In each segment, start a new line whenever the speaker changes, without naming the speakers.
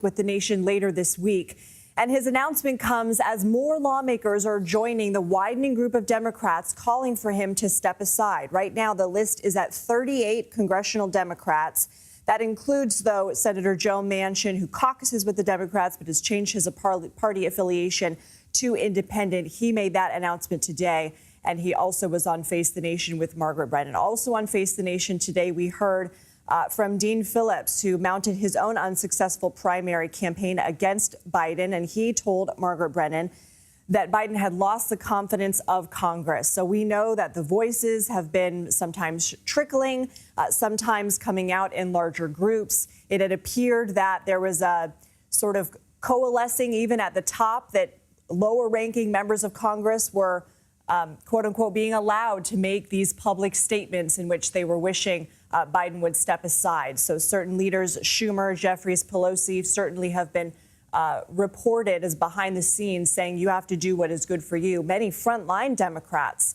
with the nation later this week. And his announcement comes as more lawmakers are joining the widening group of Democrats calling for him to step aside. Right now, the list is at 38 congressional Democrats. That includes, though, Senator Joe Manchin, who caucuses with the Democrats but has changed his party affiliation to independent. He made that announcement today, and he also was on Face the Nation with Margaret Brennan. Also on Face the Nation today, we heard from Dean Phillips, who mounted his own unsuccessful primary campaign against Biden, and he told Margaret Brennan that Biden had lost the confidence of Congress. So we know that the voices have been sometimes trickling, sometimes coming out in larger groups. It had appeared that there was a sort of coalescing even at the top, that lower-ranking members of Congress were, quote unquote, being allowed to make these public statements in which they were wishing Biden would step aside. So certain leaders, Schumer, Jeffries, Pelosi, certainly have been reported as behind the scenes saying you have to do what is good for you. Many frontline Democrats,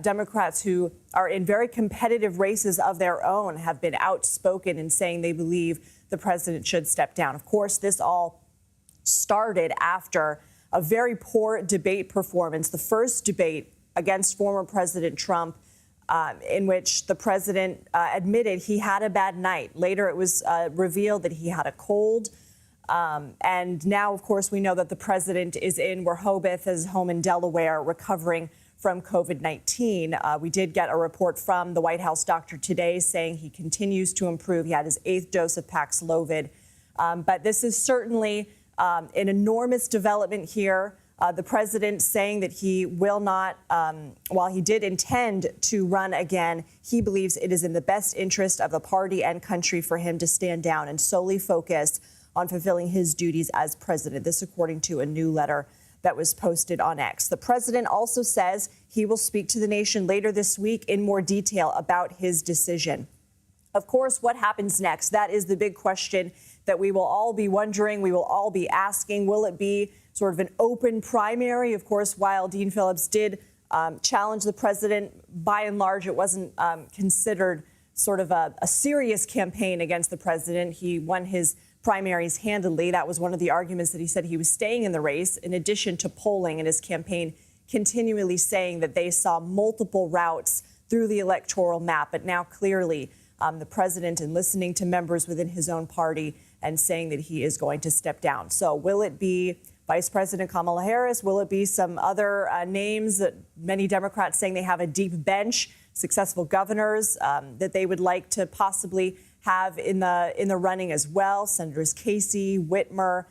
Democrats who are in very competitive races of their own, have been outspoken in saying they believe the president should step down. Of course, this all started after a very poor debate performance, the first debate against former President Trump, in which the president admitted he had a bad night. Later, it was revealed that he had a cold. And now, of course, we know that the president is in Rehoboth, his home in Delaware, recovering from COVID-19. We did get a report from the White House doctor today saying he continues to improve. He had his 8th dose of Paxlovid. But this is certainly an enormous development here. The president saying that he will not, while he did intend to run again, he believes it is in the best interest of the party and country for him to stand down and solely focus on fulfilling his duties as president. This according to a new letter that was posted on X. The president also says he will speak to the nation later this week in more detail about his decision. Of course, what happens next? That is the big question that we will all be wondering. We will all be asking, will it be sort of an open primary? Of course, while Dean Phillips did challenge the president, by and large, it wasn't considered sort of a serious campaign against the president. He won his primaries handily. That was one of the arguments that he said he was staying in the race, in addition to polling and his campaign continually saying that they saw multiple routes through the electoral map. But now clearly the president, and listening to members within his own party, and saying that he is going to step down. So will it be Vice President Kamala Harris? Will it be some other names that many Democrats saying they have a deep bench, successful governors that they would like to possibly have in the running as well? Senators Casey, Whitmer,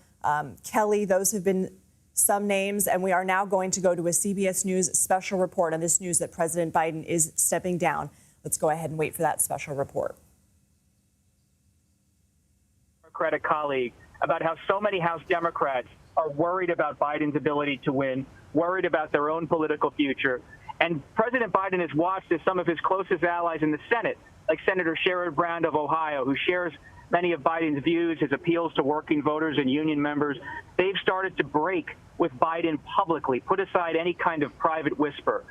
Kelly, those have been some names. And we are now going to go to a CBS News special report on this news that President Biden is stepping down. Let's go ahead and wait for that special report.
Democratic colleague about how so many House Democrats are worried about Biden's ability to win, worried about their own political future. And President Biden is watched as some of his closest allies in the Senate, like Senator Sherrod Brown of Ohio, who shares many of Biden's views, his appeals to working voters and union members. They've started to break with Biden publicly, put aside any kind of private whisper.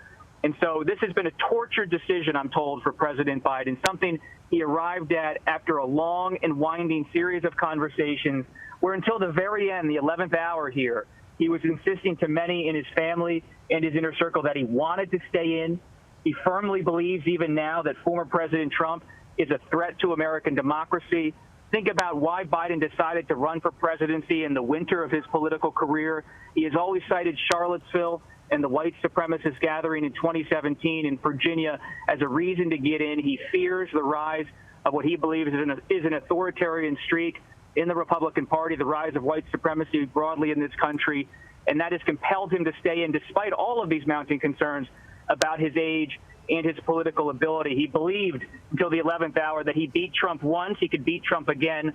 And so this has been a tortured decision, I'm told, for President Biden, something he arrived at after a long and winding series of conversations where until the very end, the 11th hour here, he was insisting to many in his family and his inner circle that he wanted to stay in. He firmly believes even now that former President Trump is a threat to American democracy. Think about why Biden decided to run for presidency in the winter of his political career. He has always cited Charlottesville and the white supremacist gathering in 2017 in Virginia as a reason to get in. He fears the rise of what he believes is an authoritarian streak in the Republican Party, the rise of white supremacy broadly in this country, and that has compelled him to stay in despite all of these mounting concerns about his age and his political ability. He believed until the 11th hour that he beat Trump once, he could beat Trump again,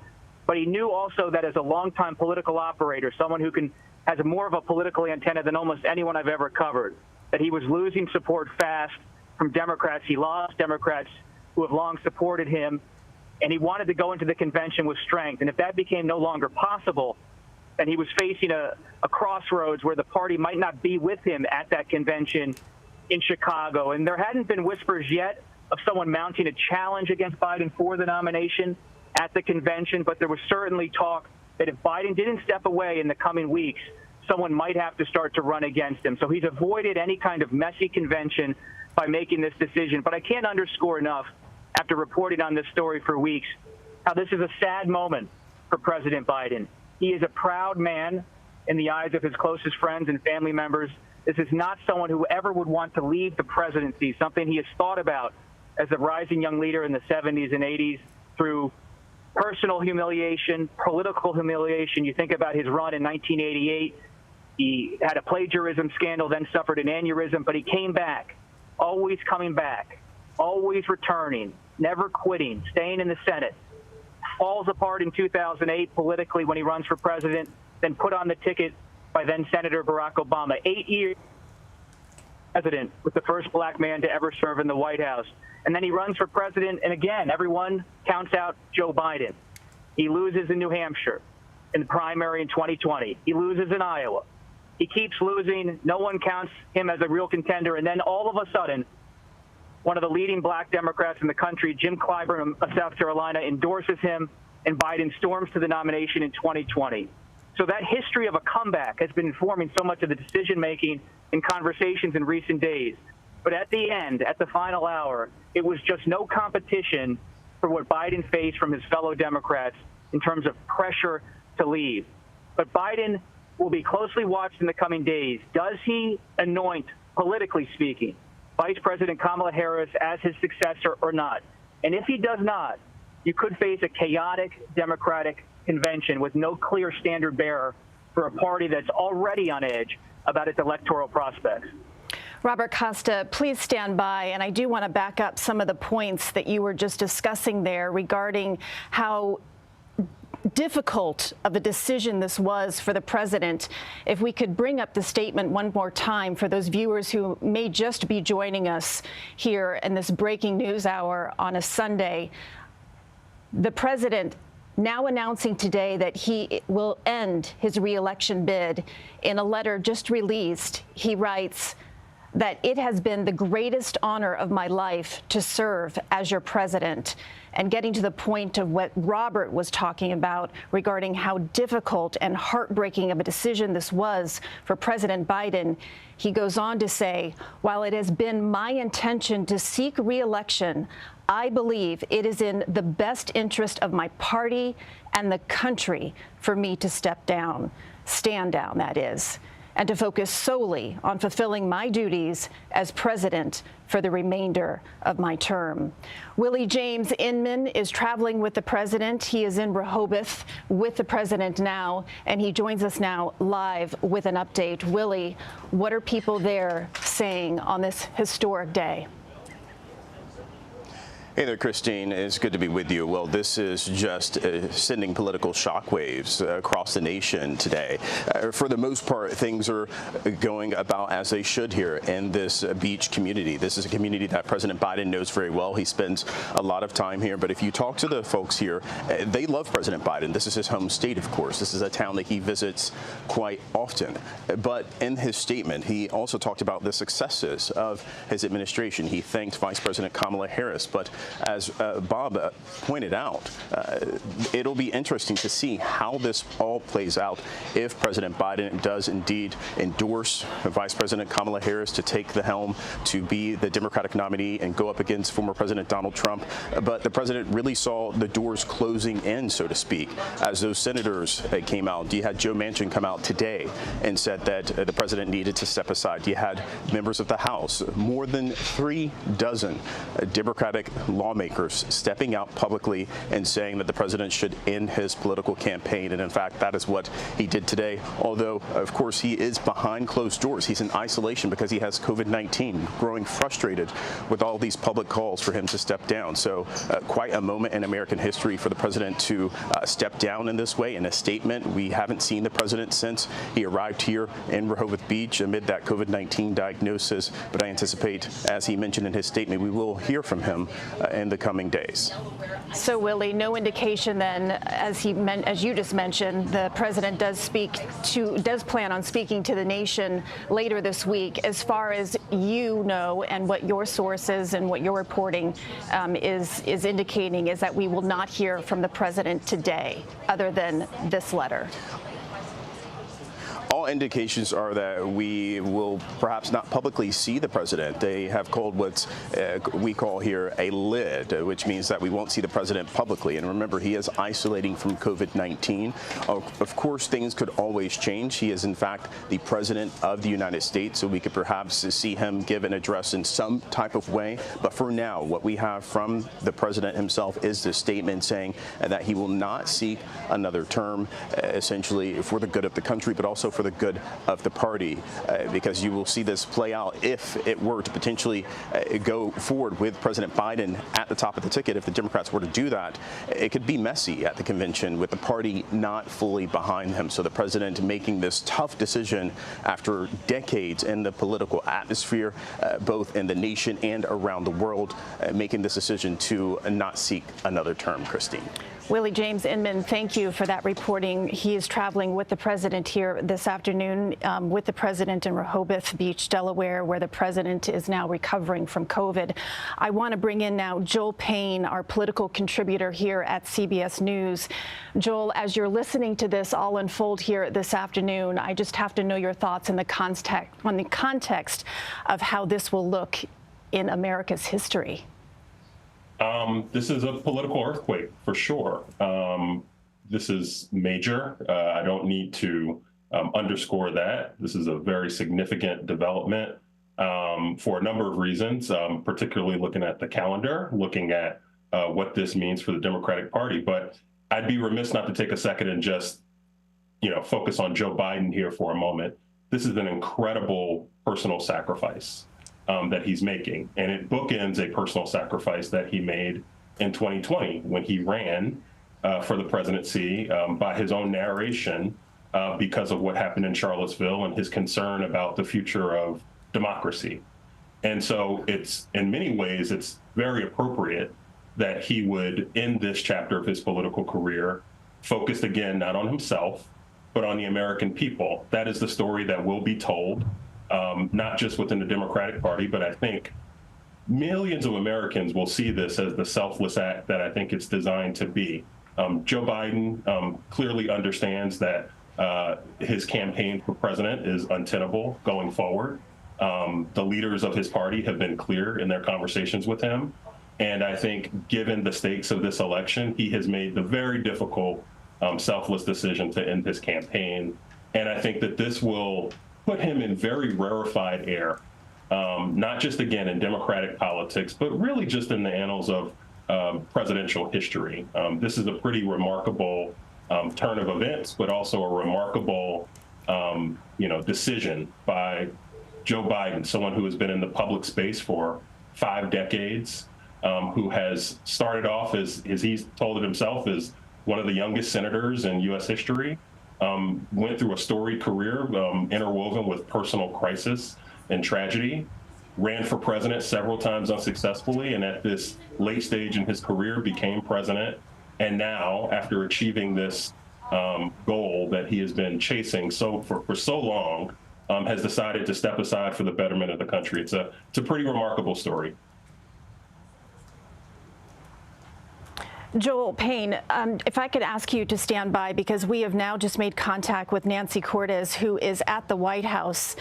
but he knew also that as a longtime political operator, someone who has more of a political antenna than almost anyone I've ever covered, that he was losing support fast from Democrats. He lost Democrats who have long supported him, and he wanted to go into the convention with strength. And if that became no longer possible, then he was facing a crossroads where the party might not be with him at that convention in Chicago. And there hadn't been whispers yet of someone mounting a challenge against Biden for the nomination at the convention, but there was certainly talk that if Biden didn't step away in the coming weeks, someone might have to start to run against him. So he's avoided any kind of messy convention by making this decision. But I can't underscore enough, after reporting on this story for weeks, how this is a sad moment for President Biden. He is a proud man in the eyes of his closest friends and family members. This is not someone who ever would want to leave the presidency, something he has thought about as a rising young leader in the 70s and 80s through personal humiliation, political humiliation. You think about his run in 1988. He had a plagiarism scandal, then suffered an aneurysm, but he came back, always coming back, always returning, never quitting, staying in the Senate. Falls apart in 2008 politically when he runs for president, then put on the ticket by then Senator Barack Obama. 8 years president, with the first black man to ever serve in the White House. And then he runs for president, and again, everyone counts out Joe Biden. He loses in New Hampshire in the primary in 2020. He loses in Iowa. He keeps losing. No one counts him as a real contender. And then all of a sudden, one of the leading black Democrats in the country, Jim Clyburn of South Carolina, endorses him, and Biden storms to the nomination in 2020. So that history of a comeback has been informing so much of the decision-making and conversations in recent days. But at the end, at the final hour, it was just no competition for what Biden faced from his fellow Democrats in terms of pressure to leave. But Biden will be closely watched in the coming days. Does he anoint, politically speaking, Vice President Kamala Harris as his successor or not? And if he does not, you could face a chaotic Democratic convention with no clear standard bearer for a party that's already on edge about its electoral prospects.
Robert Costa, please stand by. And I do want to back up some of the points that you were just discussing there regarding how difficult of a decision this was for the president. If we could bring up the statement one more time for those viewers who may just be joining us here in this breaking news hour on a Sunday. The president now announcing today that he will end his re-election bid. In a letter just released, he writes that it has been the greatest honor of my life to serve as your president. And getting to the point of what Robert was talking about regarding how difficult and heartbreaking of a decision this was for President Biden, he goes on to say, while it has been my intention to seek re-election, I believe it is in the best interest of my party and the country for me to stand down, that is, and to focus solely on fulfilling my duties as president for the remainder of my term. Willie James Inman is traveling with the president. He is in Rehoboth with the president now, and he joins us now live with an update. Willie, what are people there saying on this historic day?
Hey there, Christine. It's good to be with you. Well, this is just sending political shockwaves across the nation today. For the most part, things are going about as they should here in this beach community. This is a community that President Biden knows very well. He spends a lot of time here. But if you talk to the folks here, they love President Biden. This is his home state, of course. This is a town that he visits quite often. But in his statement, he also talked about the successes of his administration. He thanked Vice President Kamala Harris. But as Bob pointed out, it'll be interesting to see how this all plays out if President Biden does indeed endorse Vice President Kamala Harris to take the helm to be the Democratic nominee and go up against former President Donald Trump. But the president really saw the doors closing in, so to speak, as those senators came out. You had Joe Manchin come out today and said that the president needed to step aside. You had members of the House, more than 3 dozen Democratic lawmakers stepping out publicly and saying that the president should end his political campaign. And in fact, that is what he did today. Although, of course, he is behind closed doors. He's in isolation because he has COVID-19, growing frustrated with all these public calls for him to step down. So quite a moment in American history for the president to step down in this way in a statement. We haven't seen the president since he arrived here in Rehoboth Beach amid that COVID-19 diagnosis. But I anticipate, as he mentioned in his statement, we will hear from him in the coming days.
So, Willie, no indication then, as you just mentioned, the president does plan on speaking to the nation later this week. As far as you know, and what your sources and what you're reporting is indicating, is that we will not hear from the president today, other than this letter.
All indications are that we will perhaps not publicly see the president. They have called what we call here a lid, which means that we won't see the president publicly. And remember, he is isolating from COVID-19. Of course, things could always change. He is, in fact, the president of the United States, so we could perhaps see him give an address in some type of way. But for now, what we have from the president himself is this statement saying that he will not seek another term, essentially for the good of the country, but also for the good of the party, because you will see this play out if it were to potentially go forward with President Biden at the top of the ticket. If the Democrats were to do that, it could be messy at the convention with the party not fully behind him. So the president making this tough decision after decades in the political atmosphere, both in the nation and around the world, making this decision to not seek another term. Christine.
Willie James Inman, thank you for that reporting. He is traveling with the president here this afternoon, with the president in Rehoboth Beach, Delaware, where the president is now recovering from COVID. I want to bring in now Joel Payne, our political contributor here at CBS News. Joel, as you're listening to this all unfold here this afternoon, I just have to know your thoughts in the context of how this will look in America's history.
This is a political earthquake for sure. This is major. I don't need to underscore that. This is a very significant development for a number of reasons, particularly looking at the calendar, looking at what this means for the Democratic Party. But I'd be remiss not to take a second and just, focus on Joe Biden here for a moment. This is an incredible personal sacrifice that he's making. And it bookends a personal sacrifice that he made in 2020 when he ran for the presidency by his own narration because of what happened in Charlottesville and his concern about the future of democracy. And so in many ways, it's very appropriate that he would end this chapter of his political career focused again, not on himself, but on the American people. That is the story that will be told. Not just within the Democratic Party, but I think millions of Americans will see this as the selfless act that I think it's designed to be. Joe Biden clearly understands that his campaign for president is untenable going forward. The leaders of his party have been clear in their conversations with him. And I think given the stakes of this election, he has made the very difficult, selfless decision to end his campaign. And I think that this will put him in very rarefied air, not just, again, in Democratic politics, but really just in the annals of presidential history. This is a pretty remarkable turn of events, but also a remarkable, decision by Joe Biden, someone who has been in the public space for 5 decades, who has started off as he's told it himself, as one of the youngest senators in U.S. history. Went through a storied career interwoven with personal crisis and tragedy, ran for president several times unsuccessfully, and at this late stage in his career became president. And now, after achieving this goal that he has been chasing for so long, has decided to step aside for the betterment of the country. It's a pretty remarkable story.
Joel Payne, if I could ask you to stand by, because we have now just made contact with Nancy Cortez, who is at the White House.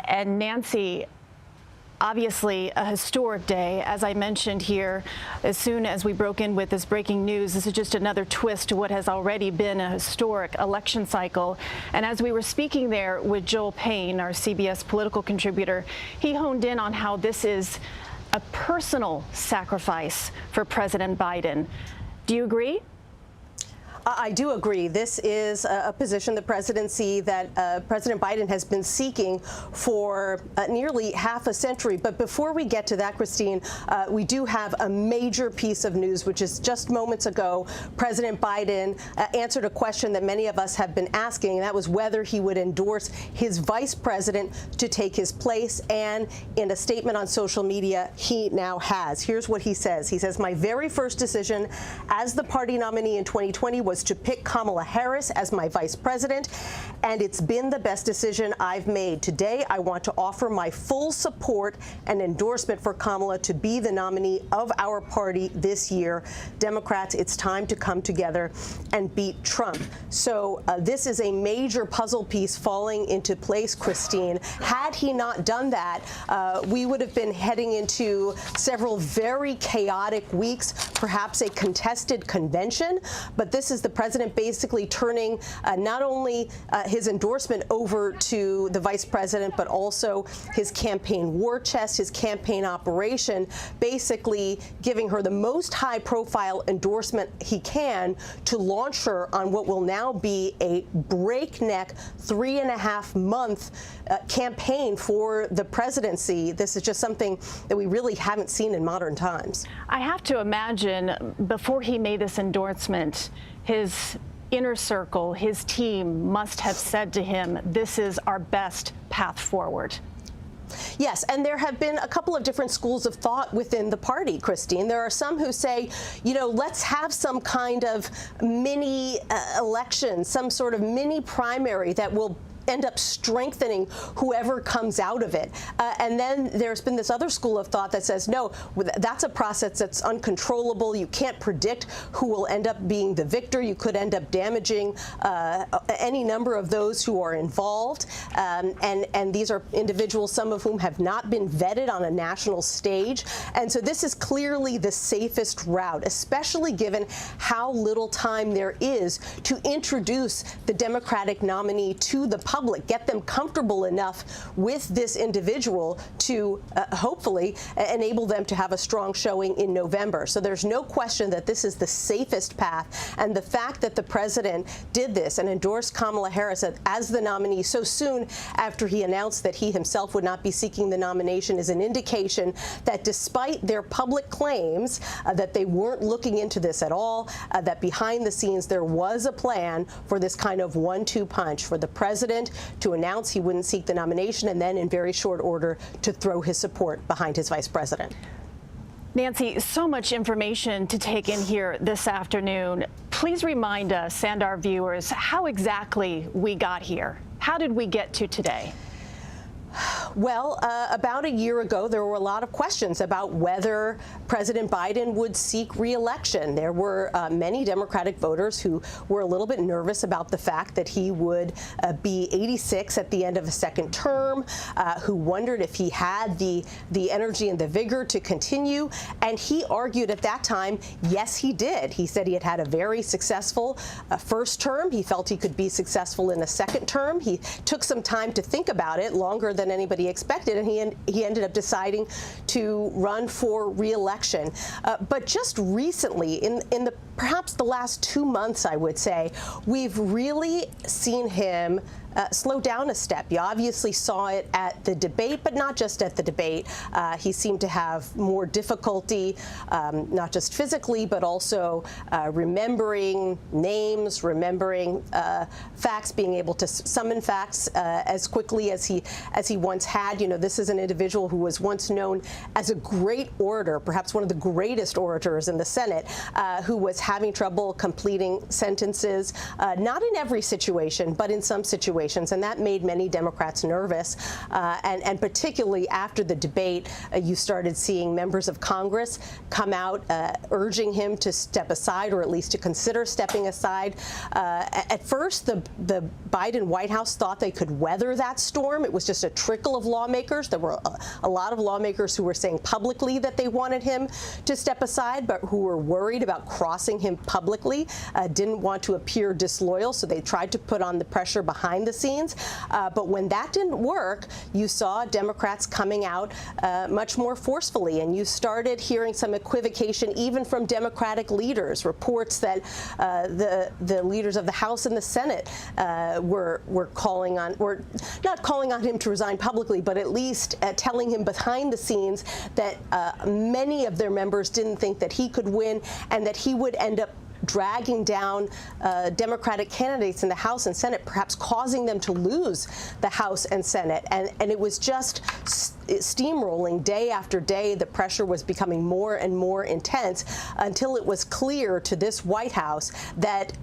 And Nancy, obviously a historic day. As I mentioned here, as soon as we broke in with this breaking news, this is just another twist to what has already been a historic election cycle. And as we were speaking there with Joel Payne, our CBS political contributor, he honed in on how this is a personal sacrifice for President Biden. Do you agree?
I do agree. This is a position, the presidency, that President Biden has been seeking for nearly half a century. But before we get to that, Christine, we do have a major piece of news, which is just moments ago, President Biden answered a question that many of us have been asking, and that was whether he would endorse his vice president to take his place. And in a statement on social media, he now has. Here's what he says. He says, "My very first decision as the party nominee in 2020 was to pick Kamala Harris as my vice president, and it's been the best decision I've made. Today, I want to offer my full support and endorsement for Kamala to be the nominee of our party this year. Democrats, it's time to come together and beat Trump." So this is a major puzzle piece falling into place, Christine. Had he not done that, we would have been heading into several very chaotic weeks, perhaps a contested convention. But this is the president basically turning not only his endorsement over to the vice president, but also his campaign war chest, his campaign operation, basically giving her the most high-profile endorsement he can to launch her on what will now be a breakneck 3.5-month campaign for the presidency. This is just something that we really haven't seen in modern times.
I have to imagine before he made this endorsement, his inner circle, his team must have said to him, this is our best path forward.
Yes, and there have been a couple of different schools of thought within the party, Christine. There are some who say, you know, let's have some kind of mini election, some sort of mini primary that will end up strengthening whoever comes out of it. And then there's been this other school of thought that says, no, that's a process that's uncontrollable. You can't predict who will end up being the victor. You could end up damaging any number of those who are involved. And these are individuals, some of whom have not been vetted on a national stage. And so this is clearly the safest route, especially given how little time there is to introduce the Democratic nominee to the public, get them comfortable enough with this individual to hopefully enable them to have a strong showing in November. So there's no question that this is the safest path. And the fact that the president did this and endorsed Kamala Harris as the nominee so soon after he announced that he himself would not be seeking the nomination is an indication that despite their public claims that they weren't looking into this at all, that behind the scenes there was a plan for this kind of 1-2 punch for the president to announce he wouldn't seek the nomination and then in very short order to throw his support behind his vice president.
Nancy, so much information to take in here this afternoon. Please remind us and our viewers how exactly we got here. How did we get to today?
Well, about a year ago, there were a lot of questions about whether President Biden would seek re-election. There were many Democratic voters who were a little bit nervous about the fact that he would be 86 at the end of a second term, who wondered if he had the energy and the vigor to continue. And he argued at that time, yes, he did. He said he had had a very successful first term. He felt he could be successful in a second term. He took some time to think about it, longer than anybody expected, and he ended up deciding to run for re-election. But just recently, in perhaps the last 2 months, I would say, we've really seen him slow down a step. You obviously saw it at the debate, but not just at the debate. He seemed to have more difficulty, not just physically, but also remembering names, remembering facts, being able to summon facts as quickly as he once had. You know, this is an individual who was once known as a great orator, perhaps one of the greatest orators in the Senate, who was having trouble completing sentences, not in every situation, but in some situations. And that made many Democrats nervous. And particularly after the debate, you started seeing members of Congress come out urging him to step aside, or at least to consider stepping aside. At first, the Biden White House thought they could weather that storm. It was just a trickle of lawmakers. There were a lot of lawmakers who were saying publicly that they wanted him to step aside, but who were worried about crossing supporting him publicly, didn't want to appear disloyal, so they tried to put on the pressure behind the scenes. But when that didn't work, you saw Democrats coming out much more forcefully, and you started hearing some equivocation even from Democratic leaders, reports that the leaders of the House and the Senate were not calling on him to resign publicly, but at least telling him behind the scenes that many of their members didn't think that he could win and that he would end up dragging down Democratic candidates in the House and Senate, perhaps causing them to lose the House and Senate. And it was just steamrolling day after day. The pressure was becoming more and more intense until it was clear to this White House that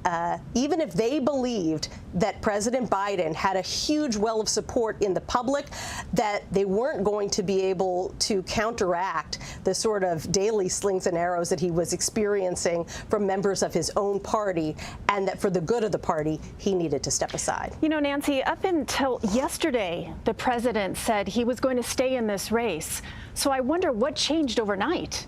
even if they believed that President Biden had a huge well of support in the public, that they weren't going to be able to counteract the sort of daily slings and arrows that he was experiencing from members of his own party, and that for the good of the party, he needed to step aside.
You know, Nancy, up until yesterday, the president said he was going to stay in this race. So I wonder what changed overnight.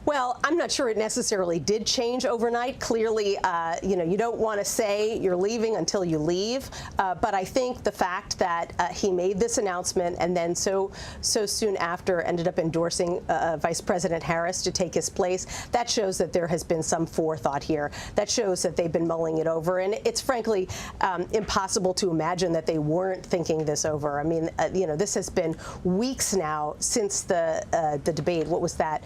Well, I'm not sure it necessarily did change overnight. Clearly, you don't want to say you're leaving until you leave. But I think the fact that he made this announcement and then so soon after ended up endorsing Vice President Harris to take his place, that shows that there has been some forethought here. That shows that they've been mulling it over. And it's frankly impossible to imagine that they weren't thinking this over. I mean, this has been weeks now since the debate. What was that?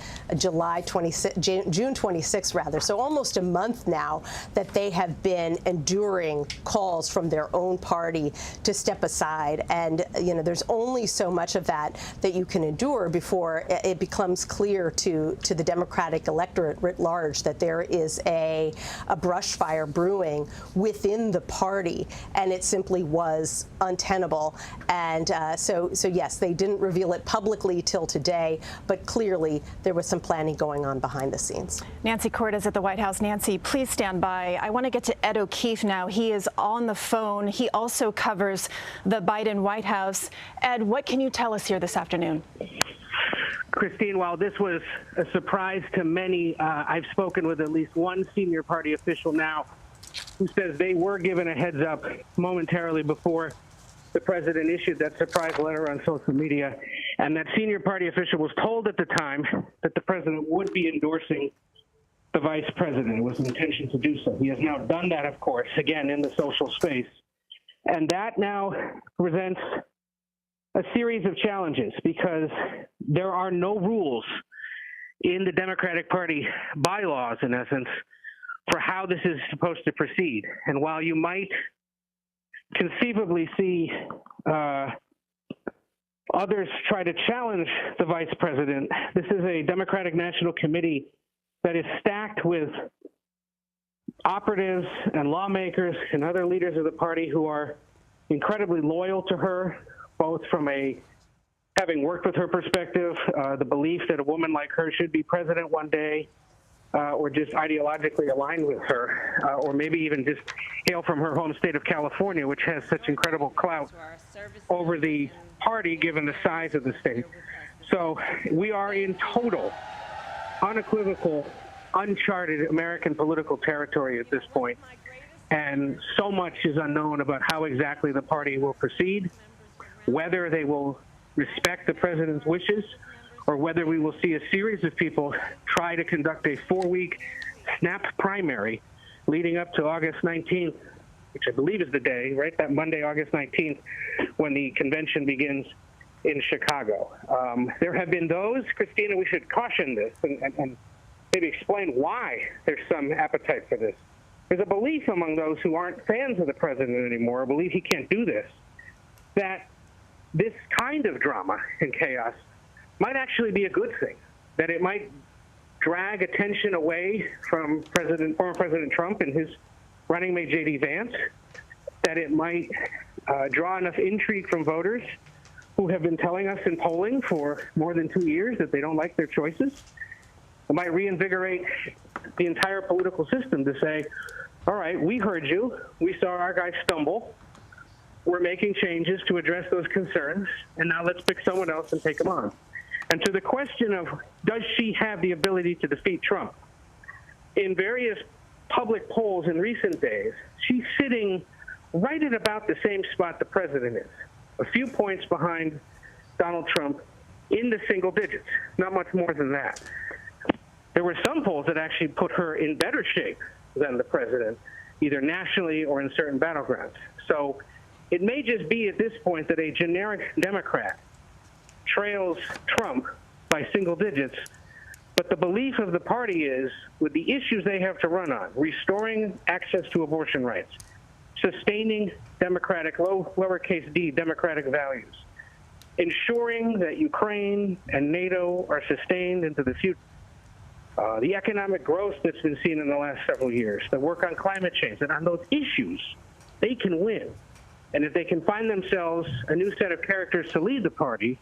June 26th, rather. So almost a month now that they have been enduring calls from their own party to step aside. And, there's only so much of that you can endure before it becomes clear to the Democratic electorate writ large that there is a brush fire brewing within the party, and it simply was untenable. And so yes, they didn't reveal it publicly till today, but clearly there was some planning going on behind the scenes.
Nancy Cortez at the White House. Nancy, please stand by. I want to get to Ed O'Keefe now. He is on the phone. He also covers the Biden White House. Ed, what can you tell us here this afternoon?
Christine, while this was a surprise to many, I've spoken with at least one senior party official now who says they were given a heads up momentarily before the president issued that surprise letter on social media, and that senior party official was told at the time that the president would be endorsing the vice president. It was his intention to do so. He has now done that, of course, again in the social space. And that now presents a series of challenges because there are no rules in the Democratic Party bylaws, in essence, for how this is supposed to proceed. And while you might conceivably see others try to challenge the vice president, this is a Democratic National Committee that is stacked with operatives and lawmakers and other leaders of the party who are incredibly loyal to her, both from having worked with her perspective, the belief that a woman like her should be president one day, or just ideologically aligned with her, or maybe even just hail from her home state of California, which has such incredible clout over the party given the size of the state. So we are in total, unequivocal, uncharted American political territory at this point. And so much is unknown about how exactly the party will proceed, whether they will respect the president's wishes, or whether we will see a series of people try to conduct a 4-week snap primary leading up to August 19th, which I believe is the day, right? That Monday, August 19th, when the convention begins in Chicago. There have been those, Christina, we should caution this and maybe explain why there's some appetite for this. There's a belief among those who aren't fans of the president anymore, a belief he can't do this, that this kind of drama and chaos might actually be a good thing, that it might drag attention away from former President Trump and his running mate J.D. Vance, that it might draw enough intrigue from voters who have been telling us in polling for more than 2 years that they don't like their choices. It might reinvigorate the entire political system to say, all right, we heard you. We saw our guy stumble. We're making changes to address those concerns, and now let's pick someone else and take them on. And to the question of, does she have the ability to defeat Trump? in various public polls in recent days, she's sitting right at about the same spot the president is, a few points behind Donald Trump in the single digits, not much more than that. There were some polls that actually put her in better shape than the president, either nationally or in certain battlegrounds. So it may just be at this point that a generic Democrat trails Trump by single digits, but the belief of the party is, with the issues they have to run on, restoring access to abortion rights, sustaining democratic, lowercase d, democratic values, ensuring that Ukraine and NATO are sustained into the future, the economic growth that's been seen in the last several years, the work on climate change, and on those issues, they can win. And if they can find themselves a new set of characters to lead the party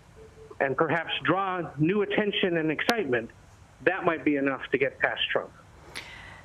and perhaps draw new attention and excitement, that might be enough to get past Trump.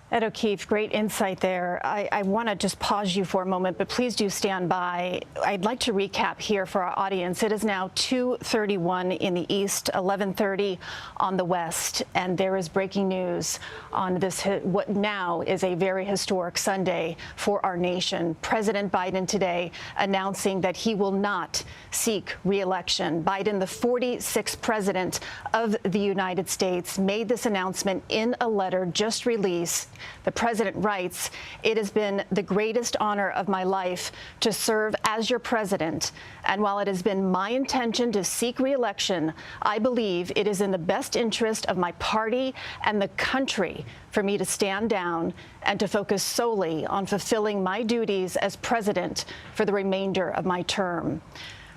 Ed O'Keefe, great insight there. I want to just pause you for a moment, but please do stand by. I'd like to recap here for our audience. It is now 2:31 in the East, 11:30 on the West, and there is breaking news on this, what now is a very historic Sunday for our nation. President Biden today announcing that he will not seek re-election. Biden, the 46th president of the United States, made this announcement in a letter just released. The president writes, "It has been the greatest honor of my life to serve as your president. And while it has been my intention to seek re-election, I believe it is in the best interest of my party and the country for me to stand down and to focus solely on fulfilling my duties as president for the remainder of my term."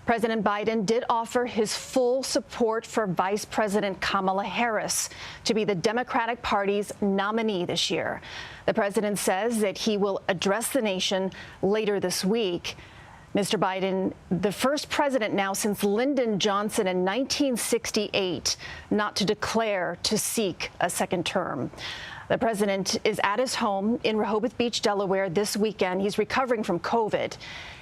President Biden did offer his full support for Vice President Kamala Harris to be the Democratic Party's nominee this year. The president says that he will address the nation later this week. Mr. Biden, the first president now since Lyndon Johnson in 1968 not to declare to seek a second term. The president is at his home in Rehoboth Beach, Delaware this weekend. He's recovering from COVID,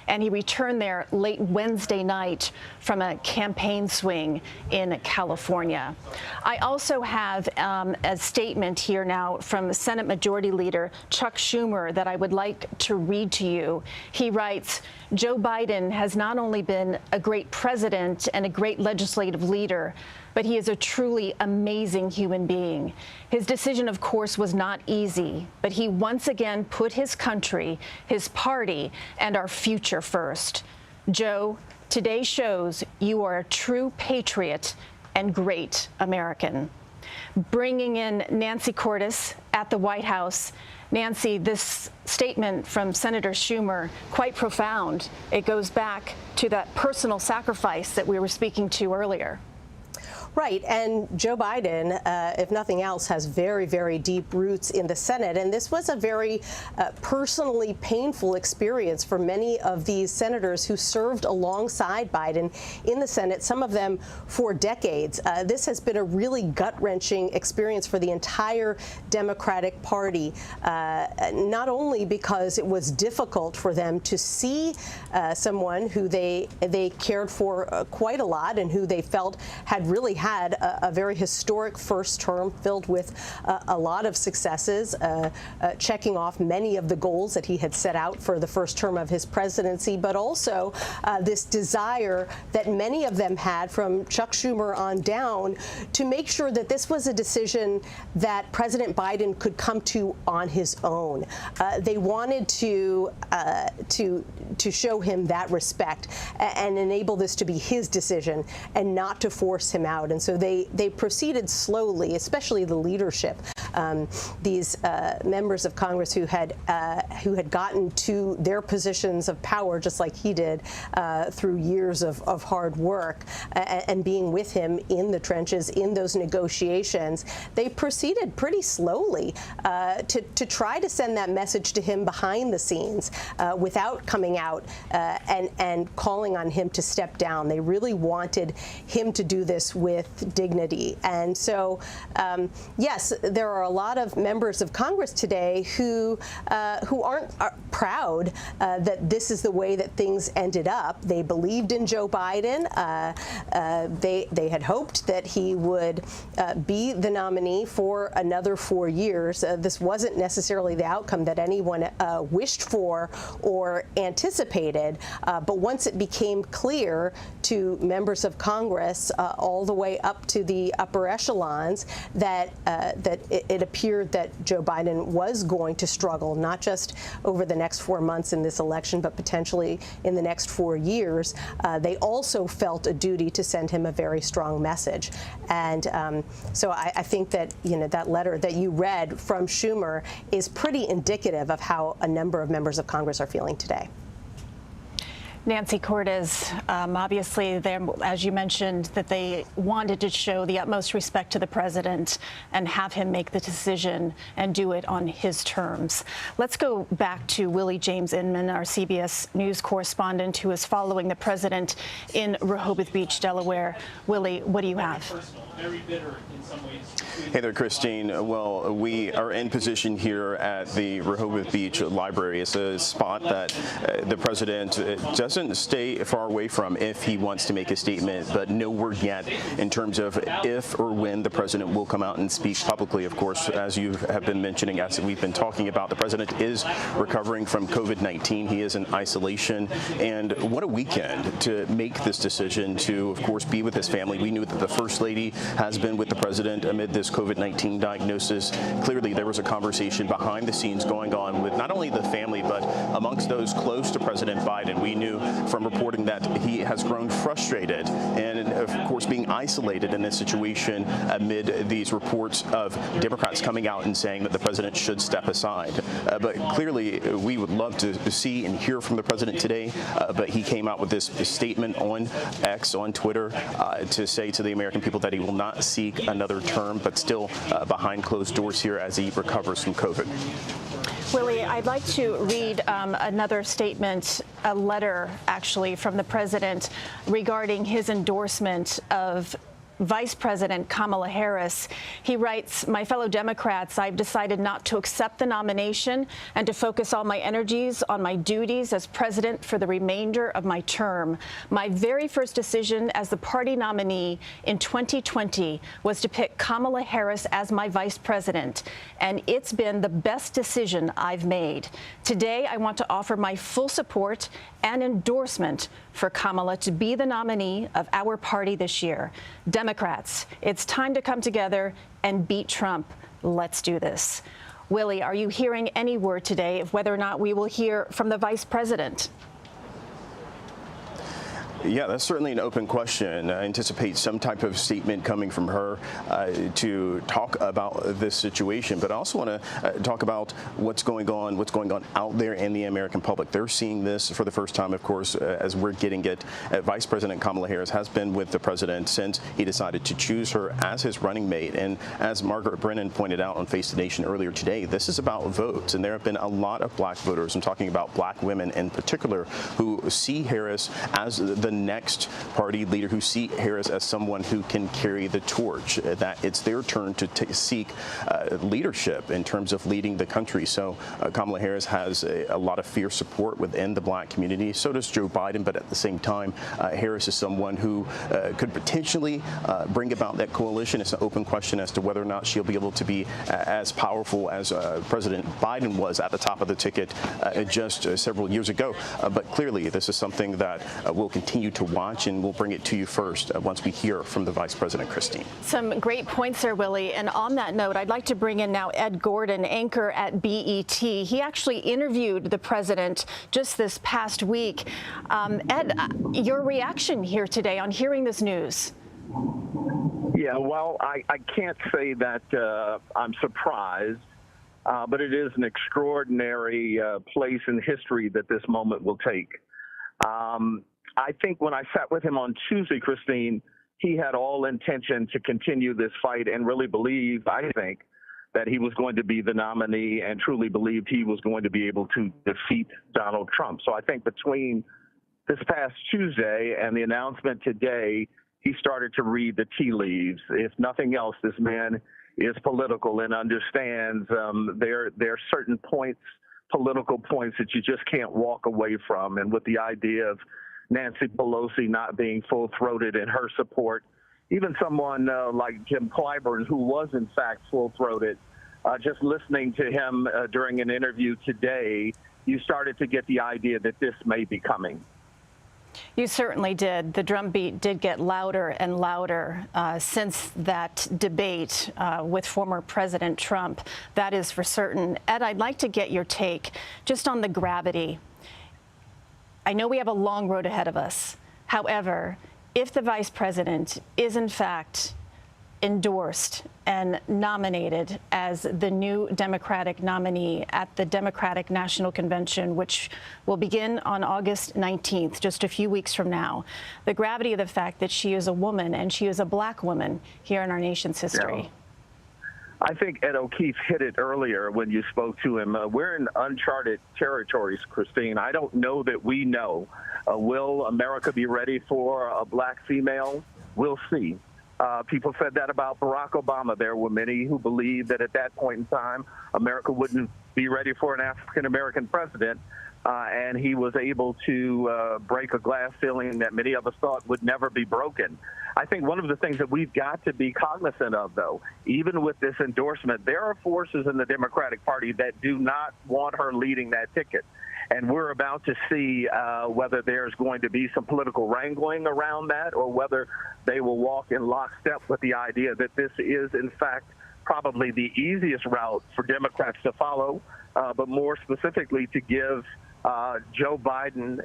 and he returned there late Wednesday night from a campaign swing in California. I also have a statement here now from Senate Majority Leader Chuck Schumer that I would like to read to you. He writes, "Joe Biden has not only been a great president and a great legislative leader, but he is a truly amazing human being. His decision, of course, was not easy, but he once again put his country, his party, and our future first. Joe, today shows you are a true patriot and great American." Bringing in Nancy Cordes at the White House. Nancy, this statement from Senator Schumer, quite profound. It goes back to that personal sacrifice that we were speaking to earlier.
Right, and Joe Biden, if nothing else, has very, very deep roots in the Senate, and this was a very personally painful experience for many of these senators who served alongside Biden in the Senate, some of them for decades. This has been a really gut-wrenching experience for the entire Democratic Party, not only because it was difficult for them to see someone who they cared for quite a lot and who they felt had really had a very historic first term filled with a lot of successes, checking off many of the goals that he had set out for the first term of his presidency, but also this desire that many of them had from Chuck Schumer on down to make sure that this was a decision that President Biden could come to on his own. They wanted to show him that respect and enable this to be his decision and not to force him out. And so they proceeded slowly, especially the leadership. These members of Congress who had gotten to their positions of power, just like he did, through years of hard work and being with him in the trenches in those negotiations, they proceeded pretty slowly to try to send that message to him behind the scenes without coming out and calling on him to step down. They really wanted him to do this with dignity. And so, yes, there are a lot of members of Congress today who aren't proud that this is the way that things ended up. They believed in Joe Biden. They had hoped that he would be the nominee for another 4 years. This wasn't necessarily the outcome that anyone wished for or anticipated. But once it became clear to members of Congress all the way up to the upper echelons that it appeared that Joe Biden was going to struggle, not just over the next 4 months in this election, but potentially in the next 4 years, they also felt a duty to send him a very strong message. And so I think that, that letter that you read from Schumer is pretty indicative of how a number of members of Congress are feeling today.
Nancy Cortez, obviously, as you mentioned, that they wanted to show the utmost respect to the president and have him make the decision and do it on his terms. Let's go back to Willie James Inman, our CBS News correspondent, who is following the president in Rehoboth Beach, Delaware. Willie, what do you have?
Very bitter in some ways.
Hey there, Christine. Well, we are in position here at the Rehoboth Beach Library. It's a spot that the president doesn't stay far away from if he wants to make a statement, but no word yet in terms of if or when the president will come out and speak publicly. Of course, as you have been mentioning, as we've been talking about, the president is recovering from COVID-19. He is in isolation. And what a weekend to make this decision to, of course, be with his family. We knew that the First Lady has been with the president amid this COVID-19 diagnosis. Clearly, there was a conversation behind the scenes going on with not only the family, but amongst those close to President Biden. We knew from reporting that he has grown frustrated and, of course, being isolated in this situation amid these reports of Democrats coming out and saying that the president should step aside. But clearly, we would love to see and hear from the president today, but he came out with this statement on X, on Twitter, to say to the American people that he will not seek another term, but still behind closed doors here as he recovers from COVID.
Willie, I'd like to read another statement, a letter actually from the president regarding his endorsement of Vice President Kamala Harris. He writes, "My fellow Democrats, I've decided not to accept the nomination and to focus all my energies on my duties as president for the remainder of my term. My very first decision as the party nominee in 2020 was to pick Kamala Harris as my vice president, and it's been the best decision I've made. Today, I want to offer my full support and endorsement for Kamala to be the nominee of our party this year. Democrats, it's time to come together and beat Trump. Let's do this." Willie, are you hearing any word today of whether or not we will hear from the vice president?
Yeah, that's certainly an open question. I anticipate some type of statement coming from her to talk about this situation. But I also want to talk about what's going on out there in the American public. They're seeing this for the first time, of course, as we're getting it. Vice President Kamala Harris has been with the president since he decided to choose her as his running mate. And as Margaret Brennan pointed out on Face the Nation earlier today, this is about votes. And there have been a lot of black voters, I'm talking about black women in particular, who see Harris as the next party leader, who see Harris as someone who can carry the torch, that it's their turn to seek leadership in terms of leading the country. So Kamala Harris has a lot of fierce support within the black community. So does Joe Biden. But at the same time, Harris is someone who could potentially bring about that coalition. It's an open question as to whether or not she'll be able to be as powerful as President Biden was at the top of the ticket just several years ago. But clearly, this is something that we'll continue to watch, and we'll bring it to you first once we hear from the Vice President, Christine.
Some great points there, Willie. And on that note, I'd like to bring in now Ed Gordon, anchor at BET. He actually interviewed the president just this past week. Ed, your reaction here today on hearing this news?
Yeah, well, I can't say that I'm surprised, but it is an extraordinary place in history that this moment will take. I think when I sat with him on Tuesday, Christine, he had all intention to continue this fight and really believe, I think, that he was going to be the nominee and truly believed he was going to be able to defeat Donald Trump. So I think between this past Tuesday and the announcement today, he started to read the tea leaves. If nothing else, this man is political and understands there are certain points, political points, that you just can't walk away from. And with the idea of Nancy Pelosi not being full-throated in her support, even someone like Jim Clyburn, who was in fact full-throated, just listening to him during an interview today, you started to get the idea that this may be coming.
You certainly did. The drumbeat did get louder and louder since that debate with former President Trump. That is for certain. Ed, I'd like to get your take just on the gravity. I know we have a long road ahead of us. However, if the vice president is in fact endorsed and nominated as the new Democratic nominee at the Democratic National Convention, which will begin on August 19th, just a few weeks from now, the gravity of the fact that she is a woman and she is a black woman here in our nation's history.
Yeah. I think Ed O'Keefe hit it earlier when you spoke to him. We're in uncharted territories, Christine. I don't know that we know. Will America be ready for a black female? We'll see. People said that about Barack Obama. There were many who believed that at that point in time, America wouldn't be ready for an African-American president. And he was able to break a glass ceiling that many of us thought would never be broken. I think one of the things that we've got to be cognizant of, though, even with this endorsement, there are forces in the Democratic Party that do not want her leading that ticket. And we're about to see whether there's going to be some political wrangling around that, or whether they will walk in lockstep with the idea that this is, in fact, probably the easiest route for Democrats to follow, but more specifically to give Joe Biden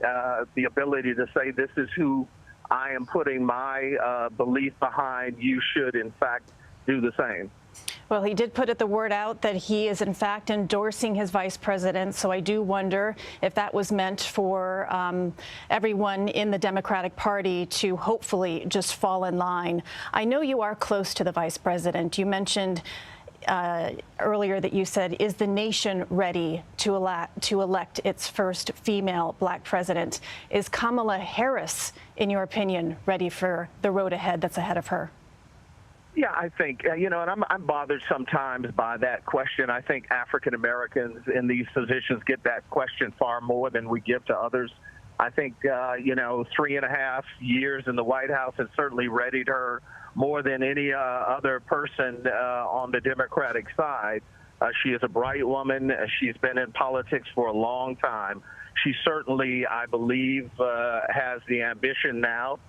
the ability to say, this is who I am putting my belief behind. You should, in fact, do the same.
Well, he did put the word out that he is, in fact, endorsing his vice president. So I do wonder if that was meant for everyone in the Democratic Party to hopefully just fall in line. I know you are close to the vice president. You mentioned earlier that you said, is the nation ready to elect its first female black president? Is Kamala Harris, in your opinion, ready for the road ahead that's ahead of her?
Yeah, I think, and I'm bothered sometimes by that question. I think African Americans in these positions get that question far more than we give to others. I think, 3.5 years in the White House has certainly readied her more than any other person on the Democratic side. She is a bright woman. She's been in politics for a long time. She certainly, I believe, has the ambition now.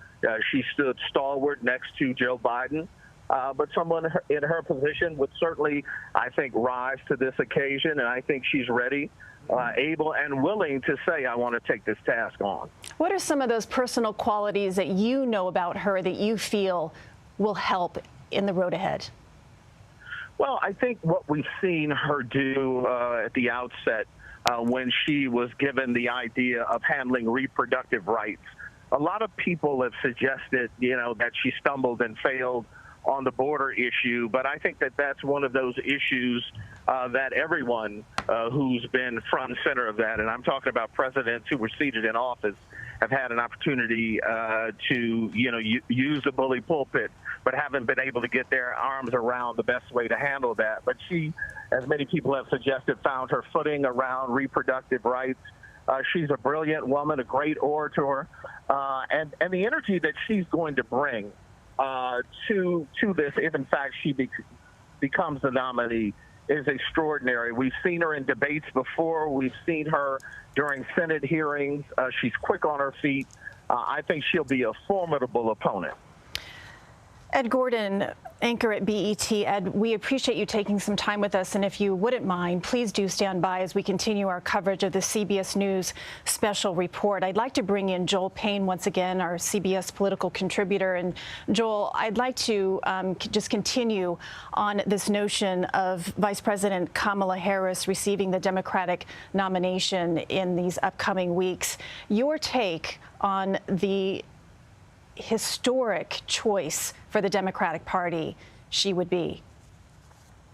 She stood stalwart next to Joe Biden. But someone in her position would certainly, I think, rise to this occasion, and I think she's ready, able, and willing to say, I want to take this task on.
What are some of those personal qualities that you know about her that you feel will help in the road ahead?
Well, I think what we've seen her do at the outset when she was given the idea of handling reproductive rights, a lot of people have suggested, that she stumbled and failed on the border issue, but I think that that's one of those issues that everyone who's been front and center of that, and I'm talking about presidents who were seated in office, have had an opportunity to, use the bully pulpit, but haven't been able to get their arms around the best way to handle that. But she, as many people have suggested, found her footing around reproductive rights. She's a brilliant woman, a great orator, and the energy that she's going to bring to this, if in fact she becomes the nominee, is extraordinary. We've seen her in debates before. We've seen her during Senate hearings. She's quick on her feet. I think she'll be a formidable opponent.
Ed Gordon, anchor at BET. Ed, we appreciate you taking some time with us, and if you wouldn't mind, please do stand by as we continue our coverage of the CBS News special report. I'd like to bring in Joel Payne once again, our CBS political contributor. And Joel, I'd like to just continue on this notion of Vice President Kamala Harris receiving the Democratic nomination in these upcoming weeks. Your take on the historic choice for the Democratic Party she would be?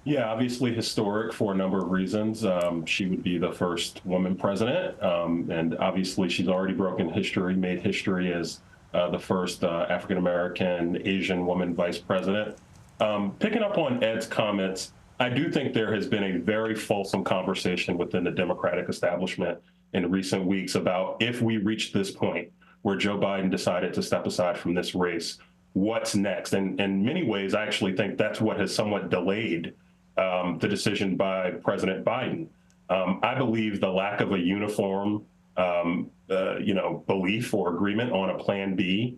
Yeah, obviously historic for a number of reasons. She would be the first woman president, and obviously she's already broken history, made history as the first African-American Asian woman vice president. Picking up on Ed's comments, I do think there has been a very fulsome conversation within the Democratic establishment in recent weeks about if we reach this point where Joe Biden decided to step aside from this race, what's next? And in many ways, I actually think that's what has somewhat delayed the decision by President Biden. I believe the lack of a uniform, belief or agreement on a plan B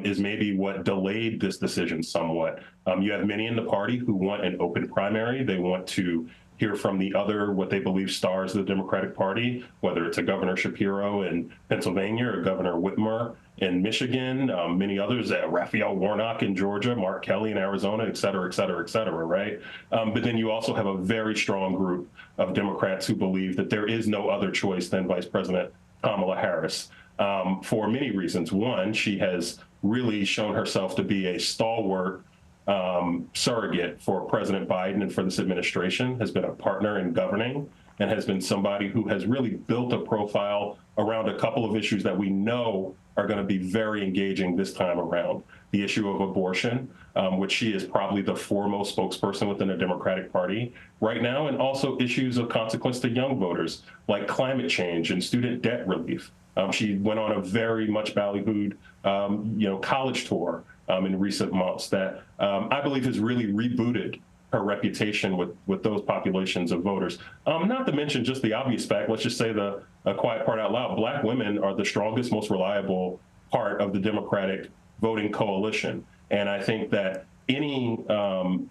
is maybe what delayed this decision somewhat. You have many in the party who want an open primary. They want to hear from the other, what they believe stars of the Democratic Party, whether it's a Governor Shapiro in Pennsylvania or Governor Whitmer in Michigan, many others, Raphael Warnock in Georgia, Mark Kelly in Arizona, et cetera, et cetera, et cetera, right? But then you also have a very strong group of Democrats who believe that there is no other choice than Vice President Kamala Harris for many reasons. One, she has really shown herself to be a stalwart surrogate for President Biden and for this administration, has been a partner in governing, and has been somebody who has really built a profile around a couple of issues that we know are going to be very engaging this time around. The issue of abortion, which she is probably the foremost spokesperson within the Democratic Party right now, and also issues of consequence to young voters like climate change and student debt relief. She went on a very much ballyhooed, college tour in recent months that I believe has really rebooted her reputation with those populations of voters. Not to mention just the obvious fact, let's just say the quiet part out loud, Black women are the strongest, most reliable part of the Democratic voting coalition. And I think that any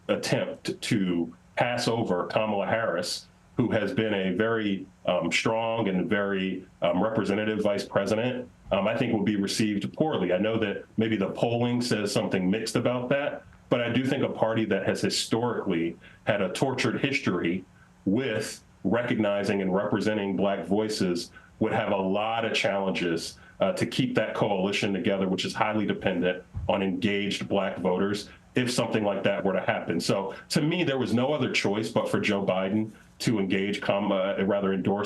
attempt to pass over Kamala Harris, who has been a very strong and very representative vice president, I think will be received poorly. I know that maybe the polling says something mixed about that, but I do think a party that has historically had a tortured history with recognizing and representing Black voices would have a lot of challenges to keep that coalition together, which is highly dependent on engaged Black voters, if something like that were to happen. So to me, there was no other choice but for Joe Biden to endorse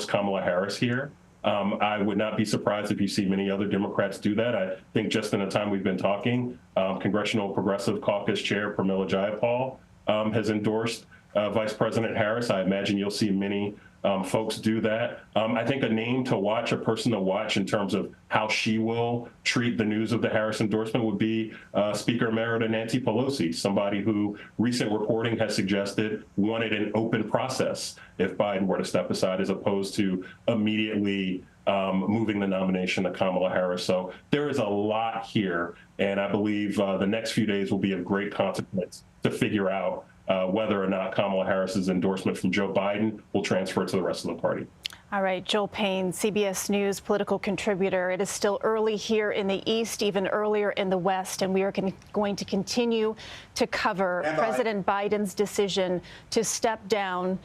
Kamala Harris here. I would not be surprised if you see many other Democrats do that. I think just in the time we've been talking, Congressional Progressive Caucus Chair Pramila Jayapal has endorsed Vice President Harris. I imagine you'll see many folks do that. I think a name to watch, a person to watch in terms of how she will treat the news of the Harris endorsement would be Speaker Emerita Nancy Pelosi, somebody who recent reporting has suggested wanted an open process if Biden were to step aside, as opposed to immediately moving the nomination to Kamala Harris. So there is a lot here, and I believe the next few days will be of great consequence to figure out whether or not Kamala Harris's endorsement from Joe Biden will transfer to the rest of the party.
All right, Joel Payne, CBS News political contributor. It is still early here in the East, even earlier in the West, and we are going to continue to cover President Biden's decision to step down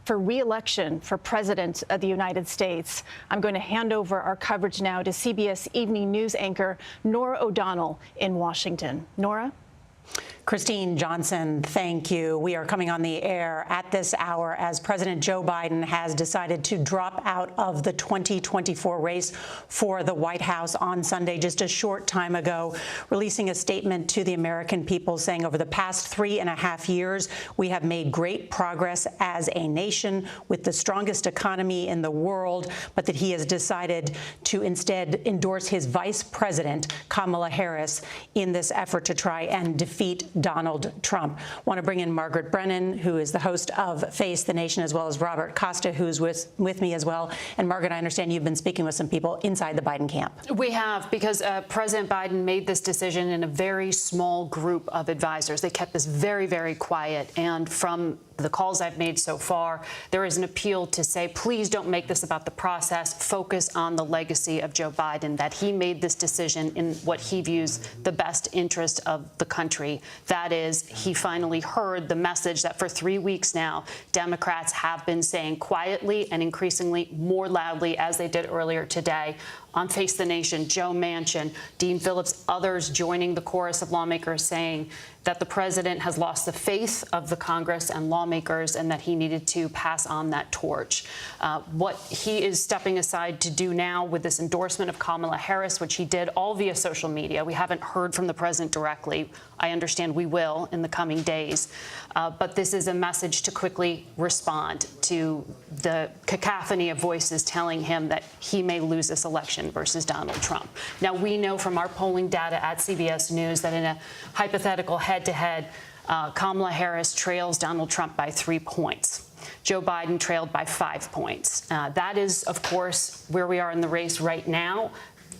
for re-election for President of the United States. I'm going to hand over our coverage now to CBS Evening News anchor Norah O'Donnell in Washington. Norah?
Christine Johnson, thank you. We are coming on the air at this hour as President Joe Biden has decided to drop out of the 2024 race for the White House on Sunday, just a short time ago, releasing a statement to the American people saying over the past 3.5 years, we have made great progress as a nation with the strongest economy in the world, but that he has decided to instead endorse his vice president, Kamala Harris, in this effort to try and defeat Donald Trump. I want to bring in Margaret Brennan, who is the host of Face the Nation, as well as Robert Costa, who's with me as well. And Margaret, I understand you've been speaking with some people inside the Biden camp.
We have, because President Biden made this decision in a very small group of advisors. They kept this very, very quiet. And from the calls I've made so far, there is an appeal to say, please don't make this about the process. Focus on the legacy of Joe Biden, that he made this decision in what he views the best interest of the country. That is, he finally heard the message that for 3 weeks now, Democrats have been saying quietly and increasingly more loudly, as they did earlier today, on Face the Nation, Joe Manchin, Dean Phillips, others joining the chorus of lawmakers saying that the president has lost the faith of the Congress and lawmakers and that he needed to pass on that torch. What he is stepping aside to do now with this endorsement of Kamala Harris, which he did all via social media. We haven't heard from the president directly. I understand we will in the coming days. But this is a message to quickly respond to the cacophony of voices telling him that he may lose this election versus Donald Trump. Now, we know from our polling data at CBS News that in a hypothetical head-to-head, Kamala Harris trails Donald Trump by 3 points. Joe Biden trailed by 5 points. That is, of course, where we are in the race right now.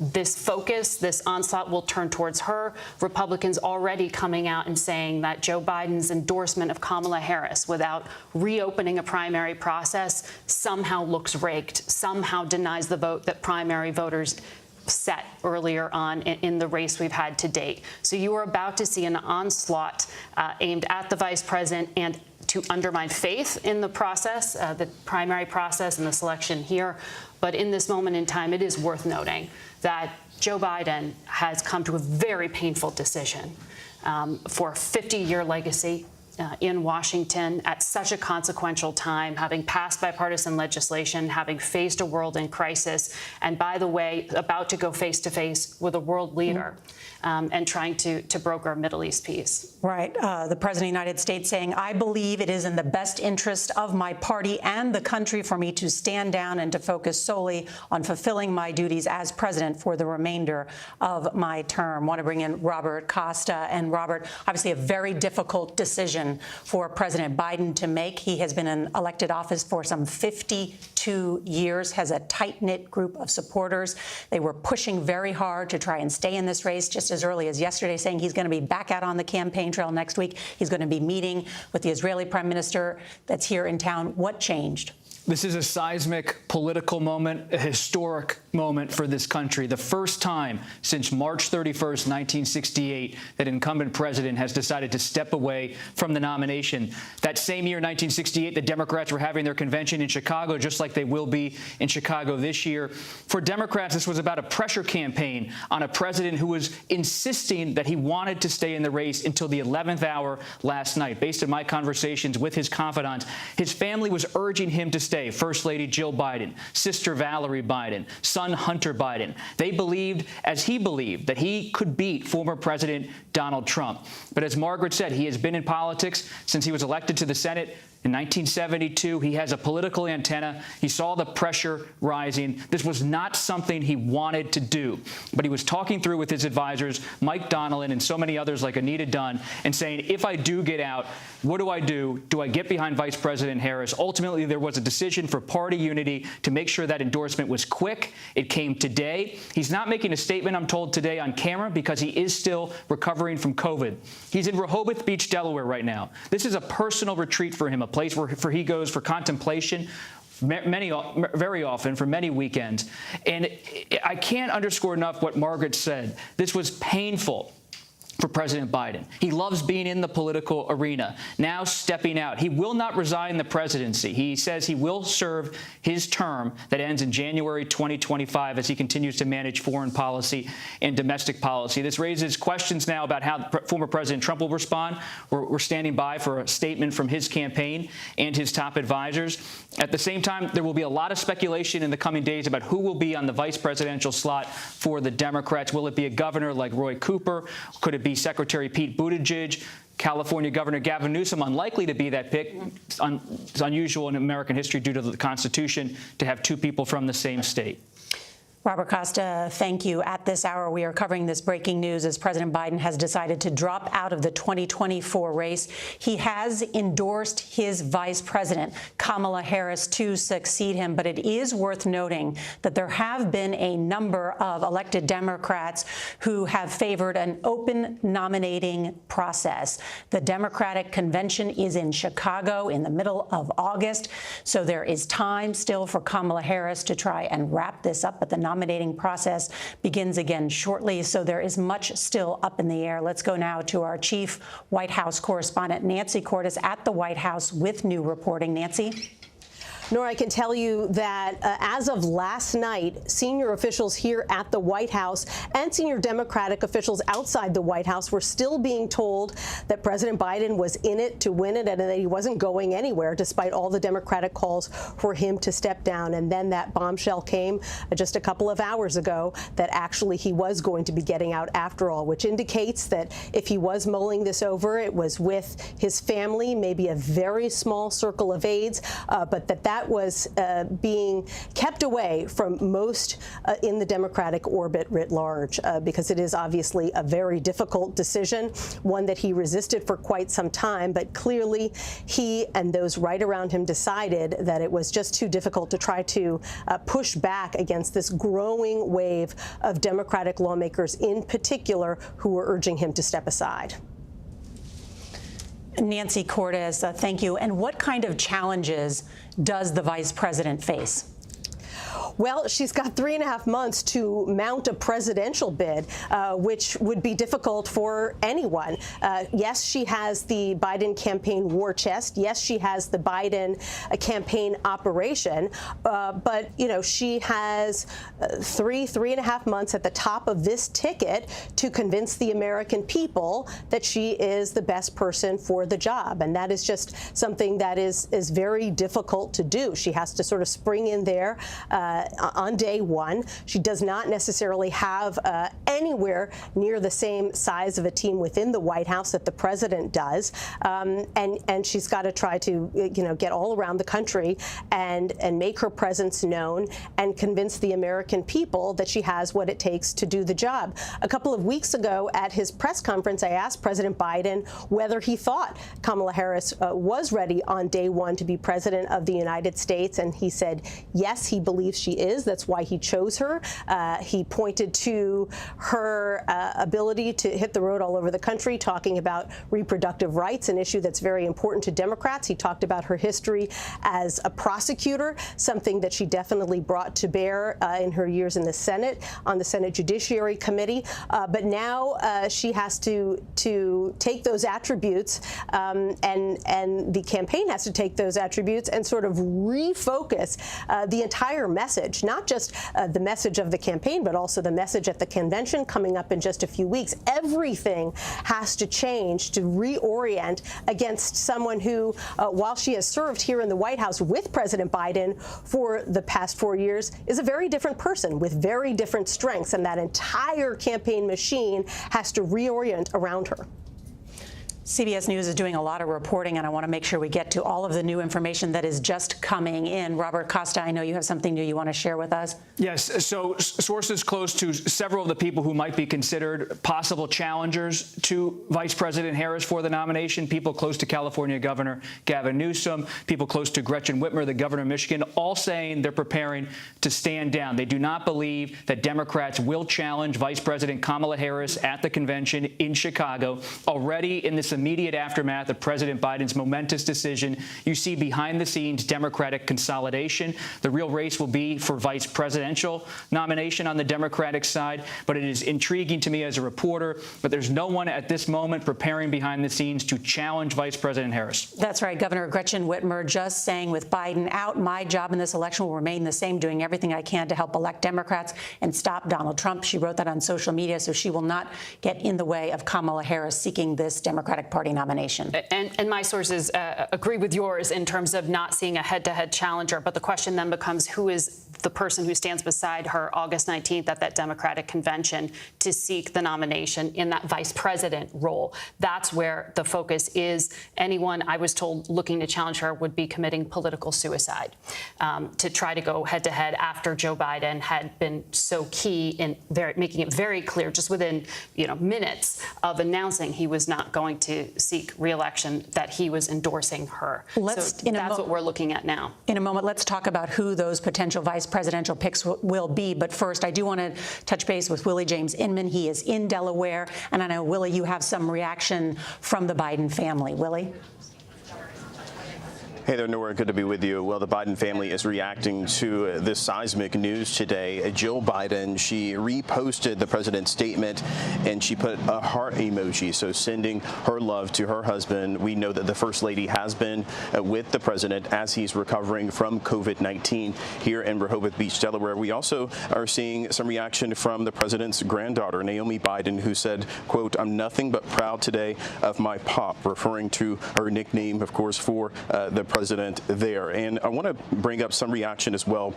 This focus, this onslaught will turn towards her. Republicans already coming out and saying that Joe Biden's endorsement of Kamala Harris without reopening a primary process somehow looks rigged, somehow denies the vote that primary voters set earlier on in the race we've had to date. So you are about to see an onslaught aimed at the vice president and to undermine faith in the process, the primary process and the selection here. But in this moment in time, it is worth noting that Joe Biden has come to a very painful decision for a 50-year legacy in Washington at such a consequential time, having passed bipartisan legislation, having faced a world in crisis, and by the way, about to go face-to-face with a world leader and trying to broker Middle East peace.
Right. The President of the United States saying, I believe it is in the best interest of my party and the country for me to stand down and to focus solely on fulfilling my duties as president for the remainder of my term. Want to bring in Robert Costa. And Robert, obviously a very difficult decision for President Biden to make. He has been in elected office for some 52 years, has a tight-knit group of supporters. They were pushing very hard to try and stay in this race just as early as yesterday, saying he's going to be back out on the campaign trail next week. He's going to be meeting with the Israeli prime minister that's here in town. What changed?
This is a seismic political moment, a historic moment for this country. The first time since March 31st, 1968, that an incumbent president has decided to step away from the nomination. That same year, 1968, the Democrats were having their convention in Chicago, just like they will be in Chicago this year. For Democrats, this was about a pressure campaign on a president who was insisting that he wanted to stay in the race until the 11th hour last night. Based on my conversations with his confidants, his family was urging him to stay. First Lady Jill Biden, Sister Valerie Biden, son Hunter Biden. They believed, as he believed, that he could beat former President Donald Trump. But as Margaret said, he has been in politics since he was elected to the Senate in 1972. He has a political antenna. He saw the pressure rising. This was not something he wanted to do. But he was talking through with his advisors, Mike Donnellan and so many others like Anita Dunn, and saying, if I do get out, what do I do? Do I get behind Vice President Harris? Ultimately, there was a decision for party unity to make sure that endorsement was quick. It came today. He's not making a statement, I'm told, today on camera because he is still recovering from COVID. He's in Rehoboth Beach, Delaware right now. This is a personal retreat for him, a place where he goes for contemplation very often for many weekends. And I can't underscore enough what Margaret said. This was painful for President Biden. He loves being in the political arena. Now stepping out. He will not resign the presidency. He says he will serve his term that ends in January 2025 as he continues to manage foreign policy and domestic policy. This raises questions now about how former President Trump will respond. We're standing by for a statement from his campaign and his top advisors. At the same time, there will be a lot of speculation in the coming days about who will be on the vice presidential slot for the Democrats. Will it be a governor like Roy Cooper? Could it be Secretary Pete Buttigieg? California Governor Gavin Newsom, unlikely to be that pick. It's unusual in American history due to the Constitution to have two people from the same state.
Robert Costa, thank you. At this hour, we are covering this breaking news as President Biden has decided to drop out of the 2024 race. He has endorsed his vice president, Kamala Harris, to succeed him. But it is worth noting that there have been a number of elected Democrats who have favored an open nominating process. The Democratic convention is in Chicago in the middle of August. So there is time still for Kamala Harris to try and wrap this up. But the nominating process begins again shortly, so there is much still up in the air. Let's go now to our chief White House correspondent, Nancy Cordes, at the White House with new reporting. Nancy?
Nor I can tell you that as of last night, senior officials here at the White House and senior Democratic officials outside the White House were still being told that President Biden was in it to win it and that he wasn't going anywhere, despite all the Democratic calls for him to step down. And then that bombshell came just a couple of hours ago that actually he was going to be getting out after all, which indicates that if he was mulling this over, it was with his family, maybe a very small circle of aides, but that was being kept away from most in the Democratic orbit writ large, because it is obviously a very difficult decision, one that he resisted for quite some time. But clearly, he and those right around him decided that it was just too difficult to try to push back against this growing wave of Democratic lawmakers in particular who were urging him to step aside.
Nancy Cortez, thank you. And what kind of challenges does the vice president face?
Well, she's got 3.5 months to mount a presidential bid, which would be difficult for anyone. Yes, she has the Biden campaign war chest. Yes, she has the Biden campaign operation. But, you know, she has 3.5 months at the top of this ticket to convince the American people that she is the best person for the job. And that is just something that is very difficult to do. She has to sort of spring in there on day one. She does not necessarily have anywhere near the same size of a team within the White House that the president does, and she's got to try to, you know, get all around the country and make her presence known and convince the American people that she has what it takes to do the job. A couple of weeks ago at his press conference, I asked President Biden whether he thought Kamala Harris was ready on day one to be president of the United States, and he said yes, he believes she is. That's why he chose her. He pointed to her ability to hit the road all over the country, talking about reproductive rights, an issue that's very important to Democrats. He talked about her history as a prosecutor, something that she definitely brought to bear in her years in the Senate, on the Senate Judiciary Committee. But now she has to take those attributes, and the campaign has to take those attributes and sort of refocus the entire message, not just the message of the campaign, but also the message at the convention coming up in just a few weeks. Everything has to change to reorient against someone who, while she has served here in the White House with President Biden for the past 4 years, is a very different person with very different strengths, and that entire campaign machine has to reorient around her.
CBS News is doing a lot of reporting, and I want to make sure we get to all of the new information that is just coming in. Robert Costa, I know you have something new you want to share with us.
Yes. So sources close to several of the people who might be considered possible challengers to Vice President Harris for the nomination, people close to California Governor Gavin Newsom, people close to Gretchen Whitmer, the governor of Michigan, all saying they're preparing to stand down. They do not believe that Democrats will challenge Vice President Kamala Harris at the convention in Chicago. Already in this immediate aftermath of President Biden's momentous decision, you see behind the scenes Democratic consolidation. The real race will be for vice presidential nomination on the Democratic side, but it is intriguing to me as a reporter, but there's no one at this moment preparing behind the scenes to challenge Vice President Harris.
That's right. Governor Gretchen Whitmer just saying, with Biden out, my job in this election will remain the same, doing everything I can to help elect Democrats and stop Donald Trump. She wrote that on social media, so she will not get in the way of Kamala Harris seeking this Democratic Party nomination.
And my sources agree with yours in terms of not seeing a head-to-head challenger. But the question then becomes, who is the person who stands beside her August 19th at that Democratic convention to seek the nomination in that vice president role? That's where the focus is. Anyone, I was told, looking to challenge her would be committing political suicide to try to go head-to-head after Joe Biden had been so key in making it very clear, just within minutes of announcing he was not going to seek re-election, that he was endorsing her. So that's what we're looking at now.
In a moment, let's talk about who those potential vice presidential picks will be. But first, I do want to touch base with Willie James Inman. He is in Delaware. And I know, Willie, you have some reaction from the Biden family. Willie?
Hey there, Nora. Good to be with you. Well, the Biden family is reacting to this seismic news today. Jill Biden, she reposted the president's statement and she put a heart emoji, so sending her love to her husband. We know that the First Lady has been with the president as he's recovering from COVID-19 here in Rehoboth Beach, Delaware. We also are seeing some reaction from the president's granddaughter, Naomi Biden, who said, quote, "I'm nothing but proud today of my pop," referring to her nickname, of course, for the president there. And I want to bring up some reaction as well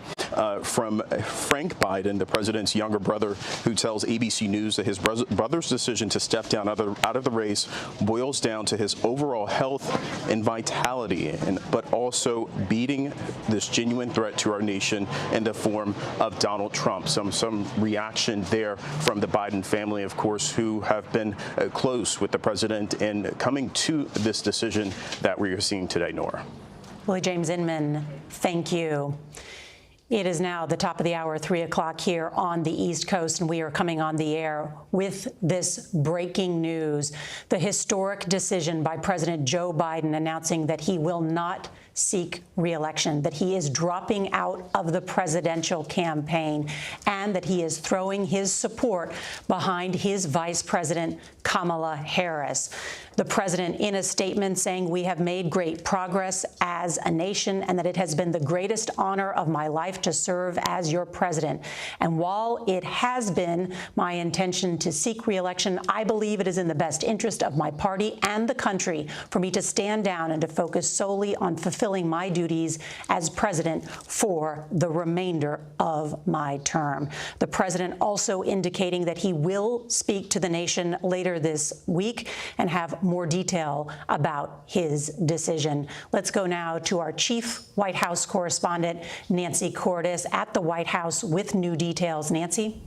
from Frank Biden, the president's younger brother, who tells ABC News that his brother's decision to step down out of the race boils down to his overall health and vitality, but also beating this genuine threat to our nation in the form of Donald Trump. Some reaction there from the Biden family, of course, who have been close with the president in coming to this decision that we are seeing today, Nora.
Willie James Inman, thank you. It is now the top of the hour, 3 o'clock here on the East Coast, and we are coming on the air with this breaking news. The historic decision by President Joe Biden announcing that he will not seek re-election, that he is dropping out of the presidential campaign, and that he is throwing his support behind his Vice President Kamala Harris. The president in a statement saying, "We have made great progress as a nation and that it has been the greatest honor of my life to serve as your president. And while it has been my intention to seek re-election, I believe it is in the best interest of my party and the country for me to stand down and to focus solely on fulfilling my duties as president for the remainder of my term." The president also indicating that he will speak to the nation later this week and have more detail about his decision. Let's go now to our chief White House correspondent, Nancy Cordes, at the White House with new details. Nancy?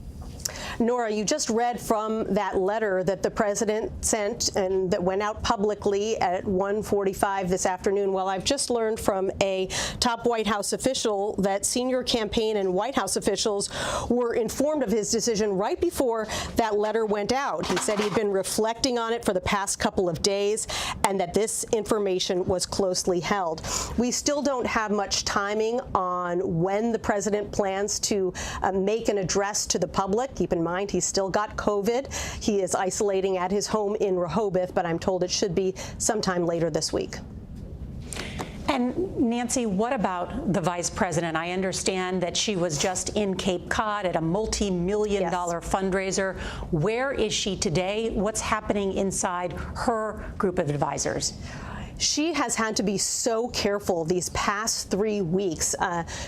Nora, you just read from that letter that the president sent and that went out publicly at 1:45 this afternoon. Well, I've just learned from a top White House official that senior campaign and White House officials were informed of his decision right before that letter went out. He said he'd been reflecting on it for the past couple of days and that this information was closely held. We still don't have much timing on when the president plans to make an address to the public. Keep in mind, he's still got COVID. He is isolating at his home in Rehoboth, but I'm told it should be sometime later this week.
And Nancy, what about the vice president? I understand that she was just in Cape Cod at a multi-million-dollar fundraiser. Where is she today? What's happening inside her group of advisors?
She has had to be so careful these past 3 weeks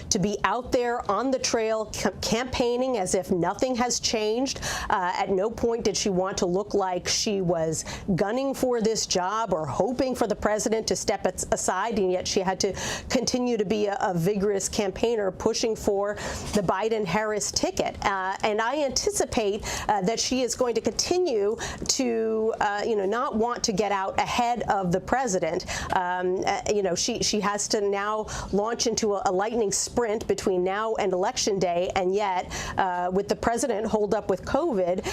to be out there on the trail campaigning as if nothing has changed. At no point did she want to look like she was gunning for this job or hoping for the president to step aside, and yet she had to continue to be a vigorous campaigner pushing for the Biden-Harris ticket. And I anticipate that she is going to continue to, not want to get out ahead of the president. She has to now launch into a lightning sprint between now and Election Day, and yet with the president holed up with COVID,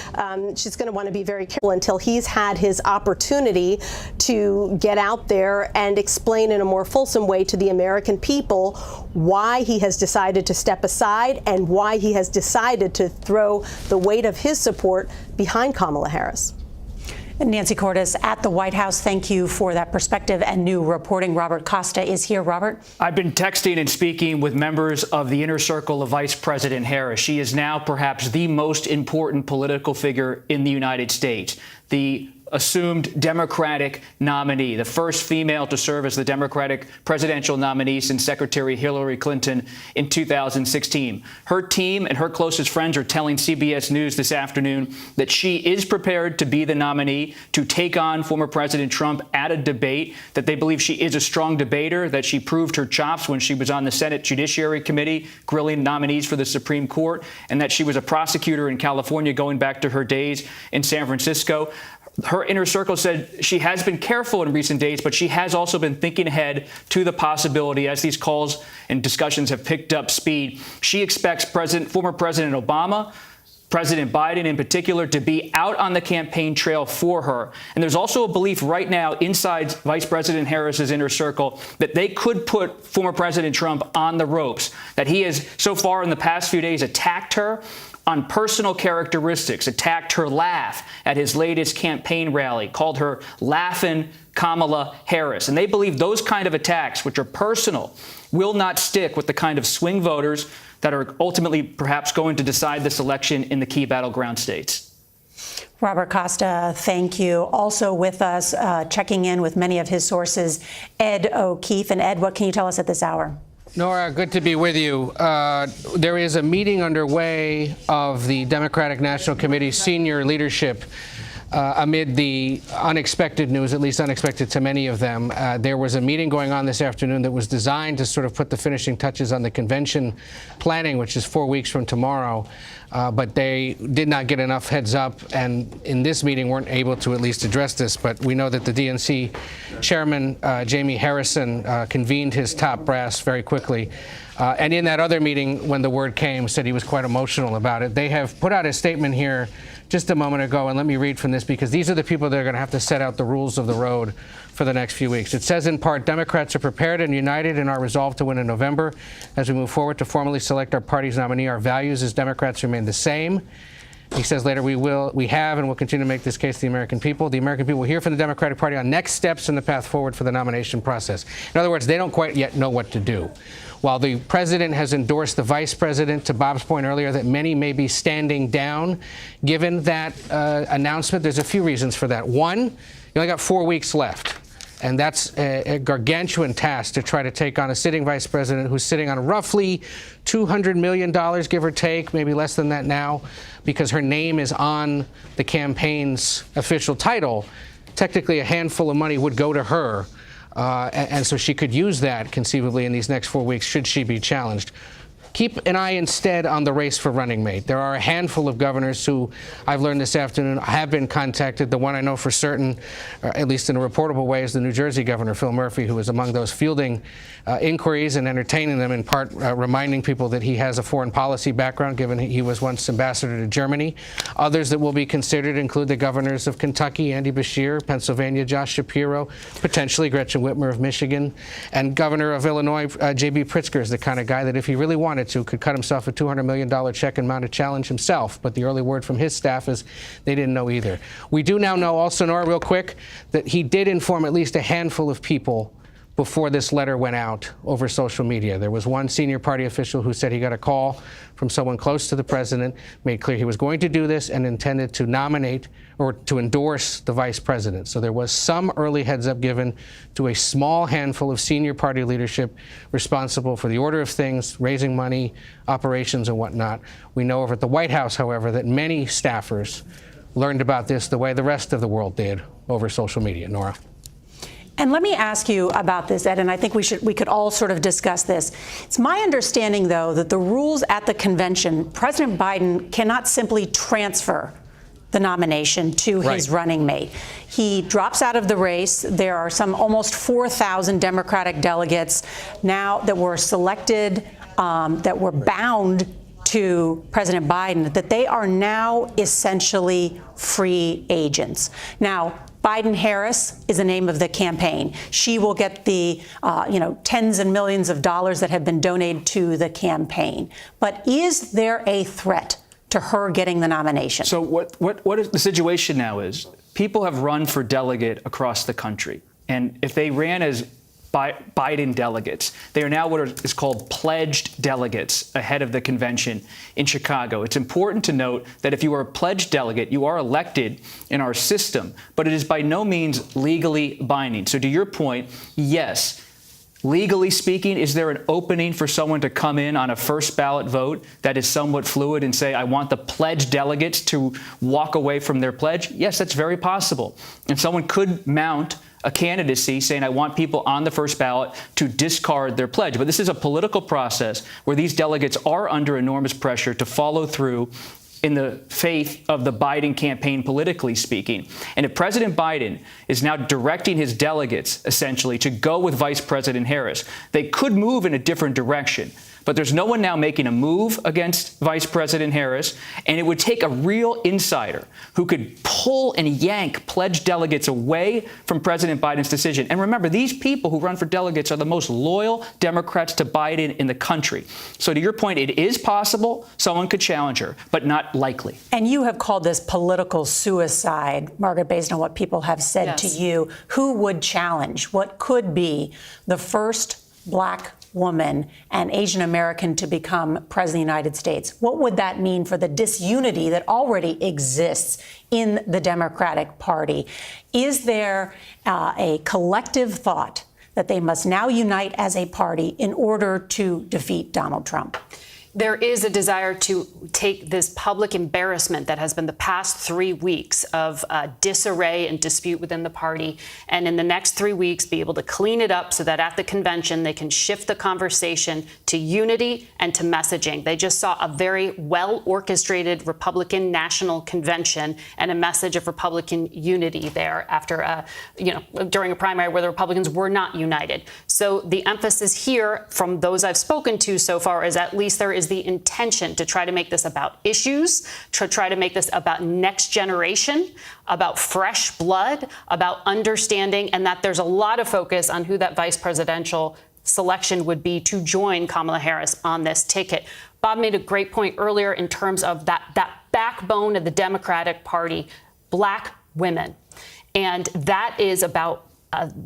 she's going to want to be very careful until he's had his opportunity to get out there and explain in a more fulsome way to the American people why he has decided to step aside and why he has decided to throw the weight of his support behind Kamala Harris.
Nancy Cordes at the White House, thank you for that perspective and new reporting. Robert Costa is here. Robert?
I've been texting and speaking with members of the inner circle of Vice President Harris. She is now perhaps the most important political figure in the United States. The assumed Democratic nominee, the first female to serve as the Democratic presidential nominee since Secretary Hillary Clinton in 2016. Her team and her closest friends are telling CBS News this afternoon that she is prepared to be the nominee to take on former President Trump at a debate, that they believe she is a strong debater, that she proved her chops when she was on the Senate Judiciary Committee grilling nominees for the Supreme Court, and that she was a prosecutor in California going back to her days in San Francisco. Her inner circle said she has been careful in recent days, but she has also been thinking ahead to the possibility as these calls and discussions have picked up speed. She expects former President Obama, President Biden in particular to be out on the campaign trail for her. And there's also a belief right now inside Vice President Harris's inner circle that they could put former President Trump on the ropes, that he has so far in the past few days attacked her on personal characteristics, attacked her laugh at his latest campaign rally, called her Laughin' Kamala Harris. And they believe those kind of attacks, which are personal, will not stick with the kind of swing voters that are ultimately perhaps going to decide this election in the key battleground states.
Robert Costa, thank you. Also with us, checking in with many of his sources, Ed O'Keefe. And Ed, what can you tell us at this hour?
Nora, good to be with you. There is a meeting underway of the Democratic National Committee senior leadership amid the unexpected news, at least unexpected to many of them. There was a meeting going on this afternoon that was designed to sort of put the finishing touches on the convention planning, which is 4 weeks from tomorrow. But they did not get enough heads up, and in this meeting weren't able to at least address this. But we know that the DNC chairman, Jamie Harrison, convened his top brass very quickly. And in that other meeting, when the word came, said he was quite emotional about it. They have put out a statement here just a moment ago, and let me read from this, because these are the people that are going to have to set out the rules of the road for the next few weeks. It says, in part, Democrats are prepared and united in our resolve to win in November. As we move forward to formally select our party's nominee, our values as Democrats remain the same. He says later, we have and will continue to make this case to the American people. The American people will hear from the Democratic Party on next steps in the path forward for the nomination process. In other words, they don't quite yet know what to do. While the president has endorsed the vice president, to Bob's point earlier, that many may be standing down, given that announcement, there's a few reasons for that. One, you only got 4 weeks left. And that's a gargantuan task to try to take on a sitting vice president who's sitting on roughly $200 million, give or take, maybe less than that now, because her name is on the campaign's official title. Technically, a handful of money would go to her. And so she could use that conceivably in these next 4 weeks should she be challenged. Keep an eye instead on the race for running mate. There are a handful of governors who I've learned this afternoon have been contacted. The one I know for certain, at least in a reportable way, is the New Jersey governor, Phil Murphy, who is among those fielding inquiries and entertaining them, in part reminding people that he has a foreign policy background, given he was once ambassador to Germany. Others that will be considered include the governors of Kentucky, Andy Beshear, Pennsylvania, Josh Shapiro, potentially Gretchen Whitmer of Michigan, and Governor of Illinois, J.B. Pritzker is the kind of guy that if he really wanted to, could cut himself a $200 million check and mount a challenge himself. But the early word from his staff is they didn't know either. We do now know also, Nora, real quick, that he did inform at least a handful of people before this letter went out over social media. There was one senior party official who said he got a call from someone close to the president, made clear he was going to do this and intended to nominate or to endorse the vice president. So there was some early heads up given to a small handful of senior party leadership responsible for the order of things, raising money, operations, and whatnot. We know over at the White House, however, that many staffers learned about this the way the rest of the world did over social media. Nora.
And let me ask you about this, Ed, and I think we could all sort of discuss this. It's my understanding, though, that the rules at the convention, President Biden cannot simply transfer the nomination to his running mate. He drops out of the race. There are some almost 4,000 Democratic delegates now that were selected, that were bound to President Biden, that they are now essentially free agents. Now, Biden-Harris is the name of the campaign. She will get the, tens and millions of dollars that have been donated to the campaign. But is there a threat to her getting the nomination?
So what is the situation now is people have run for delegate across the country. And if they ran as Biden delegates, they are now what is called pledged delegates ahead of the convention in Chicago. It's important to note that if you are a pledged delegate, you are elected in our system, but it is by no means legally binding. So to your point, yes, legally speaking, is there an opening for someone to come in on a first ballot vote that is somewhat fluid and say, I want the pledged delegates to walk away from their pledge? Yes, that's very possible. And someone could mount a candidacy saying, I want people on the first ballot to discard their pledge. But this is a political process where these delegates are under enormous pressure to follow through in the faith of the Biden campaign, politically speaking. And if President Biden is now directing his delegates, essentially, to go with Vice President Harris, they could move in a different direction. But there's no one now making a move against Vice President Harris, and it would take a real insider who could pull and yank pledged delegates away from President Biden's decision. And remember, these people who run for delegates are the most loyal Democrats to Biden in the country. So to your point, it is possible someone could challenge her, but not likely.
And you have called this political suicide, Margaret, based on what people have said to you. Who would challenge what could be the first black woman and Asian American to become president of the United States? What would that mean for the disunity that already exists in the Democratic Party? Is there a collective thought that they must now unite as a party in order to defeat Donald Trump?
There is a desire to take this public embarrassment that has been the past 3 weeks of disarray and dispute within the party, and in the next 3 weeks be able to clean it up so that at the convention they can shift the conversation to unity and to messaging. They just saw a very well-orchestrated Republican National Convention and a message of Republican unity there after, during a primary where the Republicans were not united. So the emphasis here from those I've spoken to so far is at least there is the intention to try to make this about issues, to try to make this about next generation, about fresh blood, about understanding, and that there's a lot of focus on who that vice presidential selection would be to join Kamala Harris on this ticket. Bob made a great point earlier in terms of that backbone of the Democratic Party, black women. And that is about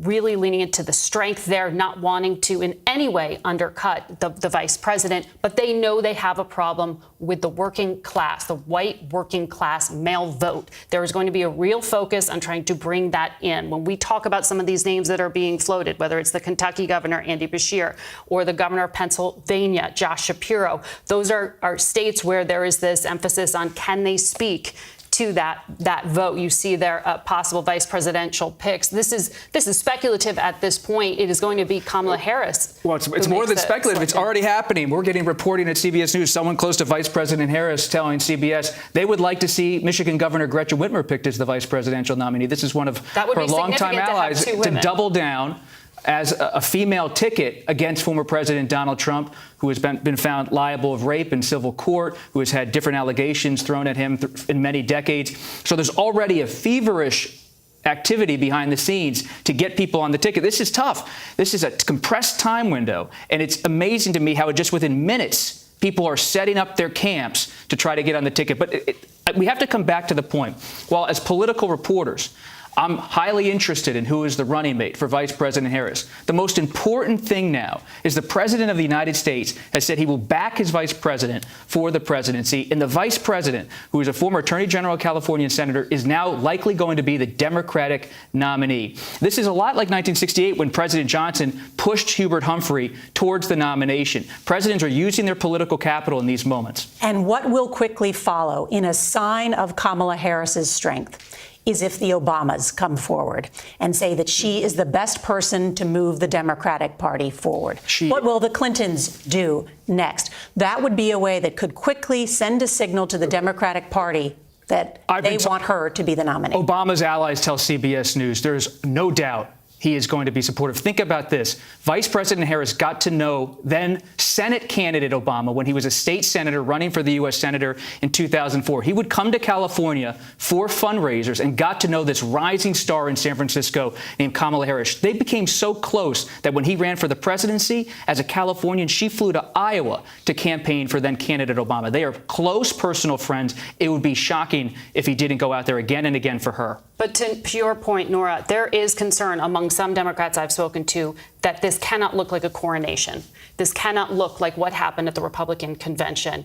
really leaning into the strength there, not wanting to in any way undercut the vice president. But they know they have a problem with the working class, the white working class male vote. There is going to be a real focus on trying to bring that in. When we talk about some of these names that are being floated, whether it's the Kentucky governor, Andy Beshear, or the governor of Pennsylvania, Josh Shapiro, those are states where there is this emphasis on can they speak to that vote. You see their possible vice presidential picks. This is speculative at this point. It is going to be Kamala Harris.
Well, it's more than speculative. It's already happening. We're getting reporting at CBS News, someone close to Vice President Harris telling CBS they would like to see Michigan Governor Gretchen Whitmer picked as the vice presidential nominee. This is one of her longtime allies to double down as a female ticket against former President Donald Trump, who has been found liable of rape in civil court, who has had different allegations thrown at him in many decades. So there's already a feverish activity behind the scenes to get people on the ticket. This is tough. This is a compressed time window, and it's amazing to me how just within minutes people are setting up their camps to try to get on the ticket. But we have to come back to the point. While as political reporters, I'm highly interested in who is the running mate for Vice President Harris. The most important thing now is the President of the United States has said he will back his vice president for the presidency, and the vice president, who is a former Attorney General of California and senator, is now likely going to be the Democratic nominee. This is a lot like 1968 when President Johnson pushed Hubert Humphrey towards the nomination. Presidents are using their political capital in these moments.
And what will quickly follow in a sign of Kamala Harris's strength is if the Obamas come forward and say that she is the best person to move the Democratic Party forward. What will the Clintons do next? That would be a way that could quickly send a signal to the Democratic Party that they want her to be the nominee.
Obama's allies tell CBS News there's no doubt he is going to be supportive. Think about this. Vice President Harris got to know then Senate candidate Obama when he was a state senator running for the U.S. Senator in 2004. He would come to California for fundraisers and got to know this rising star in San Francisco named Kamala Harris. They became so close that when he ran for the presidency as a Californian, she flew to Iowa to campaign for then candidate Obama. They are close personal friends. It would be shocking if he didn't go out there again and again for her.
But to your point, Nora, there is concern among some Democrats I've spoken to that this cannot look like a coronation. This cannot look like what happened at the Republican convention,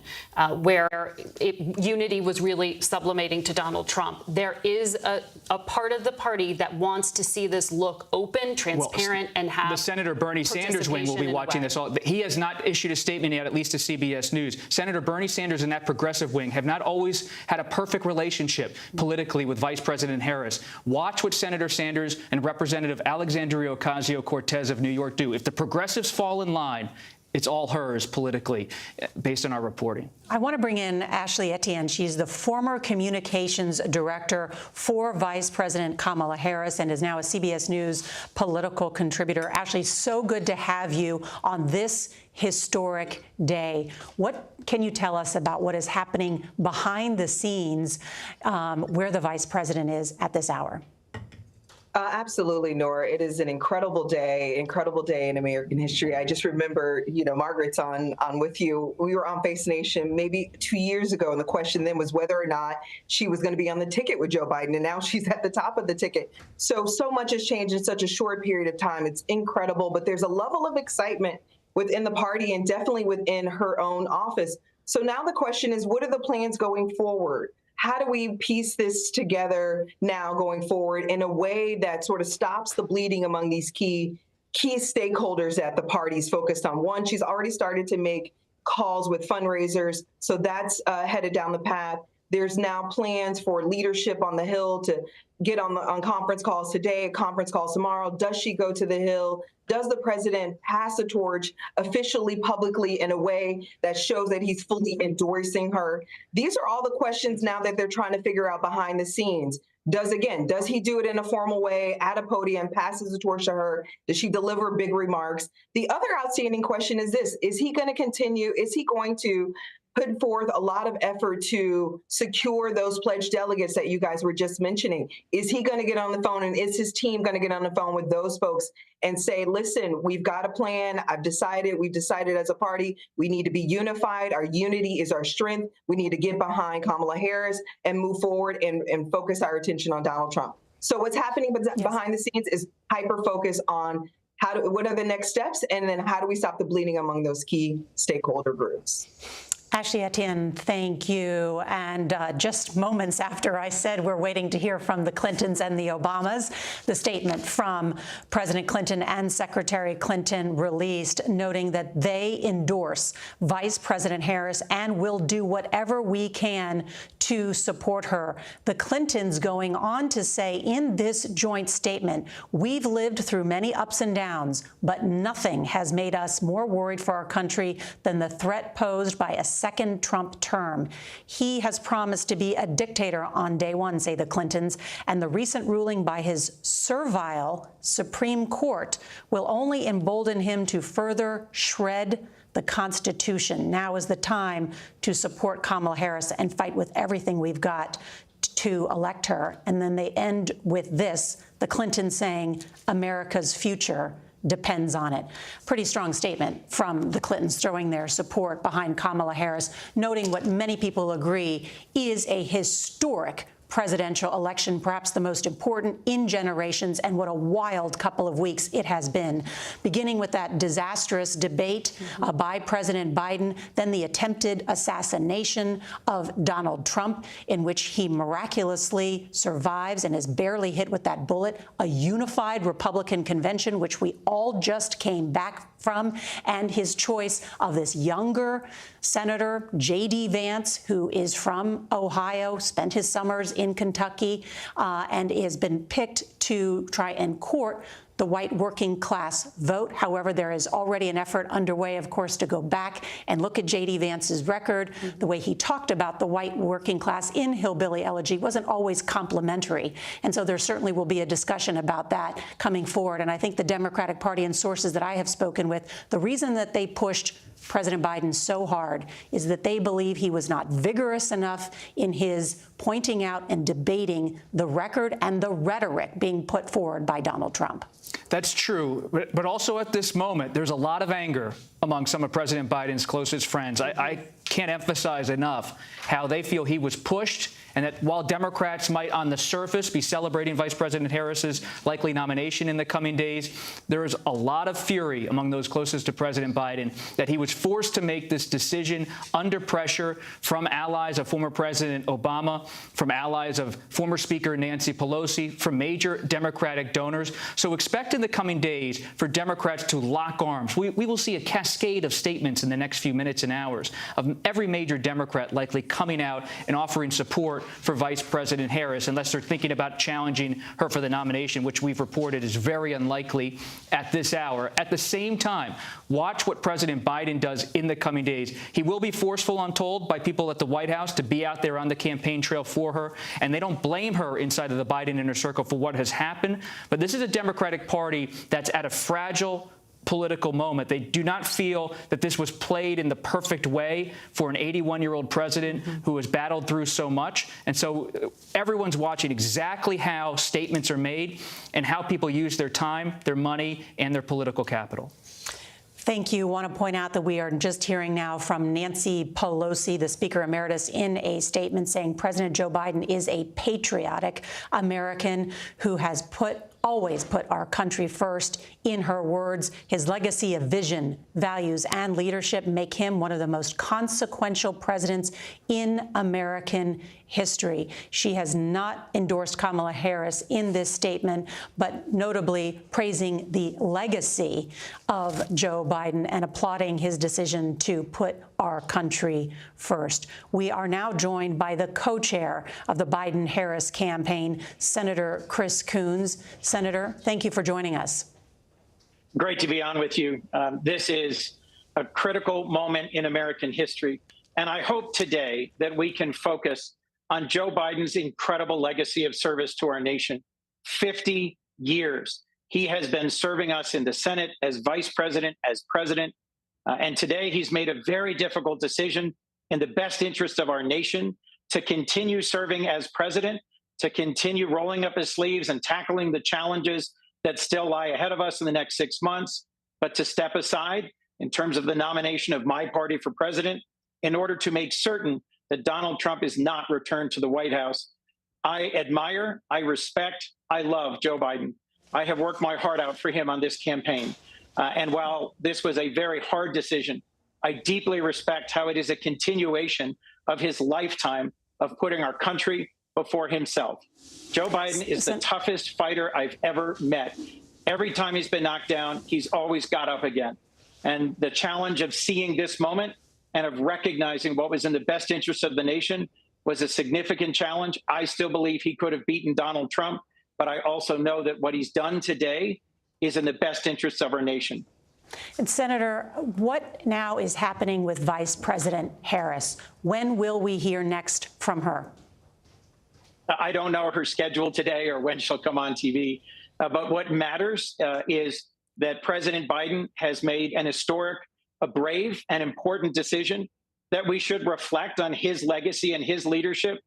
where unity was really sublimating to Donald Trump. There is a part of the party that wants to see this look open, transparent, and have
the Senator Bernie Sanders wing will be watching this all. He has not issued a statement yet, at least to CBS News. Senator Bernie Sanders and that progressive wing have not always had a perfect relationship politically with Vice President Harris. Watch what Senator Sanders and Representative Alexandria Ocasio-Cortez of New York do. If the progressives fall in line it's all hers politically, based on our reporting.
I want to bring in Ashley Etienne. She's the former communications director for Vice President Kamala Harris and is now a CBS News political contributor. Ashley, so good to have you on this historic day. What can you tell us about what is happening behind the scenes where the vice president is at this hour?
Absolutely, Nora. It is an incredible day in American history. I just remember, Margaret's on with you. We were on Face Nation maybe 2 years ago, and the question then was whether or not she was going to be on the ticket with Joe Biden, and now she's at the top of the ticket. So much has changed in such a short period of time. It's incredible, but there's a level of excitement within the party and definitely within her own office. So now the question is, what are the plans going forward? How do we piece this together now going forward in a way that sort of stops the bleeding among these key stakeholders that the party's focused on? One, she's already started to make calls with fundraisers, so that's headed down the path. There's now plans for leadership on the Hill to get on conference calls today, conference calls tomorrow. Does she go to the Hill? Does the president pass the torch officially, publicly, in a way that shows that he's fully endorsing her? These are all the questions now that they're trying to figure out behind the scenes. Does he do it in a formal way at a podium, passes the torch to her? Does she deliver big remarks? The other outstanding question is this: is he going to continue? Is he going to put forth a lot of effort to secure those pledged delegates that you guys were just mentioning? Is he going to get on the phone, and is his team going to get on the phone with those folks and say, listen, we've got a plan. We've decided as a party, we need to be unified. Our unity is our strength. We need to get behind Kamala Harris and move forward and focus our attention on Donald Trump. So what's happening behind the scenes is hyper-focus on what are the next steps, and then how do we stop the bleeding among those key stakeholder groups?
Ashley Etienne, thank you. And just moments after I said we're waiting to hear from the Clintons and the Obamas, the statement from President Clinton and Secretary Clinton released, noting that they endorse Vice President Harris and will do whatever we can to support her. The Clintons going on to say in this joint statement, we've lived through many ups and downs, but nothing has made us more worried for our country than the threat posed by a second Trump term. He has promised to be a dictator on day one, say the Clintons, and the recent ruling by his servile Supreme Court will only embolden him to further shred the Constitution. Now is the time to support Kamala Harris and fight with everything we've got to elect her. And then they end with this, the Clintons saying, America's future depends on it. Pretty strong statement from the Clintons, throwing their support behind Kamala Harris, noting what many people agree is a historic presidential election, perhaps the most important in generations, and what a wild couple of weeks it has been. Beginning with that disastrous debate by President Biden, then the attempted assassination of Donald Trump, in which he miraculously survives and is barely hit with that bullet, a unified Republican convention, which we all just came back from, and his choice of this younger Senator J.D. Vance, who is from Ohio, spent his summers in Kentucky, and has been picked to try and court the white working class vote. However, there is already an effort underway, of course, to go back and look at J.D. Vance's record. The way he talked about the white working class in Hillbilly Elegy wasn't always complimentary. And so there certainly will be a discussion about that coming forward. And I think the Democratic Party and sources that I have spoken with, the reason that they pushed President Biden so hard is that they believe he was not vigorous enough in his pointing out and debating the record and the rhetoric being put forward by Donald Trump.
That's true. But also at this moment, there's a lot of anger among some of President Biden's closest friends. I can't emphasize enough how they feel he was pushed, and that while Democrats might on the surface be celebrating Vice President Harris's likely nomination in the coming days, there is a lot of fury among those closest to President Biden that he was forced to make this decision under pressure from allies of former President Obama, from allies of former Speaker Nancy Pelosi, from major Democratic donors. So expect in the coming days for Democrats to lock arms. We will see a cascade of statements in the next few minutes and hours of every major Democrat likely coming out and offering support for Vice President Harris unless they're thinking about challenging her for the nomination, which we've reported is very unlikely at this hour. At the same time, watch what President Biden does in the coming days. He will be forceful, I'm told, by people at the White House to be out there on the campaign trail for her, and they don't blame her inside of the Biden inner circle for what has happened. But this is a Democratic Party that's at a fragile political moment. They do not feel that this was played in the perfect way for an 81-year-old president who has battled through so much. And so everyone's watching exactly how statements are made and how people use their time, their money, and their political capital.
Thank you. I want to point out that we are just hearing now from Nancy Pelosi, the Speaker Emeritus, in a statement saying President Joe Biden is a patriotic American who has always put our country first. In her words, his legacy of vision, values, and leadership make him one of the most consequential presidents in American history. She has not endorsed Kamala Harris in this statement, but notably praising the legacy of Joe Biden and applauding his decision to put our country first. We are now joined by the co-chair of the Biden-Harris campaign, Senator Chris Coons. Senator, thank you for joining us.
Great to be on with you. This is a critical moment in American history, and I hope today that we can focus on Joe Biden's incredible legacy of service to our nation. 50 years. He has been serving us in the Senate as vice president, as president, and today he's made a very difficult decision in the best interest of our nation to continue serving as president, to continue rolling up his sleeves and tackling the challenges that still lie ahead of us in the next 6 months, but to step aside in terms of the nomination of my party for president in order to make certain that Donald Trump is not returned to the White House. I admire, I respect, I love Joe Biden. I have worked my heart out for him on this campaign. And while this was a very hard decision, I deeply respect how it is a continuation of his lifetime of putting our country before himself. Joe Biden is the toughest fighter I've ever met. Every time he's been knocked down, he's always got up again. And the challenge of seeing this moment and of recognizing what was in the best interest of the nation was a significant challenge. I still believe he could have beaten Donald Trump, but I also know that what he's done today is in the best interests of our nation.
And Senator, what now is happening with Vice President Harris? When will we hear next from her?
I don't know her schedule today or when she'll come on TV, but what matters is that President Biden has made an historic, a brave and important decision that we should reflect on his legacy and his leadership,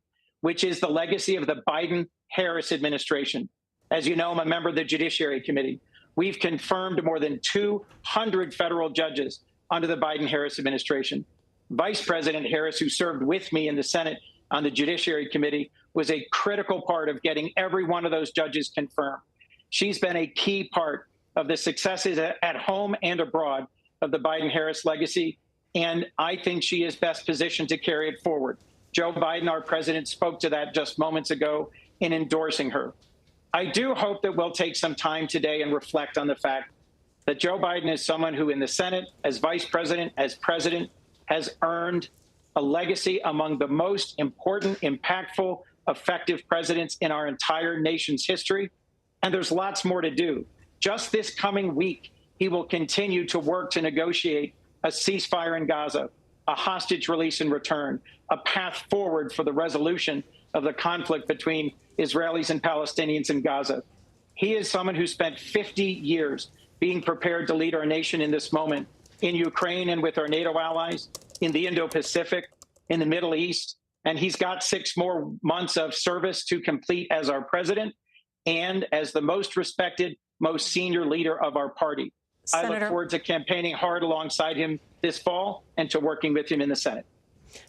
which is the legacy of the Biden-Harris administration. As you know, I'm a member of the Judiciary Committee. We've confirmed more than 200 federal judges under the Biden-Harris administration. Vice President Harris, who served with me in the Senate on the Judiciary Committee, was a critical part of getting every one of those judges confirmed. She's been a key part of the successes at home and abroad of the Biden-Harris legacy, and I think she is best positioned to carry it forward. Joe Biden, our president, spoke to that just moments ago in endorsing her. I do hope that we'll take some time today and reflect on the fact that Joe Biden is someone who in the Senate, as vice president, as president, has earned a legacy among the most important, impactful, effective presidents in our entire nation's history. And there's lots more to do. Just this coming week, he will continue to work to negotiate a ceasefire in Gaza, a hostage release and return, a path forward for the resolution of the conflict between Israelis and Palestinians in Gaza. He is someone who spent 50 years being prepared to lead our nation in this moment, in Ukraine and with our NATO allies, in the Indo-Pacific, in the Middle East, and he's got 6 more months of service to complete as our president and as the most respected, most senior leader of our party.
Senator,
I look forward to campaigning hard alongside him this fall and to working with him in the Senate.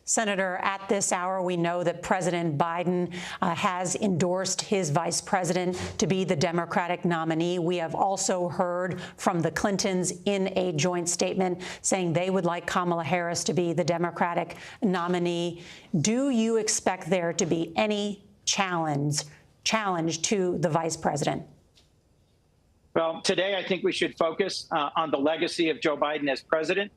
Senator, at this hour, we know that President Biden has endorsed his vice president to be the Democratic nominee. We have also heard from the Clintons in a joint statement saying they would like Kamala Harris to be the Democratic nominee. Do you expect there to be any challenge to the vice president?
Well, today I think we should focus on the legacy of Joe Biden as president.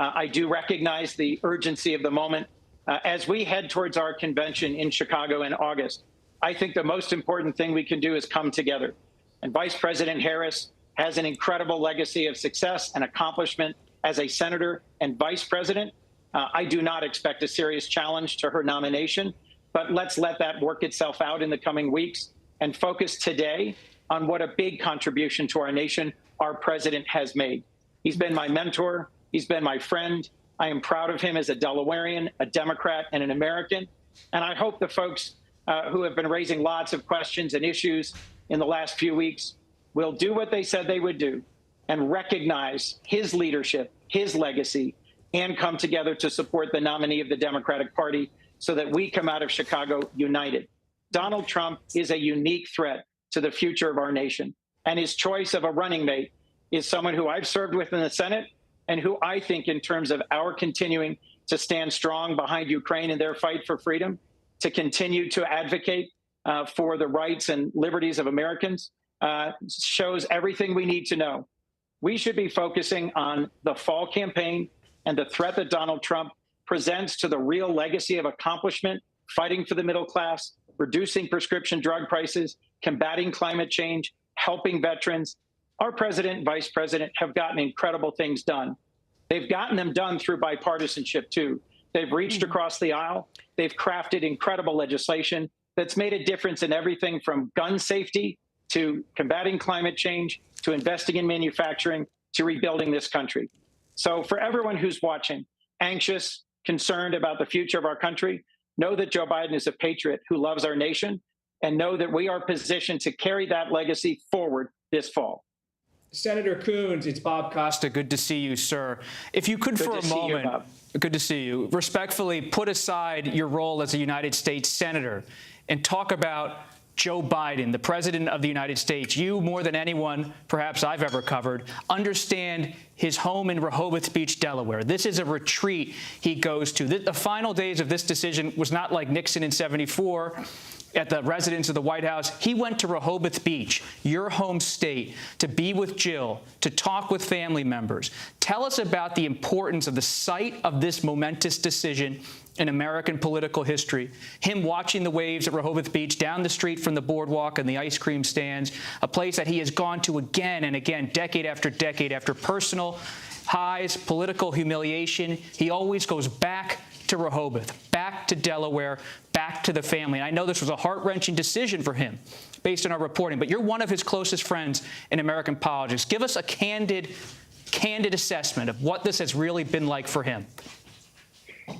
I do recognize the urgency of the moment As we head towards our convention in Chicago in August, I think the most important thing we can do is come together. And Vice President Harris has an incredible legacy of success and accomplishment as a senator and vice president. I do not expect a serious challenge to her nomination, but let's let that work itself out in the coming weeks and focus today on what a big contribution to our nation our president has made. He's been my mentor. He's been my friend. I am proud of him as a Delawarean, a Democrat, and an American. And I hope the folks who have been raising lots of questions and issues in the last few weeks will do what they said they would do and recognize his leadership, his legacy, and come together to support the nominee of the Democratic Party so that we come out of Chicago united. Donald Trump is a unique threat to the future of our nation, and his choice of a running mate is someone who I've served with in the Senate and who I think, in terms of our continuing to stand strong behind Ukraine in their fight for freedom, to continue to advocate for the rights and liberties of Americans, shows everything we need to know. We should be focusing on the fall campaign and the threat that Donald Trump presents to the real legacy of accomplishment, fighting for the middle class, reducing prescription drug prices, combating climate change, helping veterans. Our president and vice president have gotten incredible things done. They've gotten them done through bipartisanship, too. They've reached across the aisle. They've crafted incredible legislation that's made a difference in everything from gun safety to combating climate change to investing in manufacturing to rebuilding this country. So for everyone who's watching, anxious, concerned about the future of our country, know that Joe Biden is a patriot who loves our nation, and know that we are positioned to carry that legacy forward this fall.
Senator Coons, it's Bob Costa. Good to see you, sir. If you could, for a moment, good to see you, respectfully put aside your role as a United States Senator and talk about Joe Biden, the President of the United States. You, more than anyone perhaps I've ever covered, understand his home in Rehoboth Beach, Delaware. This is a retreat he goes to. The final days of this decision was not like Nixon in '74 at the residence of the White House. He went to Rehoboth Beach, your home state, to be with Jill, to talk with family members. Tell us about the importance of the site of this momentous decision in American political history, him watching the waves at Rehoboth Beach down the street from the boardwalk and the ice cream stands, a place that he has gone to again and again, decade after personal highs, political humiliation. He always goes back to Rehoboth, back to Delaware, back to the family. And I know this was a heart-wrenching decision for him based on our reporting, but you're one of his closest friends in American politics. Give us a candid assessment of what this has really been like for him.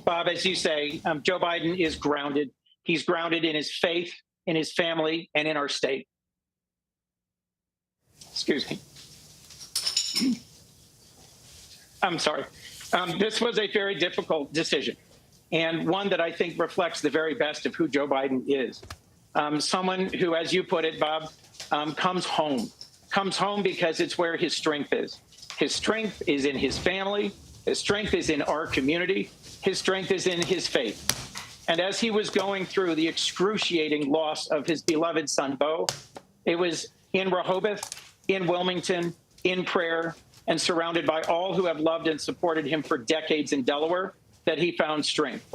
Bob, as you say, Joe Biden is grounded. He's grounded in his faith, in his family, and in our state. Excuse me. I'm sorry. This was a very difficult decision, and one that I think reflects the very best of who Joe Biden is. Someone who, as you put it, Bob, comes home because it's where his strength is. His strength is in his family. His strength is in our community. His strength is in his faith. And as he was going through the excruciating loss of his beloved son, Beau, it was in Rehoboth, in Wilmington, in prayer, and surrounded by all who have loved and supported him for decades in Delaware that he found strength.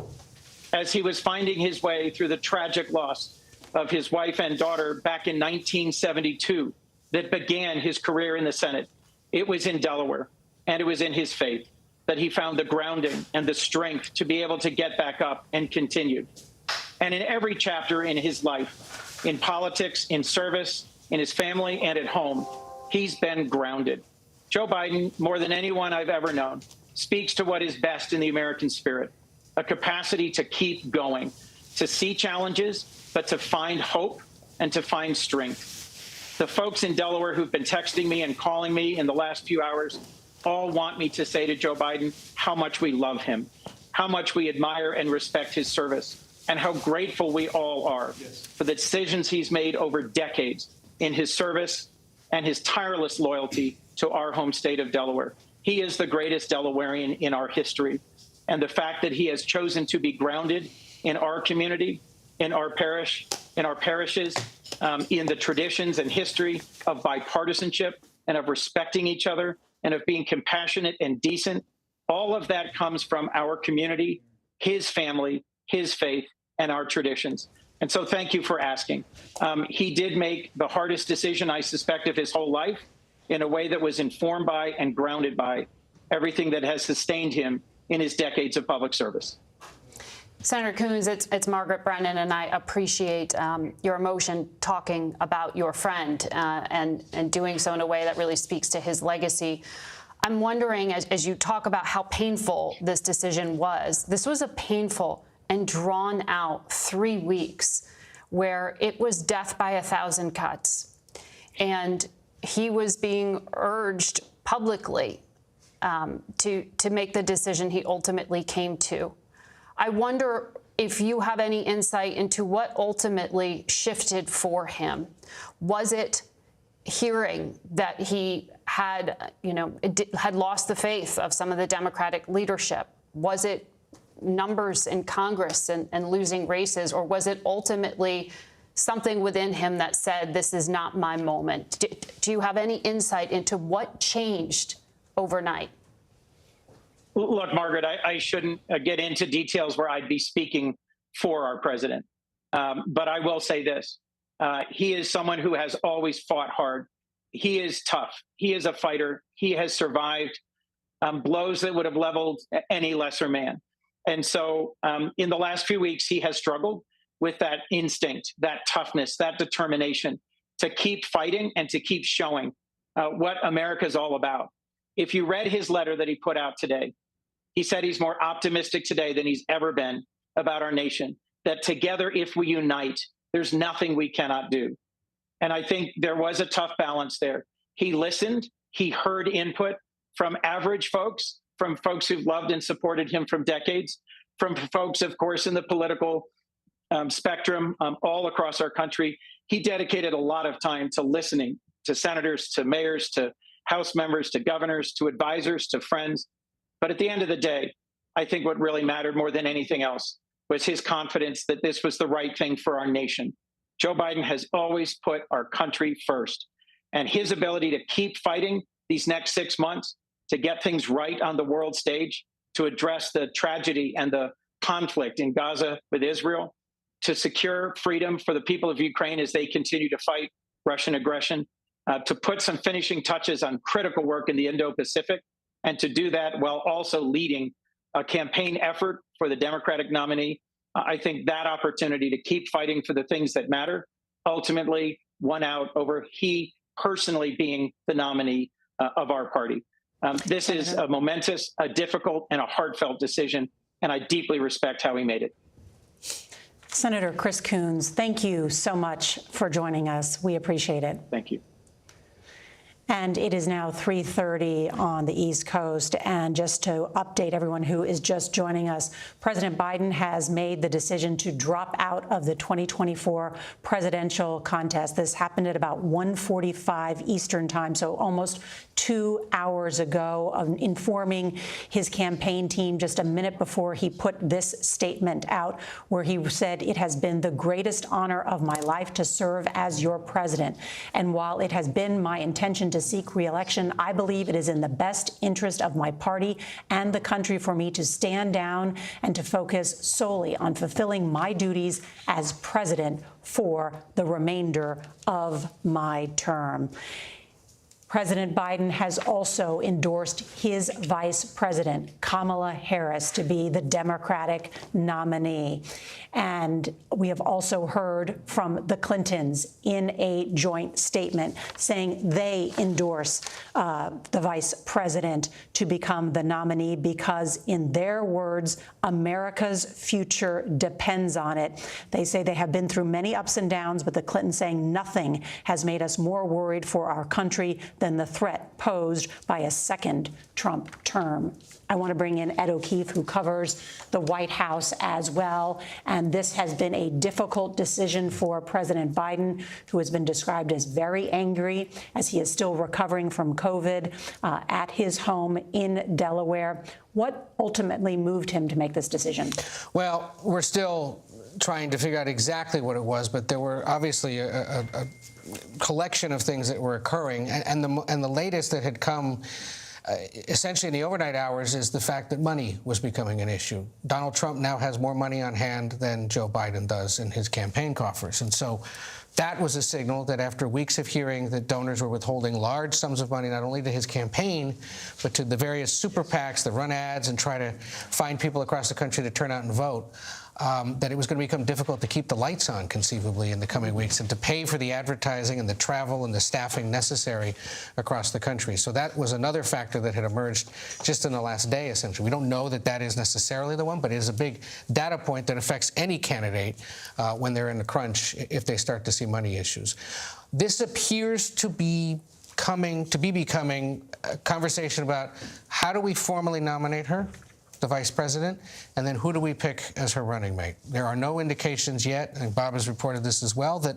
As he was finding his way through the tragic loss of his wife and daughter back in 1972 that began his career in the Senate, it was in Delaware, and it was in his faith that he found the grounding and the strength to be able to get back up and continue. And in every chapter in his life, in politics, in service, in his family, and at home, he's been grounded. Joe Biden, more than anyone I've ever known, speaks to what is best in the American spirit, a capacity to keep going, to see challenges, but to find hope and to find strength. The folks in Delaware who've been texting me and calling me in the last few hours all want me to say to Joe Biden how much we love him, how much we admire and respect his service, and how grateful we all are for the decisions he's made over decades in his service and his tireless loyalty to our home state of Delaware. He is the greatest Delawarean in our history. And the fact that he has chosen to be grounded in our community, in our parish, in our parishes, in the traditions and history of bipartisanship and of respecting each other and of being compassionate and decent, all of that comes from our community his family, his faith, and our traditions. And so thank you for asking. He did make the hardest decision, I suspect, of his whole life in a way that was informed by and grounded by everything that has sustained him in his decades of public service.
Senator Coons, it's Margaret Brennan, and I appreciate your emotion talking about your friend and doing so in a way that really speaks to his legacy. I'm wondering, as you talk about how painful this decision was, this was a painful and drawn out 3 weeks where it was death by 1,000 cuts. And he was being urged publicly to make the decision he ultimately came to. I wonder if you have any insight into what ultimately shifted for him. Was it hearing that he had, had lost the faith of some of the Democratic leadership? Was it numbers in Congress and losing races, or was it ultimately something within him that said, this is not my moment? Do you have any insight into what changed overnight?
Look, Margaret, I shouldn't get into details where I'd be speaking for our president. But I will say this. He is someone who has always fought hard. He is tough. He is a fighter. He has survived blows that would have leveled any lesser man. And so in the last few weeks, he has struggled with that instinct, that toughness, that determination to keep fighting and to keep showing what America's all about. If you read his letter that he put out today, he said he's more optimistic today than he's ever been about our nation, that together, if we unite, there's nothing we cannot do. And I think there was a tough balance there. He listened, he heard input from average folks, from folks who've loved and supported him from decades, from folks, of course, in the political spectrum all across our country. He dedicated a lot of time to listening to senators, to mayors, to House members, to governors, to advisors, to friends. But at the end of the day, I think what really mattered more than anything else was his confidence that this was the right thing for our nation. Joe Biden has always put our country first, and his ability to keep fighting these next 6 months to get things right on the world stage, to address the tragedy and the conflict in Gaza with Israel, to secure freedom for the people of Ukraine as they continue to fight Russian aggression, to put some finishing touches on critical work in the Indo-Pacific, and to do that while also leading a campaign effort for the Democratic nominee. I think that opportunity to keep fighting for the things that matter ultimately won out over he personally being the nominee of our party. This is a momentous, a difficult, and a heartfelt decision, and I deeply respect how he made it.
Senator Chris Coons, thank you so much for joining us. We appreciate it.
Thank you.
And it is now 3:30 on the East Coast. And just to update everyone who is just joining us, President Biden has made the decision to drop out of the 2024 presidential contest. This happened at about 1:45 Eastern time, so almost 2 hours ago, informing his campaign team just a minute before he put this statement out, where he said, "It has been the greatest honor of my life to serve as your president. And while it has been my intention to seek re-election, I believe it is in the best interest of my party and the country for me to stand down and to focus solely on fulfilling my duties as president for the remainder of my term." President Biden has also endorsed his Vice President, Kamala Harris, to be the Democratic nominee. And we have also heard from the Clintons in a joint statement saying they endorse the Vice President to become the nominee because, in their words, America's future depends on it. They say they have been through many ups and downs, but the Clintons saying nothing has made us more worried for our country than the threat posed by a second Trump term. I want to bring in Ed O'Keefe, who covers the White House as well. And this has been a difficult decision for President Biden, who has been described as very angry as he is still recovering from COVID at his home in Delaware. What ultimately moved him to make this decision?
Well, we're still trying to figure out exactly what it was, but there were obviously a collection of things that were occurring, and the latest that had come essentially in the overnight hours is the fact that money was becoming an issue. Donald Trump now has more money on hand than Joe Biden does in his campaign coffers. And so that was a signal that after weeks of hearing that donors were withholding large sums of money, not only to his campaign, but to the various super PACs that run ads and try to find people across the country to turn out and vote, that it was going to become difficult to keep the lights on, conceivably, in the coming weeks and to pay for the advertising and the travel and the staffing necessary across the country. So that was another factor that had emerged just in the last day, essentially. We don't know that that is necessarily the one, but it is a big data point that affects any candidate when they're in the crunch if they start to see money issues. This appears to be becoming a conversation about how do we formally nominate her, the vice president, and then who do we pick as her running mate? There are no indications yet, and Bob has reported this as well, that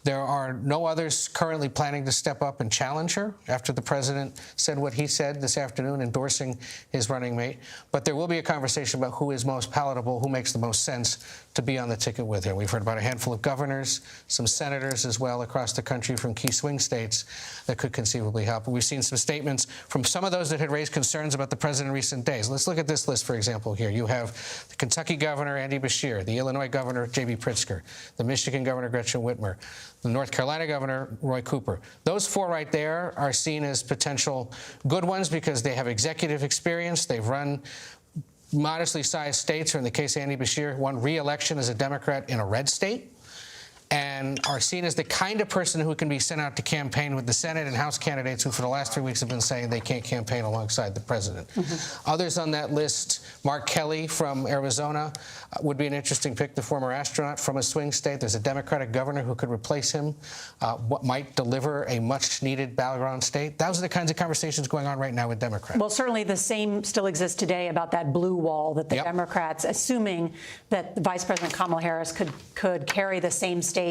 there are no others currently planning to step up and challenge her after the president said what he said this afternoon, endorsing his running mate. But there will be a conversation about who is most palatable, who makes the most sense to be on the ticket with her. We've heard about a handful of governors, some senators as well across the country from key swing states that could conceivably help. We've seen some statements from some of those that had raised concerns about the president in recent days. Let's look at this list, for example, here. You have the Kentucky governor, Andy Beshear, the Illinois governor, J.B. Pritzker, the Michigan governor, Gretchen Whitmer, the North Carolina governor, Roy Cooper. Those four right there are seen as potential good ones because they have executive experience. They've run modestly sized states, or in the case of Andy Beshear, won re-election as a Democrat in a red state, and are seen as the kind of person who can be sent out to campaign with the Senate and House candidates who for the last 3 weeks have been saying they can't campaign alongside the president. Others on that list, Mark Kelly from Arizona would be an interesting pick, the former astronaut from a swing state. There's a Democratic governor who could replace him, what might deliver a much-needed battleground state. Those are the kinds of conversations going on right now with Democrats.
Well, certainly the same still exists today about that blue wall that the Democrats, assuming that Vice President Kamala Harris could carry the same states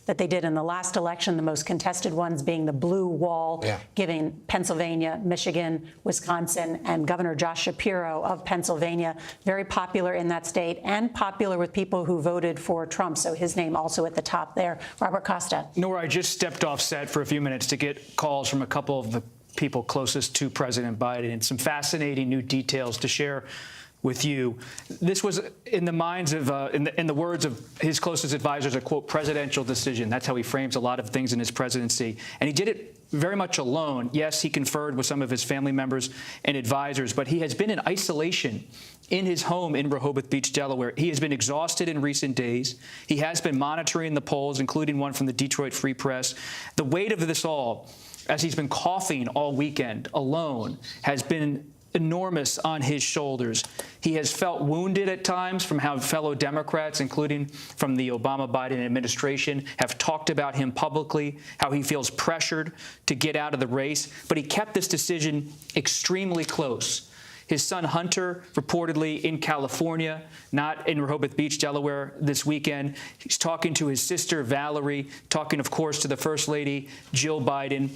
that they did in the last election, the most contested ones being the blue wall, giving Pennsylvania, Michigan, Wisconsin, and Governor Josh Shapiro of Pennsylvania very popular in that state and popular with people who voted for Trump. So his name also at the top there. Robert Costa.
Nora, I just stepped off set for a few minutes to get calls from a couple of the people closest to President Biden and some fascinating new details to share with you. This was in the minds of, in the words of his closest advisors, a, quote, presidential decision. That's how he frames a lot of things in his presidency. And he did it very much alone. Yes, he conferred with some of his family members and advisors, but he has been in isolation in his home in Rehoboth Beach, Delaware. He has been exhausted in recent days. He has been monitoring the polls, including one from the Detroit Free Press. The weight of this all, as he's been coughing all weekend alone, has been enormous on his shoulders. He has felt wounded at times from how fellow Democrats, including from the Obama-Biden administration, have talked about him publicly, how he feels pressured to get out of the race. But he kept this decision extremely close. His son Hunter, reportedly in California, not in Rehoboth Beach, Delaware, this weekend. He's talking to his sister Valerie, talking, of course, to the First Lady, Jill Biden.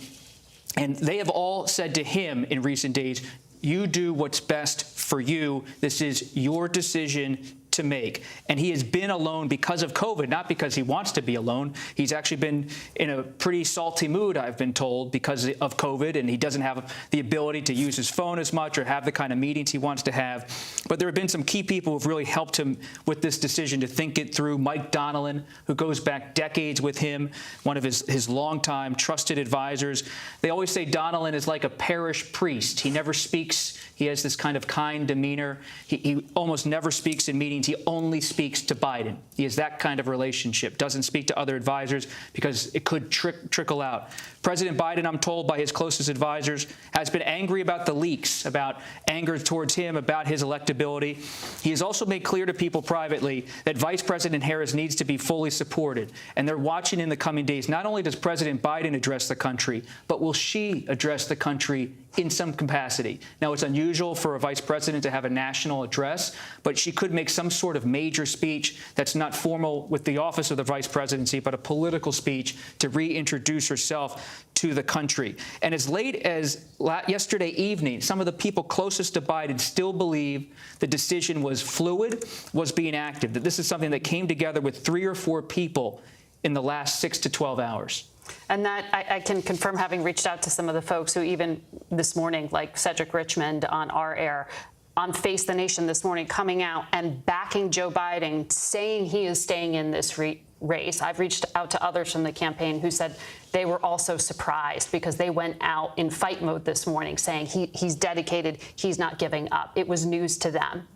And they have all said to him in recent days, you do what's best for you. This is your decision to make. And he has been alone because of COVID, not because he wants to be alone. He's actually been in a pretty salty mood, I've been told, because of COVID, and he doesn't have the ability to use his phone as much or have the kind of meetings he wants to have. But there have been some key people who have really helped him with this decision to think it through. Mike Donnellan, who goes back decades with him, one of his longtime trusted advisors. They always say Donnellan is like a parish priest. He never speaks. He has this kind of kind demeanor. He almost never speaks in meetings. He only speaks to Biden. He has that kind of relationship, doesn't speak to other advisors because it could trickle out. President Biden, I'm told by his closest advisors, has been angry about the leaks, about anger towards him, about his electability. He has also made clear to people privately that Vice President Harris needs to be fully supported. And they're watching in the coming days. Not only does President Biden address the country, but will she address the country in some capacity? Now, it's unusual for a vice president to have a national address, but she could make some sort of major speech that's not formal with the office of the vice presidency, but a political speech to reintroduce herself to the country. And as late as yesterday evening, some of the people closest to Biden still believe the decision was fluid, was being active, that this is something that came together with 3 or 4 people in the last 6 to 12 hours.
And that I can confirm, having reached out to some of the folks who even this morning, like Cedric Richmond on our air, on Face the Nation this morning, coming out and backing Joe Biden, saying he is staying in this race. I've reached out to others from the campaign who said they were also surprised because they went out in fight mode this morning saying he's dedicated, he's not giving up. It was news to them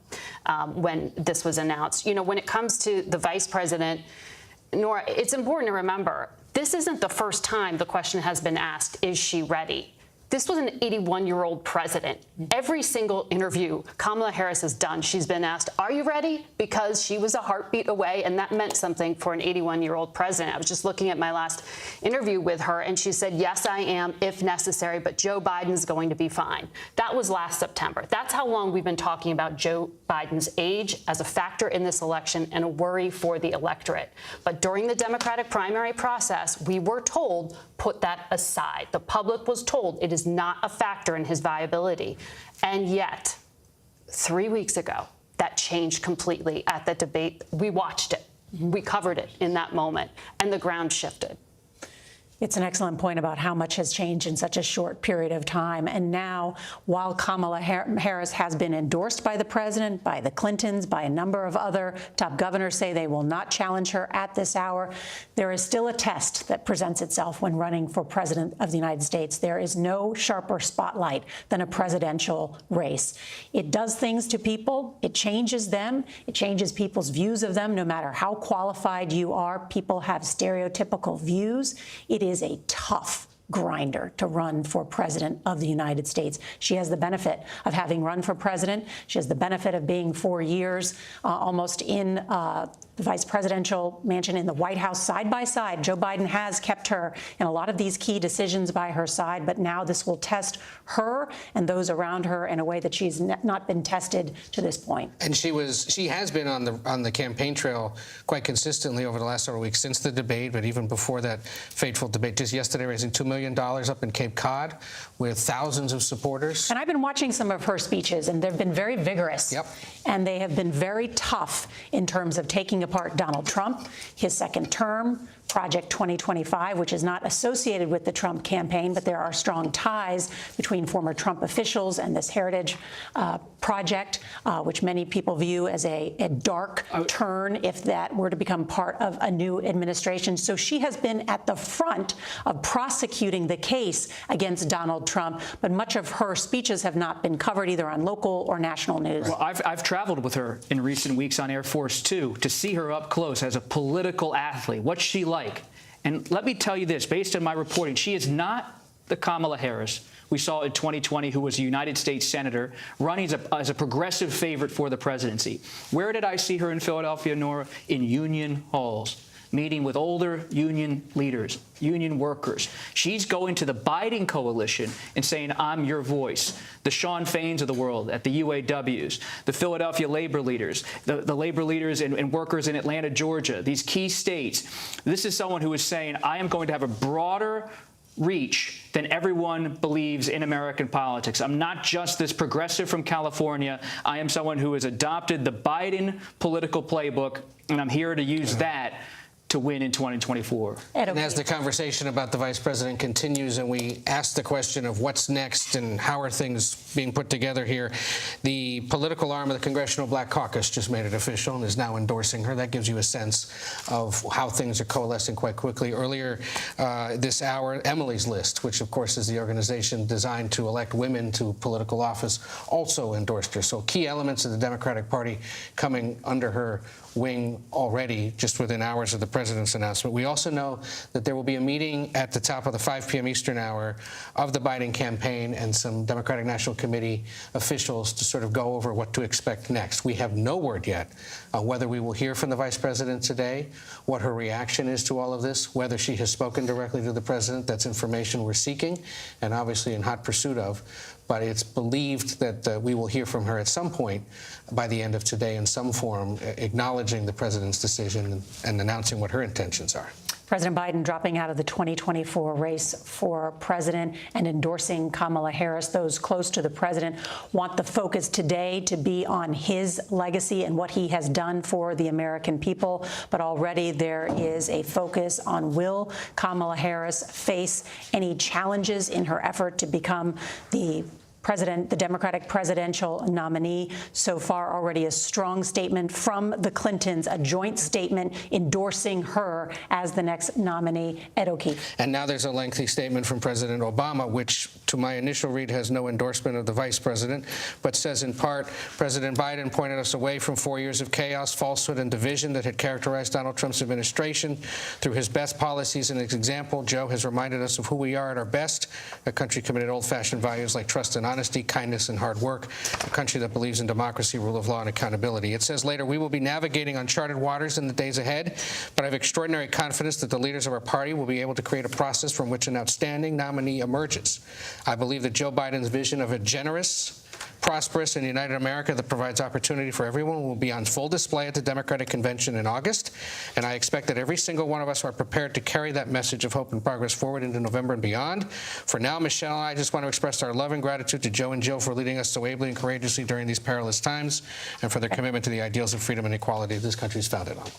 when this was announced. You know, when it comes to the vice president, Nora, it's important to remember, this isn't the first time the question has been asked, is she ready? This was an 81-year-old president. Every single interview Kamala Harris has done, she's been asked, are you ready? Because she was a heartbeat away, and that meant something for an 81-year-old president. I was just looking at my last interview with her, and she said, yes, I am, if necessary, but Joe Biden's going to be fine. That was last September. That's how long we've been talking about Joe Biden's age as a factor in this election and a worry for the electorate. But during the Democratic primary process, we were told, put that aside. The public was told it is not a factor in his viability. And yet, 3 weeks ago, that changed completely at the debate. We watched it. We covered it in that moment, and the ground shifted.
It's an excellent point about how much has changed in such a short period of time. And now, while Kamala Harris has been endorsed by the president, by the Clintons, by a number of other top governors say they will not challenge her at this hour, there is still a test that presents itself when running for president of the United States. There is no sharper spotlight than a presidential race. It does things to people. It changes them. It changes people's views of them. No matter how qualified you are, people have stereotypical views. It is a tough grinder to run for president of the United States. She has the benefit of having run for president. She has the benefit of being 4 years almost in the vice presidential mansion in the White House side by side. Joe Biden has kept her in a lot of these key decisions by her side, but now this will test her and those around her in a way that she's not been tested to this point.
And she has been on the campaign trail quite consistently over the last several weeks since the debate, but even before that fateful debate. Just yesterday, raising $2 million up in Cape Cod with thousands of supporters.
And I've been watching some of her speeches, and they've been very vigorous.
Yep.
And they have been very tough in terms of taking apart Donald Trump, his second term, Project 2025, which is not associated with the Trump campaign, but there are strong ties between former Trump officials and this heritage project, which many people view as a dark turn if that were to become part of a new administration. So she has been at the front of prosecuting the case against Donald Trump, but much of her speeches have not been covered either on local or national news.
Well, I've traveled with her in recent weeks on Air Force 2 to see her up close as a political athlete. What's she like? And let me tell you this, based on my reporting, she is not the Kamala Harris we saw in 2020, who was a United States Senator, running as a progressive favorite for the presidency. Where did I see her in Philadelphia, Nora? In union halls, meeting with older union leaders, union workers. She's going to the Biden coalition and saying, I'm your voice. The Sean Fains of the world at the UAWs, the Philadelphia labor leaders, the labor leaders and workers in Atlanta, Georgia, these key states. This is someone who is saying, I am going to have a broader reach than everyone believes in American politics. I'm not just this progressive from California. I am someone who has adopted the Biden political playbook, and I'm here to use that to win in 2024.
And as the conversation about the vice president continues and we ask the question of what's next and how are things being put together here, the political arm of the Congressional Black Caucus just made it official and is now endorsing her. That gives you a sense of how things are coalescing quite quickly. Earlier this hour, Emily's List, which of course is the organization designed to elect women to political office, also endorsed her. So key elements of the Democratic Party coming under her wing already just within hours of the president's announcement. We also know that there will be a meeting at the top of the 5 p.m. Eastern hour of the Biden campaign and some Democratic National Committee officials to sort of go over what to expect next. We have no word yet on whether we will hear from the vice president today, what her reaction is to all of this, whether she has spoken directly to the president. That's information we're seeking and obviously in hot pursuit of. But it's believed that we will hear from her at some point by the end of today in some form, acknowledging the president's decision and announcing what her intentions are.
President Biden dropping out of the 2024 race for president and endorsing Kamala Harris. Those close to the president want the focus today to be on his legacy and what he has done for the American people. But already there is a focus on, will Kamala Harris face any challenges in her effort to become the Democratic presidential nominee. So far, already a strong statement from the Clintons, a joint statement endorsing her as the next nominee. Ed O'Keefe.
And now there's a lengthy statement from President Obama, which, to my initial read, has no endorsement of the vice president, but says in part, President Biden pointed us away from 4 years of chaos, falsehood, and division that had characterized Donald Trump's administration. Through his best policies and his example, Joe has reminded us of who we are at our best, a country committed to old-fashioned values like trust and honesty, kindness, and hard work, a country that believes in democracy, rule of law, and accountability. It says later, we will be navigating uncharted waters in the days ahead, but I have extraordinary confidence that the leaders of our party will be able to create a process from which an outstanding nominee emerges. I believe that Joe Biden's vision of a generous, prosperous, and united America that provides opportunity for everyone will be on full display at the Democratic Convention in August, and I expect that every single one of us are prepared to carry that message of hope and progress forward into November and beyond. For now, Michelle and I just want to express our love and gratitude to Joe and Jill for leading us so ably and courageously during these perilous times, and for their commitment to the ideals of freedom and equality this country is founded on.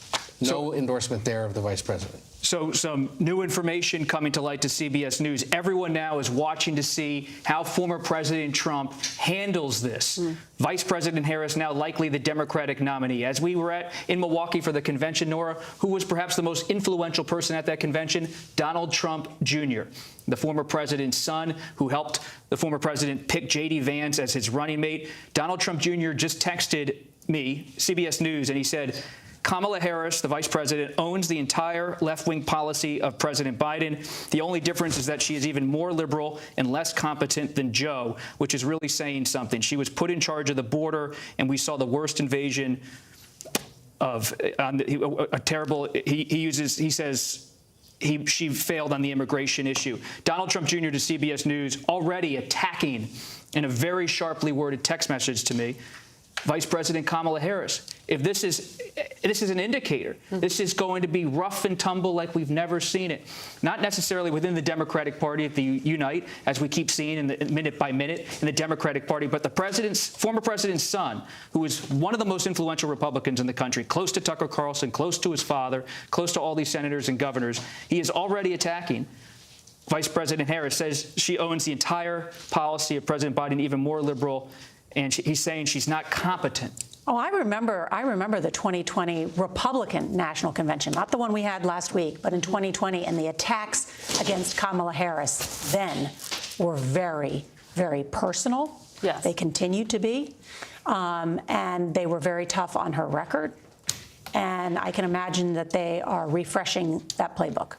No endorsement there of the vice president.
So some new information coming to light to CBS News. Everyone now is watching to see how former President Trump handles this. Vice President Harris now likely the Democratic nominee. As we were in Milwaukee for the convention, Nora, who was perhaps the most influential person at that convention? Donald Trump Jr., the former president's son, who helped the former president pick J.D. Vance as his running mate. Donald Trump Jr. just texted me, CBS News, and he said, Kamala Harris, the vice president, owns the entire left-wing policy of President Biden. The only difference is that she is even more liberal and less competent than Joe, which is really saying something. She was put in charge of the border, and we saw the worst invasion of a terrible. He says she failed on the immigration issue. Donald Trump Jr. to CBS News already attacking in a very sharply worded text message to me Vice President Kamala Harris. If this is an indicator, this is going to be rough and tumble like we've never seen it. Not necessarily within the Democratic Party at the Unite, as we keep seeing in the minute by minute in the Democratic Party, but the former president's son, who is one of the most influential Republicans in the country, close to Tucker Carlson, close to his father, close to all these senators and governors, he is already attacking. Vice President Harris says she owns the entire policy of President Biden, even more liberal, and he's saying she's not competent.
Oh, I remember the 2020 Republican National Convention, not the one we had last week, but in 2020, and the attacks against Kamala Harris then were very, very personal.
Yes.
They continue to be, and they were very tough on her record. And I can imagine that they are refreshing that playbook.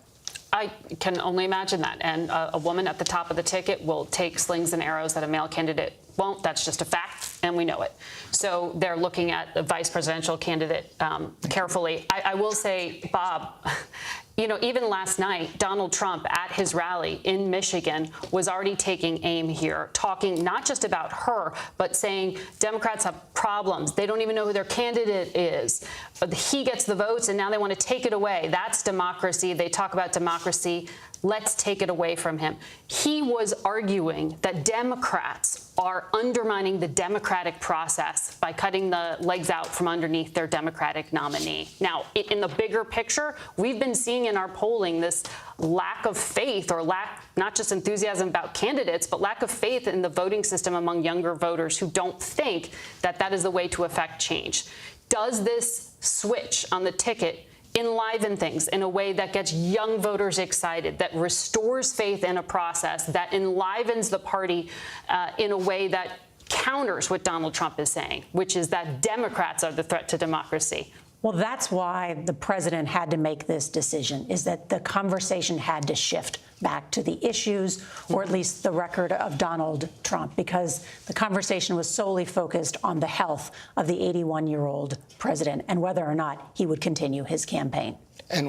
I can only imagine that. And a woman at the top of the ticket will take slings and arrows that a male candidate won't. That's just a fact, and we know it. So they're looking at the vice presidential candidate carefully. I will say, Bob, you know, even last night, Donald Trump at his rally in Michigan was already taking aim here, talking not just about her, but saying Democrats have problems. They don't even know who their candidate is. He gets the votes, and now they want to take it away. That's democracy. They talk about democracy. Let's take it away from him. He was arguing that Democrats are undermining the democratic process by cutting the legs out from underneath their Democratic nominee. Now, in the bigger picture, we've been seeing in our polling this lack of faith, or lack, not just enthusiasm about candidates, but lack of faith in the voting system among younger voters who don't think that that is the way to affect change. Does this switch on the ticket enliven things in a way that gets young voters excited, that restores faith in a process, that enlivens the party in a way that counters what Donald Trump is saying, which is that Democrats are the threat to democracy?
Well, that's why the president had to make this decision, is that the conversation had to shift back to the issues, or at least the record of Donald Trump, because the conversation was solely focused on the health of the 81-year-old president and whether or not he would continue his campaign.
And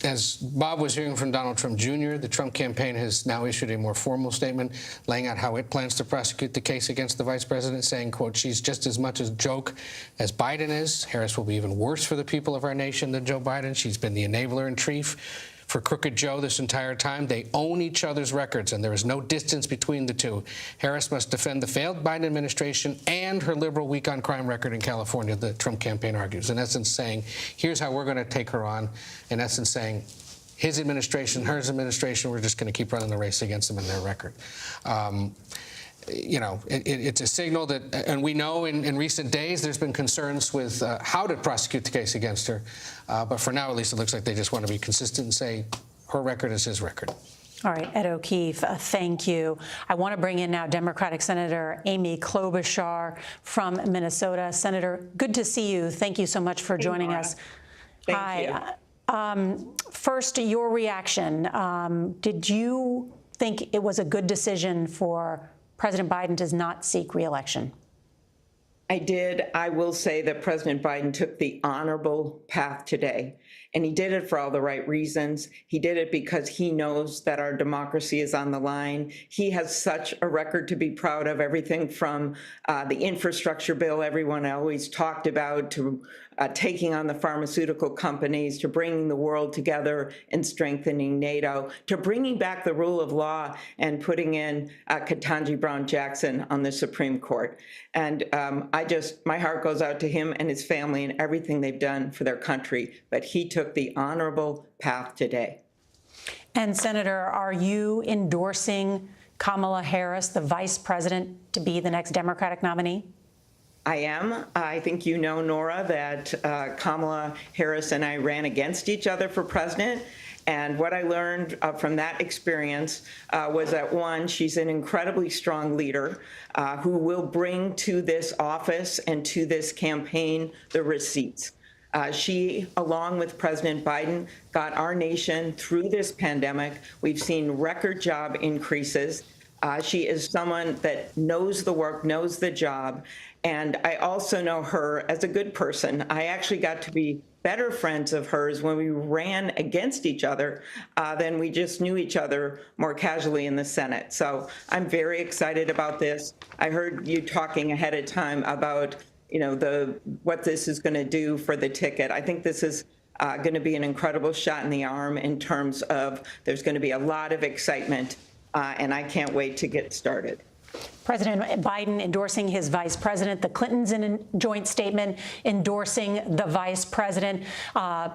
as Bob was hearing from Donald Trump Jr., the Trump campaign has now issued a more formal statement laying out how it plans to prosecute the case against the vice president, saying, quote, she's just as much a joke as Biden is. Harris will be even worse for the people of our nation than Joe Biden. She's been the enabler in chief for Crooked Joe this entire time. They own each other's records, and there is no distance between the two. Harris must defend the failed Biden administration and her liberal weak on crime record in California, the Trump campaign argues. In essence, saying, here's how we're going to take her on. In essence, saying, his administration, hers administration, we're just going to keep running the race against them and their record. You know, it's a signal that, and we know in recent days there's been concerns with how to prosecute the case against her. But for now, at least, it looks like they just want to be consistent and say her record is his record.
All right, Ed O'Keefe, thank you. I want to bring in now Democratic Senator Amy Klobuchar from Minnesota. Senator, good to see you. Thank you so much for joining us.
Thank you.
First, your reaction. Did you think it was a good decision for President Biden does not seek re-election?
I did. I will say that President Biden took the honorable path today, and he did it for all the right reasons. He did it because he knows that our democracy is on the line. He has such a record to be proud of, everything from the infrastructure bill everyone always talked about, to taking on the pharmaceutical companies, to bringing the world together and strengthening NATO, to bringing back the rule of law and putting in Ketanji Brown Jackson on the Supreme Court. And my heart goes out to him and his family and everything they've done for their country. But he took the honorable path today.
And Senator, are you endorsing Kamala Harris, the vice president, to be the next Democratic nominee?
I am. I think you know, Nora, that Kamala Harris and I ran against each other for president. And what I learned from that experience was that, one, she's an incredibly strong leader who will bring to this office and to this campaign the receipts. She, along with President Biden, got our nation through this pandemic. We've seen record job increases. She is someone that knows the work, knows the job. And I also know her as a good person. I actually got to be better friends of hers when we ran against each other than we just knew each other more casually in the Senate. So I'm very excited about this. I heard you talking ahead of time about, you know, what this is going to do for the ticket. I think this is going to be an incredible shot in the arm in terms of there's going to be a lot of excitement, and I can't wait to get started.
President Biden endorsing his vice president. The Clintons in a joint statement endorsing the vice president.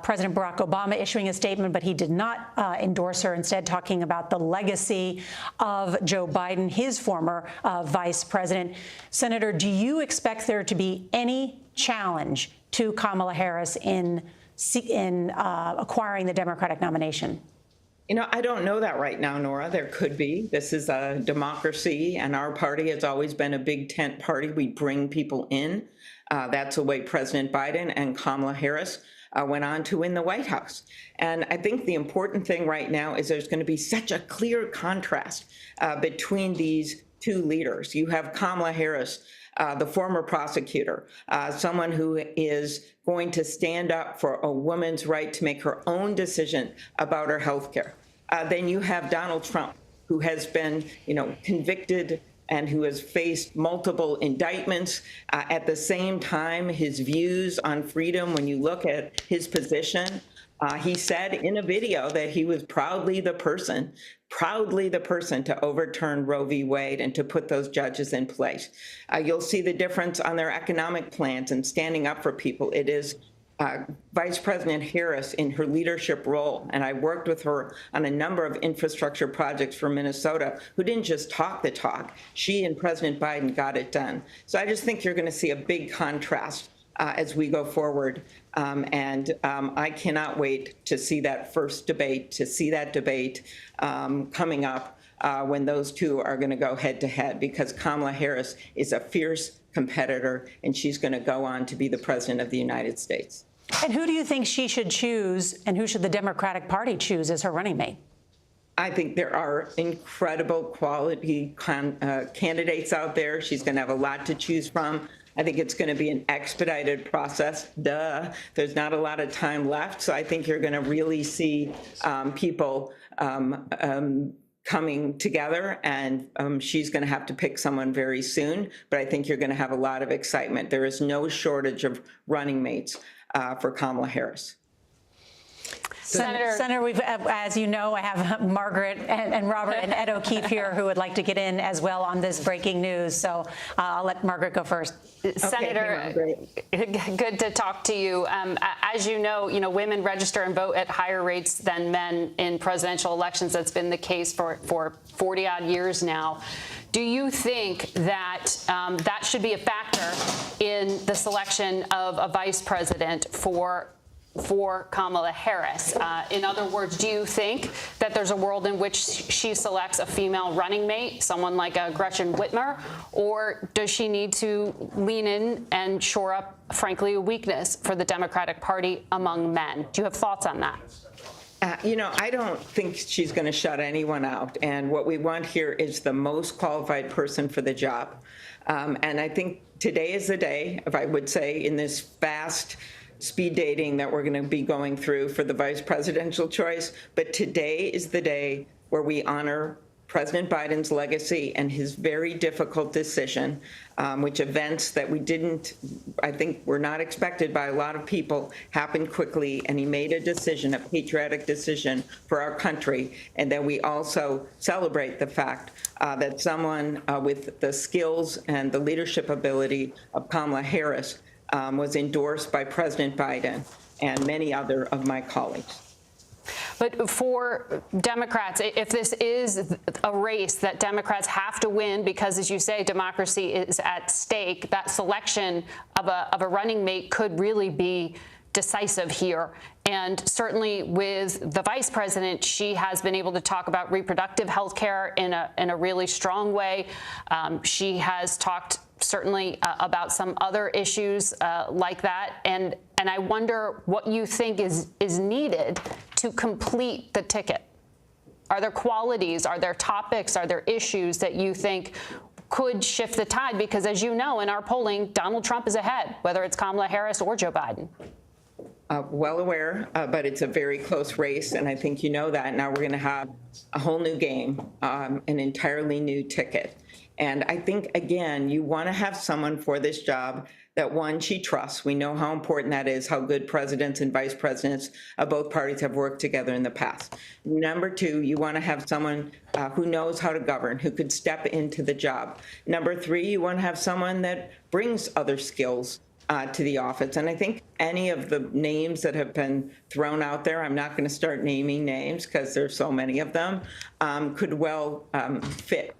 President Barack Obama issuing a statement, but he did not endorse her, instead talking about the legacy of Joe Biden, his former vice president. Senator, do you expect there to be any challenge to Kamala Harris in acquiring the Democratic nomination?
You know, I don't know that right now, Nora. There could be. This is a democracy, and our party has always been a big tent party. We bring people in. That's the way President Biden and Kamala Harris went on to win the White House. And I think the important thing right now is there's going to be such a clear contrast between these two leaders. You have Kamala Harris, the former prosecutor, someone who is going to stand up for a woman's right to make her own decision about her health care. Then you have Donald Trump, who has been, convicted and who has faced multiple indictments. At the same time, his views on freedom, when you look at his position, he said in a video that he was proudly the person to overturn Roe v. Wade and to put those judges in place. You'll see the difference on their economic plans and standing up for people. It is Vice President Harris in her leadership role, and I worked with her on a number of infrastructure projects for Minnesota, who didn't just talk the talk. She and President Biden got it done. So I just think you're going to see a big contrast as we go forward. I cannot wait to see that first debate, coming up when those two are going to go head to head, because Kamala Harris is a fierce competitor, and she's going to go on to be the president of the United States.
And who do you think she should choose, and who should the Democratic Party choose as her running mate?
I think there are incredible quality candidates out there. She's going to have a lot to choose from.
I think it's going to be an expedited process. Duh. There's not a lot of time left. So I think you're going to really see people coming together, and she's going to have to pick someone very soon. But I think you're going to have a lot of excitement. There is no shortage of running mates for Kamala Harris.
Senator, we've, as you know, I have Margaret and Robert and Ed O'Keefe here who would like to get in as well on this breaking news. So I'll let Margaret go first.
Senator, good to talk to you. As you know, women register and vote at higher rates than men in presidential elections. That's been the case for 40-odd years now. Do you think that that should be a factor in the selection of a vice president for Kamala Harris? In other words, do you think that there's a world in which she selects a female running mate, someone like a Gretchen Whitmer, or does she need to lean in and shore up, frankly, a weakness for the Democratic Party among men? Do you have thoughts on that?
I don't think she's going to shut anyone out. And what we want here is the most qualified person for the job. And I think today is the day, if I would say, in this fast speed dating that we're going to be going through for the vice presidential choice. But today is the day where we honor President Biden's legacy and his very difficult decision, which events that I think were not expected by a lot of people, happened quickly. And he made a decision, a patriotic decision for our country. And then we also celebrate the fact that someone with the skills and the leadership ability of Kamala Harris was endorsed by President Biden and many other of my colleagues.
But for Democrats, if this is a race that Democrats have to win because, as you say, democracy is at stake, that selection of a running mate could really be decisive here. And certainly with the vice president, she has been able to talk about reproductive health care in a really strong way. She has talked certainly about some other issues like that. And I wonder what you think is needed to complete the ticket. Are there qualities, are there topics, are there issues that you think could shift the tide? Because as you know, in our polling, Donald Trump is ahead, whether it's Kamala Harris or Joe Biden.
Well aware, but it's a very close race, and I think you know that. Now we're going to have a whole new game, an entirely new ticket. And I think, again, you want to have someone for this job that, one, she trusts. We know how important that is, how good presidents and vice presidents of both parties have worked together in the past. Number two, you want to have someone who knows how to govern, who could step into the job. Number three, you want to have someone that brings other skills to the office. And I think any of the names that have been thrown out there, I'm not going to start naming names because there's so many of them, could well fit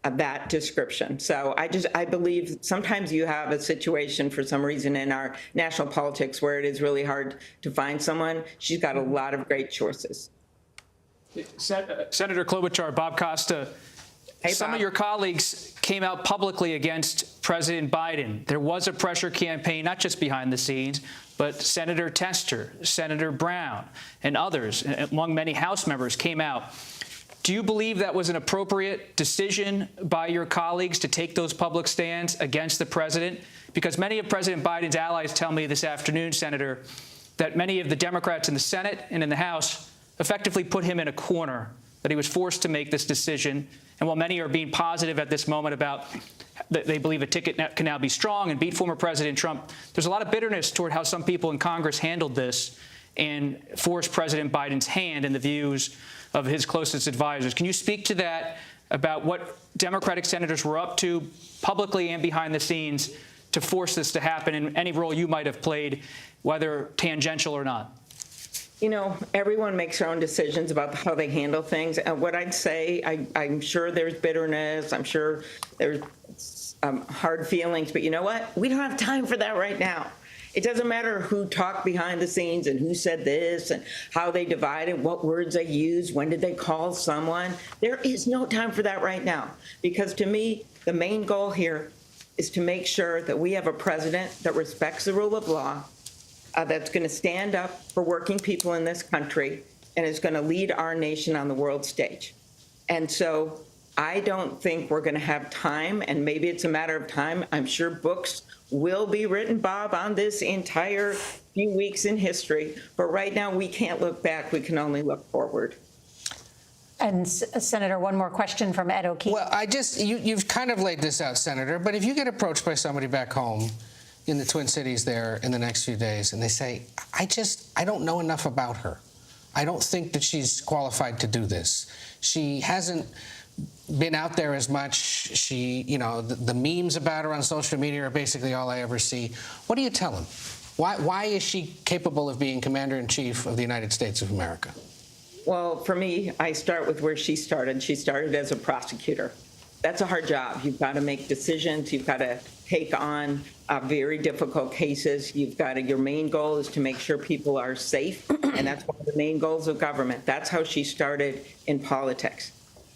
that description. So I believe sometimes you have a situation for some reason in our national politics where it is really hard to find someone. She's got a lot of great choices.
Senator Klobuchar, Bob Costa, some of your colleagues came out publicly against President Biden. There was a pressure campaign, not just behind the scenes, but Senator Tester, Senator Brown, and others, among many House members, came out. Do you believe that was an appropriate decision by your colleagues to take those public stands against the president? Because many of President Biden's allies tell me this afternoon, Senator, that many of the Democrats in the Senate and in the House effectively put him in a corner, that he was forced to make this decision. And while many are being positive at this moment about that they believe a ticket can now be strong and beat former President Trump, there's a lot of bitterness toward how some people in Congress handled this and forced President Biden's hand in the views of his closest advisors. Can you speak to that, about what Democratic senators were up to publicly and behind the scenes to force this to happen, and any role you might have played, whether tangential or not?
You know, everyone makes their own decisions about how they handle things. And what I'd say, I'm sure there's bitterness. I'm sure there's hard feelings. But you know what? We don't have time for that right now. It doesn't matter who talked behind the scenes and who said this and how they divided, what words they used, when did they call someone. There is no time for that right now. Because to me, the main goal here is to make sure that we have a president that respects the rule of law, that's going to stand up for working people in this country, and is going to lead our nation on the world stage. And so I don't think we're going to have time, and maybe it's a matter of time. I'm sure books will be written, Bob, on this entire few weeks in history. But right now, we can't look back. We can only look forward.
And Senator, one more question from Ed O'Keefe.
Well, you've kind of laid this out, Senator, but if you get approached by somebody back home in the Twin Cities there in the next few days, and they say, I don't know enough about her. I don't think that she's qualified to do this. She hasn't been out there as much. She, the memes about her on social media are basically all I ever see. What do you tell them? Why is she capable of being Commander-in-Chief of the United States of America?
Well, for me, I start with where she started. She started as a prosecutor. That's a hard job. You've got to make decisions. You've got to take on very difficult cases. Your main goal is to make sure people are safe, and that's one of the main goals of government. That's how she started in politics.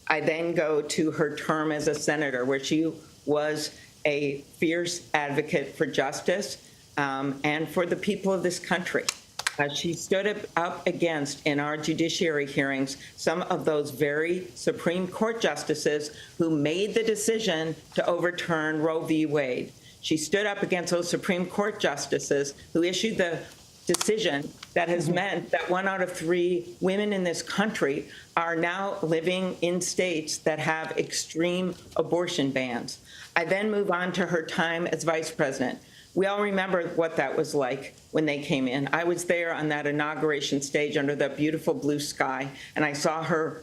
I then go to her term as a senator, where she was a fierce advocate for justice and for the people of this country. She stood up against, in our judiciary hearings, some of those very Supreme Court justices who made the decision to overturn Roe v. Wade. She stood up against those Supreme Court justices who issued the decision that has meant that 1 out of 3 women in this country are now living in states that have extreme abortion bans. I then move on to her time as vice president. We all remember what that was like when they came in. I was there on that inauguration stage under the beautiful blue sky, and I saw her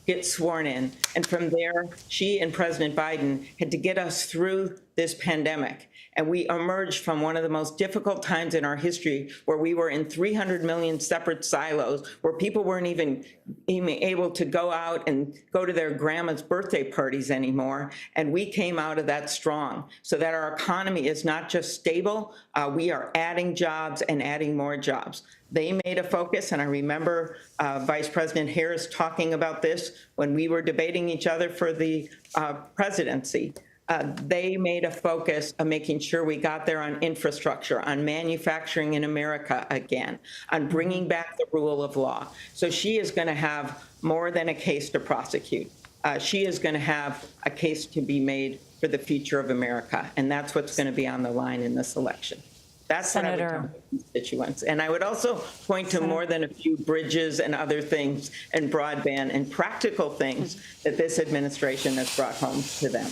get sworn in. And from there, she and President Biden had to get us through this pandemic. And we emerged from one of the most difficult times in our history, where we were in 300 million separate silos, where people weren't even able to go out and go to their grandma's birthday parties anymore. And we came out of that strong, so that our economy is not just stable, we are adding jobs and adding more jobs. They made a focus, and I remember Vice President Harris talking about this when we were debating each other for the presidency. They made a focus of making sure we got there on infrastructure, on manufacturing in America again, on bringing back the rule of law. So she is going to have more than a case to prosecute. She is going to have a case to be made for the future of America, and that's what's going to be on the line in this election. That's
Senator.
what I would tell constituents. And I would also point to more than a few bridges and other things and broadband and practical things that this administration has brought home to them.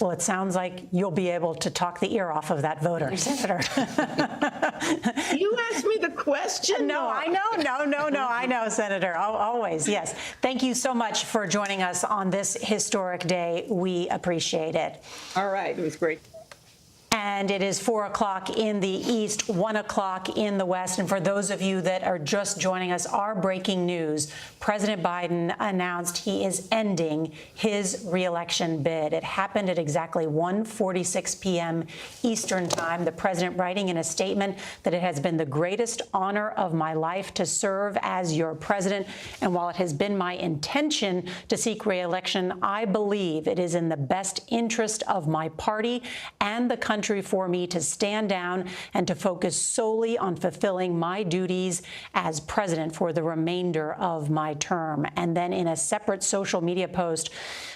Well, it sounds like you'll be able to talk the ear off of that voter, Senator.
You asked me the question.
No, I know. No, I know, Senator. Always, yes. Thank you so much for joining us on this historic day. We appreciate it.
All right. It was great.
And it is 4 o'clock in the east, 1 o'clock in the west. And for those of you that are just joining us, our breaking news, President Biden announced he is ending his reelection bid. It happened at exactly 1:46 p.m. Eastern time. The president writing in a statement that it has been the greatest honor of my life to serve as your president. And while it has been my intention to seek reelection, I believe it is in the best interest of my party and the country for me to stand down and to focus solely on fulfilling my duties as president for the remainder of my term. And then in a separate social media post,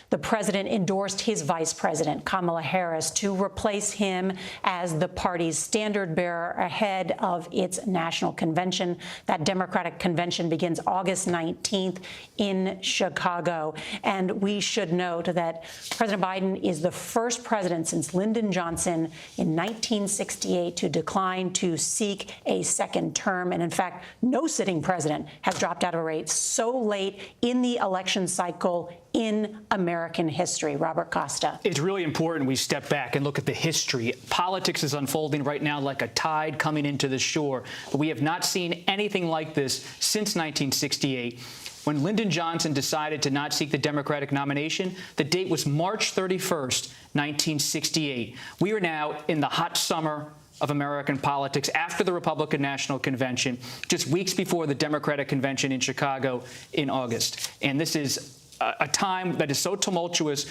the president endorsed his vice president, Kamala Harris, to replace him as the party's standard bearer ahead of its national convention. That Democratic convention begins August 19th in Chicago. And we should note that President Biden is the first president since Lyndon Johnson in 1968 to decline to seek a second term. And in fact, no sitting president has dropped out of a race so late in the election cycle in American history. Robert Costa.
It's really important we step back and look at the history. Politics is unfolding right now like a tide coming into the shore. But we have not seen anything like this since 1968. When Lyndon Johnson decided to not seek the Democratic nomination, the date was March 31st, 1968. We are now in the hot summer of American politics after the Republican National Convention, just weeks before the Democratic Convention in Chicago in August. And this is a time that is so tumultuous.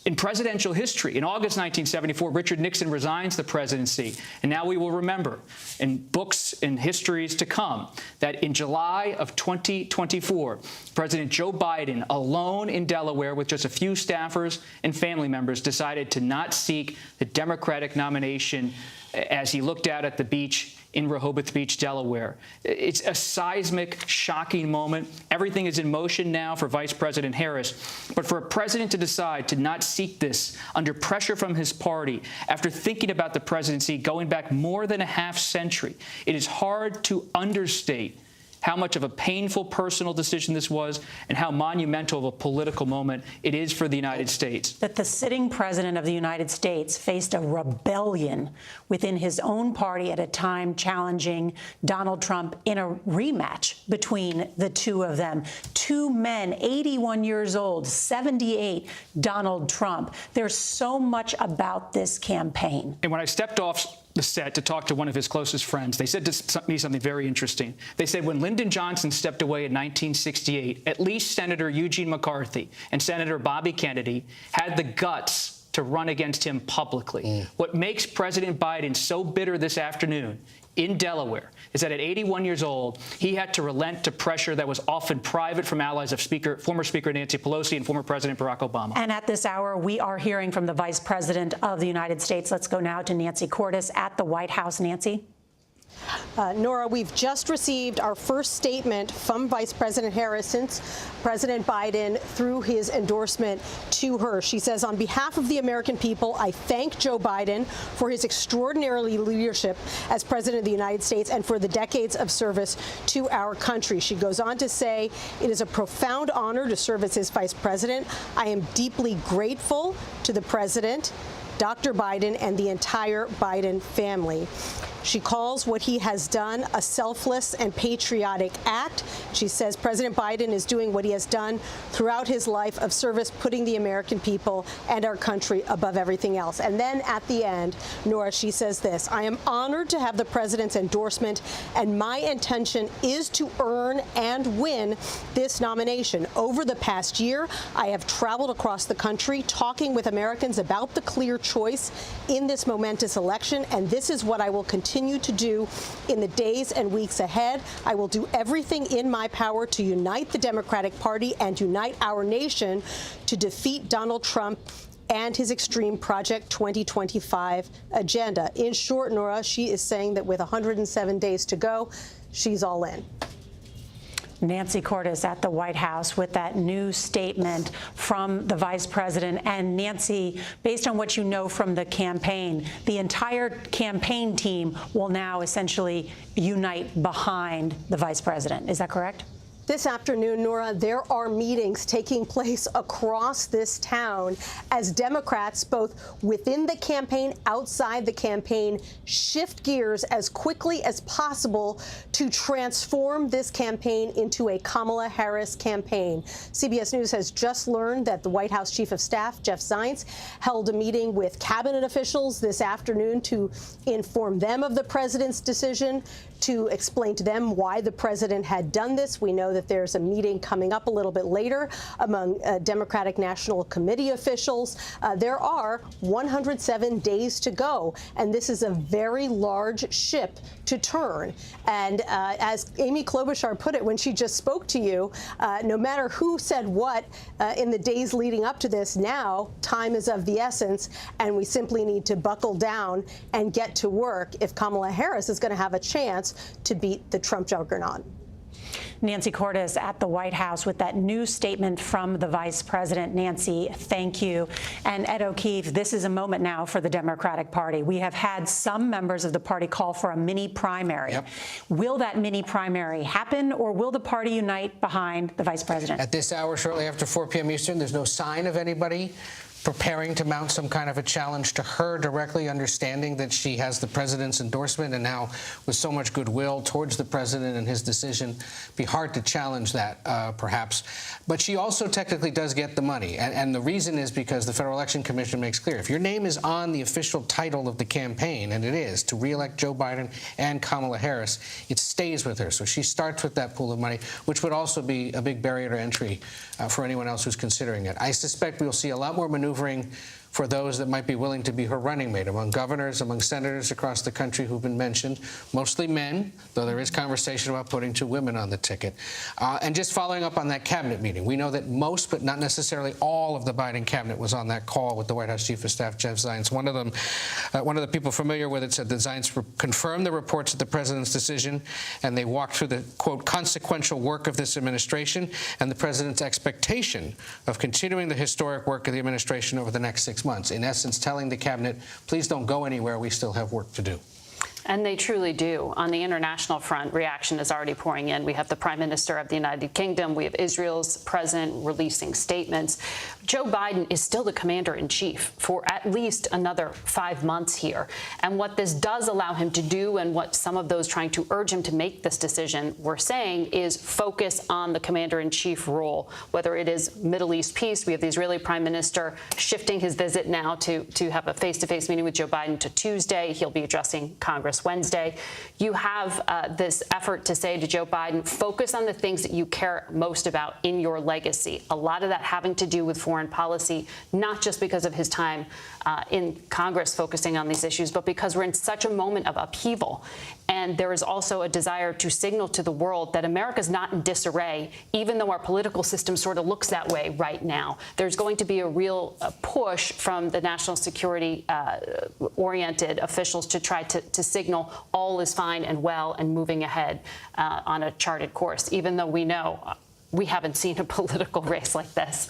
in presidential history. In August 1974, Richard Nixon resigns the presidency. And now we will remember in books and histories to come that in July of 2024, President Joe Biden, alone in Delaware with just a few staffers and family members, decided to not seek the Democratic nomination as he looked out at the beach in Rehoboth Beach, Delaware. It's a seismic, shocking moment. Everything is in motion now for Vice President Harris. But for a president to decide to not seek this under pressure from his party, after thinking about the presidency going back more than a half century, it is hard to understate how much of a painful personal decision this was and how monumental of a political moment it is for the United States.
That the sitting president of the United States faced a rebellion within his own party at a time challenging Donald Trump in a rematch between the two of them. Two men, 81 years old, 78, Donald Trump. There's so much about this campaign.
And when I stepped off the set to talk to one of his closest friends, they said to me something very interesting. They said when Lyndon Johnson stepped away in 1968, at least Senator Eugene McCarthy and Senator Bobby Kennedy had the guts to run against him publicly. What makes President Biden so bitter this afternoon in Delaware is that at 81 years old, he had to relent to pressure that was often private from allies of former Speaker Nancy Pelosi and former President Barack Obama.
And at this hour, we are hearing from the Vice President of the United States. Let's go now to Nancy Cordes at the White House. Nancy.
Nora, we've just received our first statement from Vice President Harris since President Biden threw his endorsement to her. She says, on behalf of the American people, I thank Joe Biden for his extraordinary leadership as President of the United States and for the decades of service to our country. She goes on to say, it is a profound honor to serve as his vice president. I am deeply grateful to the president, Dr. Biden, and the entire Biden family. She calls what he has done a selfless and patriotic act. She says President Biden is doing what he has done throughout his life of service, putting the American people and our country above everything else. And then at the end, Nora, she says this, I am honored to have the president's endorsement, and my intention is to earn and win this nomination. Over the past year, I have traveled across the country talking with Americans about the clear choice in this momentous election, and this is what I will continue to do in the days and weeks ahead. I will do everything in my power to unite the Democratic Party and unite our nation to defeat Donald Trump and his extreme Project 2025 agenda. In short, Nora, she is saying that with 107 days to go, she's all in.
Nancy Cordes at the White House with that new statement from the vice president. And Nancy, based on what you know from the campaign, the entire campaign team will now essentially unite behind the vice president. Is that correct?
This afternoon, Nora, there are meetings taking place across this town as Democrats, both within the campaign, outside the campaign, shift gears as quickly as possible to transform this campaign into a Kamala Harris campaign. CBS News has just learned that the White House Chief of Staff, Jeff Zients, held a meeting with cabinet officials this afternoon to inform them of the president's decision, to explain to them why the president had done this. We know that there's a meeting coming up a little bit later among Democratic National Committee officials. There are 107 days to go, and this is a very large ship to turn. And as Amy Klobuchar put it when she just spoke to you, no matter who said what in the days leading up to this, now time is of the essence, and we simply need to buckle down and get to work if Kamala Harris is going to have a chance to beat the Trump juggernaut.
Nancy Cordes at the White House with that new statement from the vice president. Nancy, thank you. And Ed O'Keefe, this is a moment now for the Democratic Party. We have had some members of the party call for a mini primary. Yep. Will that mini primary happen, or will the party unite behind the vice president?
At this hour, shortly after 4 p.m. Eastern, there's no sign of anybody preparing to mount some kind of a challenge to her directly, understanding that she has the president's endorsement, and now with so much goodwill towards the president and his decision, be hard to challenge that, perhaps. But she also technically does get the money, and the reason is because the Federal Election Commission makes clear, if your name is on the official title of the campaign, and it is, to re-elect Joe Biden and Kamala Harris, it stays with her. So she starts with that pool of money, which would also be a big barrier to entry for anyone else who's considering it. I suspect we'll see a lot more maneuvering maneuvering for those that might be willing to be her running mate, among governors, among senators across the country who've been mentioned, mostly men, though there is conversation about putting 2 women on the ticket. And just following up on that cabinet meeting, we know that most, but not necessarily all, of the Biden cabinet was on that call with the White House Chief of Staff, Jeff Zients. One of the people familiar with it said that Zients confirmed the reports of the president's decision, and they walked through the, quote, consequential work of this administration and the president's expectation of continuing the historic work of the administration over the next 6 months. In essence, telling the cabinet, please don't go anywhere, we still have work to do.
And they truly do. On the international front, reaction is already pouring in. We have the Prime Minister of the United Kingdom. We have Israel's president releasing statements. Joe Biden is still the commander-in-chief for at least another 5 months here. And what this does allow him to do, and what some of those trying to urge him to make this decision were saying, is focus on the commander-in-chief role, whether it is Middle East peace. We have the Israeli Prime Minister shifting his visit now to have a face-to-face meeting with Joe Biden to Tuesday. He'll be addressing Congress Wednesday. You have this effort to say to Joe Biden, focus on the things that you care most about in your legacy. A lot of that having to do with foreign policy, not just because of his time in Congress focusing on these issues, but because we're in such a moment of upheaval. And there is also a desire to signal to the world that America's not in disarray, even though our political system sort of looks that way right now. There's going to be a real push from the national security oriented officials to try to signal all is fine and well and moving ahead on a charted course, even though we know we haven't seen a political race like this.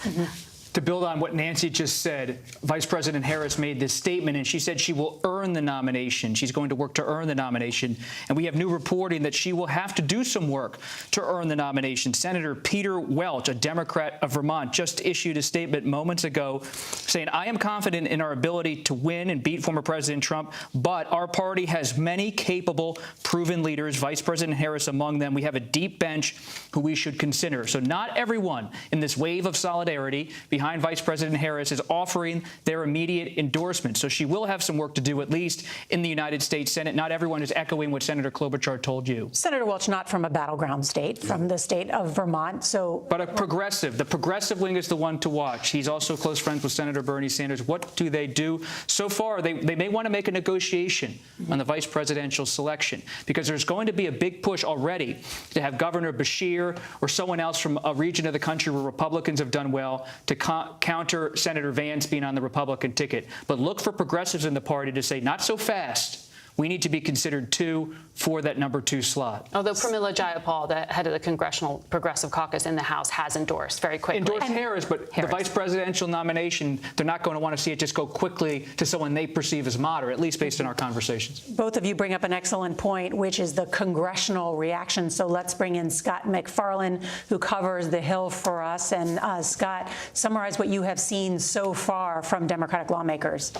To build on what Nancy just said, Vice President Harris made this statement, and she said she will earn the nomination. She's going to work to earn the nomination. And we have new reporting that she will have to do some work to earn the nomination. Senator Peter Welch, a Democrat of Vermont, just issued a statement moments ago saying, I am confident in our ability to win and beat former President Trump, but our party has many capable, proven leaders, Vice President Harris among them. We have a deep bench who we should consider. So not everyone in this wave of solidarity behind Vice President Harris is offering their immediate endorsement. So she will have some work to do, at least in the United States Senate. Not everyone is echoing what Senator Klobuchar told you.
Senator Welch, not from a battleground state, from the state of Vermont.
But a progressive. The progressive wing is the one to watch. He's also close friends with Senator Bernie Sanders. What do they do? So far, they may want to make a negotiation on the vice presidential selection, because there's going to be a big push already to have Governor Beshear or someone else from a region of the country where Republicans have done well to counter Senator Vance being on the Republican ticket. But look for progressives in the party to say, not so fast. We need to be considered 2 for that number 2 slot.
Although Pramila Jayapal, the head of the Congressional Progressive Caucus in the House, has endorsed very quickly.
Endorsed Harris, but the vice presidential nomination, they're not going to want to see it just go quickly to someone they perceive as moderate, at least based on our conversations.
Both of you bring up an excellent point, which is the congressional reaction. So let's bring in Scott McFarlane, who covers the Hill for us. And Scott, summarize what you have seen so far from Democratic lawmakers.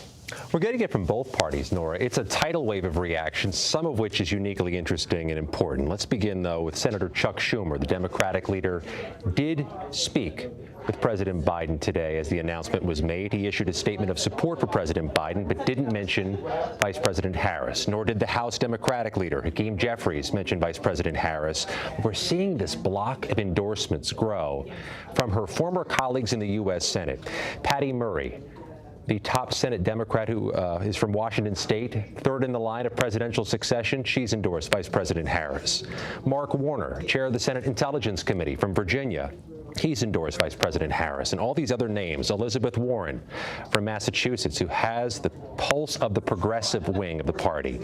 We're getting it from both parties, Nora. It's a tidal wave of reactions, some of which is uniquely interesting and important. Let's begin, though, with Senator Chuck Schumer. The Democratic leader did speak with President Biden today as the announcement was made. He issued a statement of support for President Biden, but didn't mention Vice President Harris, nor did the House Democratic leader, Hakeem Jeffries, mention Vice President Harris. We're seeing this block of endorsements grow from her former colleagues in the U.S. Senate. Patty Murray, the top Senate Democrat who is from Washington State, third in the line of presidential succession, she's endorsed Vice President Harris. Mark Warner, chair of the Senate Intelligence Committee from Virginia, he's endorsed Vice President Harris. And all these other names, Elizabeth Warren from Massachusetts, who has the pulse of the progressive wing of the party,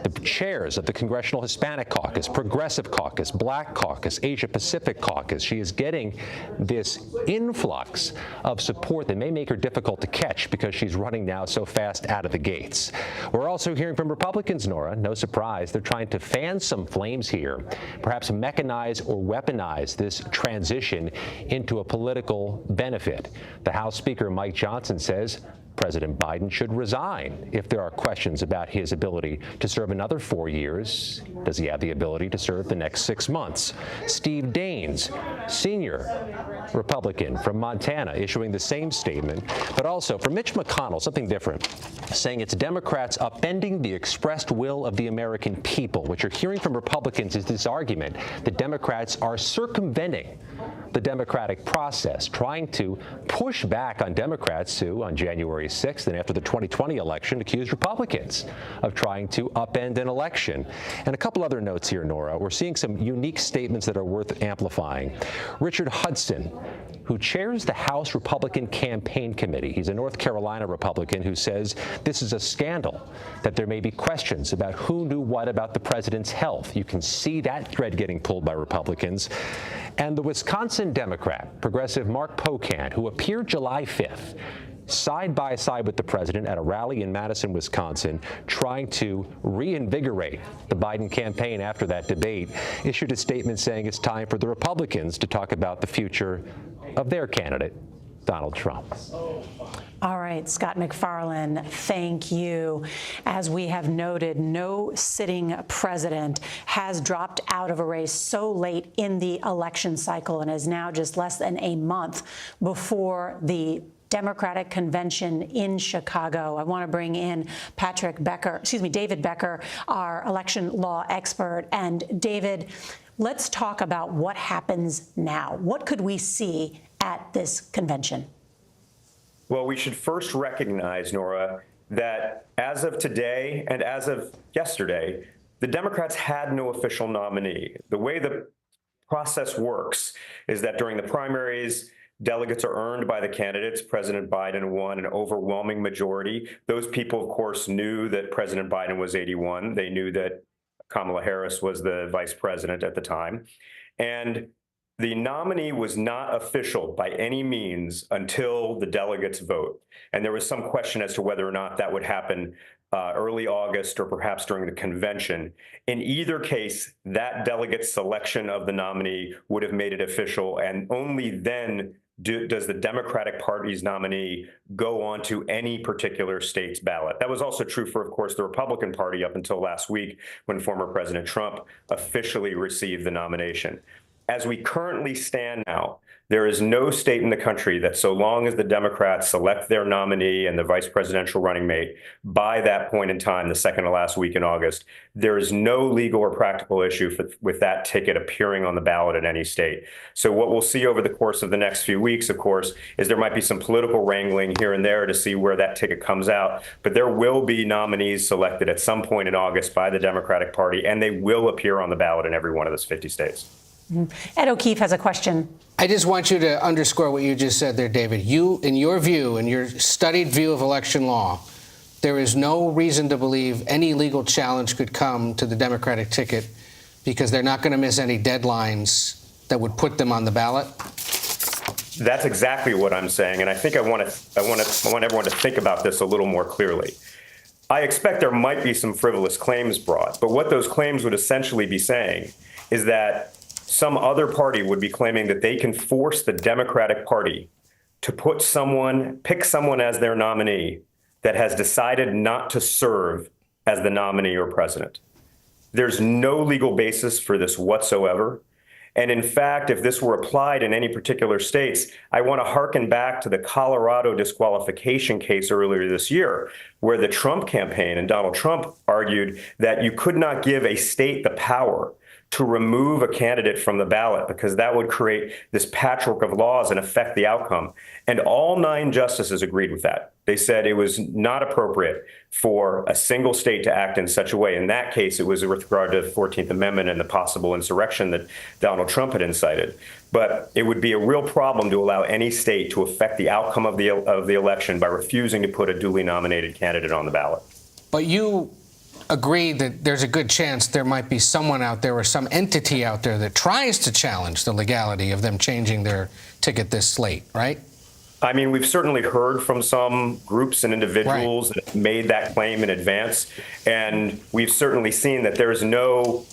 the chairs of the Congressional Hispanic Caucus, Progressive Caucus, Black Caucus, Asia Pacific Caucus. She is getting this influx of support that may make her difficult to catch because she's running now so fast out of the gates. We're also hearing from Republicans, Nora. No surprise. They're trying to fan some flames here, perhaps mechanize or weaponize this transition into a political benefit. The House Speaker, Mike Johnson, says President Biden should resign if there are questions about his ability to serve another 4 years. Does he have the ability to serve the next 6 months? Steve Daines, senior Republican from Montana, issuing the same statement, but also from Mitch McConnell, something different, saying it's Democrats upending the expressed will of the American people. What you're hearing from Republicans is this argument that Democrats are circumventing the democratic process, trying to push back on Democrats who, on January 6th and after the 2020 election, accused Republicans of trying to upend an election. And a couple other notes here, Nora. We're seeing some unique statements that are worth amplifying. Richard Hudson, who chairs the House Republican Campaign Committee. He's a North Carolina Republican who says this is a scandal, that there may be questions about who knew what about the president's health. You can see that thread getting pulled by Republicans. And the Wisconsin Democrat, progressive Mark Pocan, who appeared July 5th, side by side with the president at a rally in Madison, Wisconsin, trying to reinvigorate the Biden campaign after that debate, issued a statement saying it's time for the Republicans to talk about the future of their candidate, Donald Trump.
All right, Scott McFarlane, thank you. As we have noted, no sitting president has dropped out of a race so late in the election cycle and is now just less than a month before the Democratic convention in Chicago. I want to bring in David Becker, our election law expert. And David, let's talk about what happens now. What could we see at this convention?
Well, we should first recognize, Nora, that as of today and as of yesterday, the Democrats had no official nominee. The way the process works is that during the primaries, delegates are earned by the candidates. President Biden won an overwhelming majority. Those people, of course, knew that President Biden was 81. They knew that Kamala Harris was the vice president at the time. And the nominee was not official by any means until the delegates vote. And there was some question as to whether or not that would happen early August or perhaps during the convention. In either case, that delegate selection of the nominee would have made it official, and only then does the Democratic Party's nominee go on to any particular state's ballot. That was also true for, of course, the Republican Party up until last week when former President Trump officially received the nomination. As we currently stand now, there is no state in the country that, so long as the Democrats select their nominee and the vice presidential running mate by that point in time, the second to last week in August, there is no legal or practical issue with that ticket appearing on the ballot in any state. So what we'll see over the course of the next few weeks, of course, is there might be some political wrangling here and there to see where that ticket comes out. But there will be nominees selected at some point in August by the Democratic Party, and they will appear on the ballot in every one of those 50 states.
Ed O'Keefe has a question.
I just want you to underscore what you just said there, David. You, in your view, in your studied view of election law, there is no reason to believe any legal challenge could come to the Democratic ticket because they're not going to miss any deadlines that would put them on the ballot?
That's exactly what I'm saying, and I think I want everyone to think about this a little more clearly. I expect there might be some frivolous claims brought, but what those claims would essentially be saying is that some other party would be claiming that they can force the Democratic Party to pick someone as their nominee that has decided not to serve as the nominee or president. There's no legal basis for this whatsoever. And in fact, if this were applied in any particular states, I want to hearken back to the Colorado disqualification case earlier this year, where the Trump campaign and Donald Trump argued that you could not give a state the power to remove a candidate from the ballot because that would create this patchwork of laws and affect the outcome. And all 9 justices agreed with that. They said it was not appropriate for a single state to act in such a way. In that case, it was with regard to the 14th Amendment and the possible insurrection that Donald Trump had incited. But it would be a real problem to allow any state to affect the outcome of the election by refusing to put a duly nominated candidate on the ballot.
But you agree that there's a good chance there might be someone out there or some entity out there that tries to challenge the legality of them changing their ticket this late, right?
I mean, we've certainly heard from some groups and individuals that have made that claim in advance, and we've certainly seen that there is no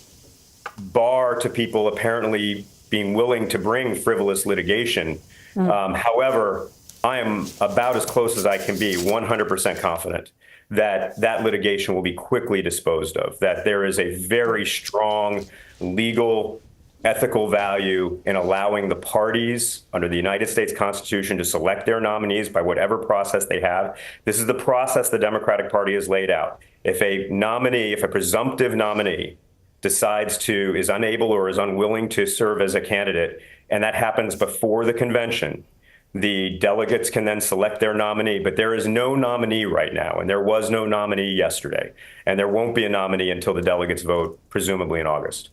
bar to people apparently being willing to bring frivolous litigation. However, I am about as close as I can be 100% confident that that litigation will be quickly disposed of, that there is a very strong legal, ethical value in allowing the parties under the United States Constitution to select their nominees by whatever process they have. This is the process the Democratic Party has laid out. If a nominee, if a presumptive nominee is unable or is unwilling to serve as a candidate, and that happens before the convention, the delegates can then select their nominee, but there is no nominee right now, and there was no nominee yesterday, and there won't be a nominee until the delegates vote, presumably in August.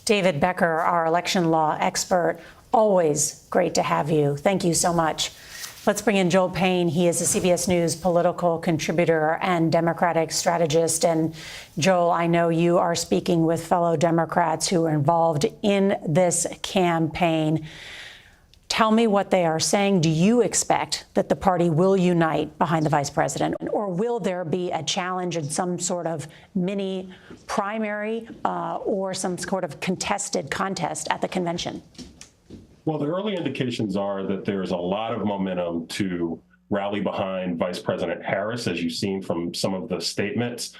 David Becker, our election law expert, always great to have you. Thank you so much. Let's bring in Joel Payne. He is a CBS News political contributor and Democratic strategist. And Joel, I know you are speaking with fellow Democrats who are involved in this campaign. Tell me what they are saying. Do you expect that the party will unite behind the vice president, or will there be a challenge in some sort of mini primary or some sort of contested contest at the convention?
Well, the early indications are that there's a lot of momentum to rally behind Vice President Harris, as you've seen from some of the statements.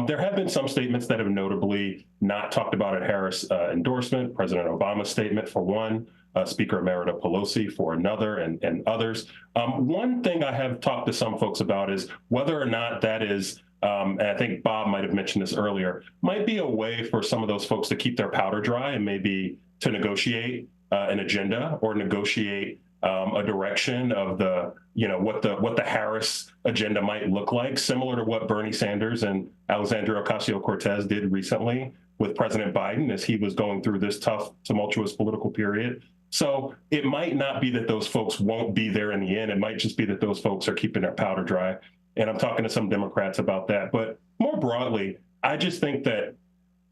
There have been some statements that have notably not talked about a Harris endorsement, President Obama's statement for one, Speaker Emerita Pelosi for another, and others. One thing I have talked to some folks about is whether or not that is, and I think Bob might have mentioned this earlier, might be a way for some of those folks to keep their powder dry and maybe to negotiate an agenda or negotiate a direction of the, what the Harris agenda might look like, similar to what Bernie Sanders and Alexandria Ocasio-Cortez did recently with President Biden as he was going through this tough, tumultuous political period. So it might not be that those folks won't be there in the end. It might just be that those folks are keeping their powder dry. And I'm talking to some Democrats about that. But more broadly, I just think that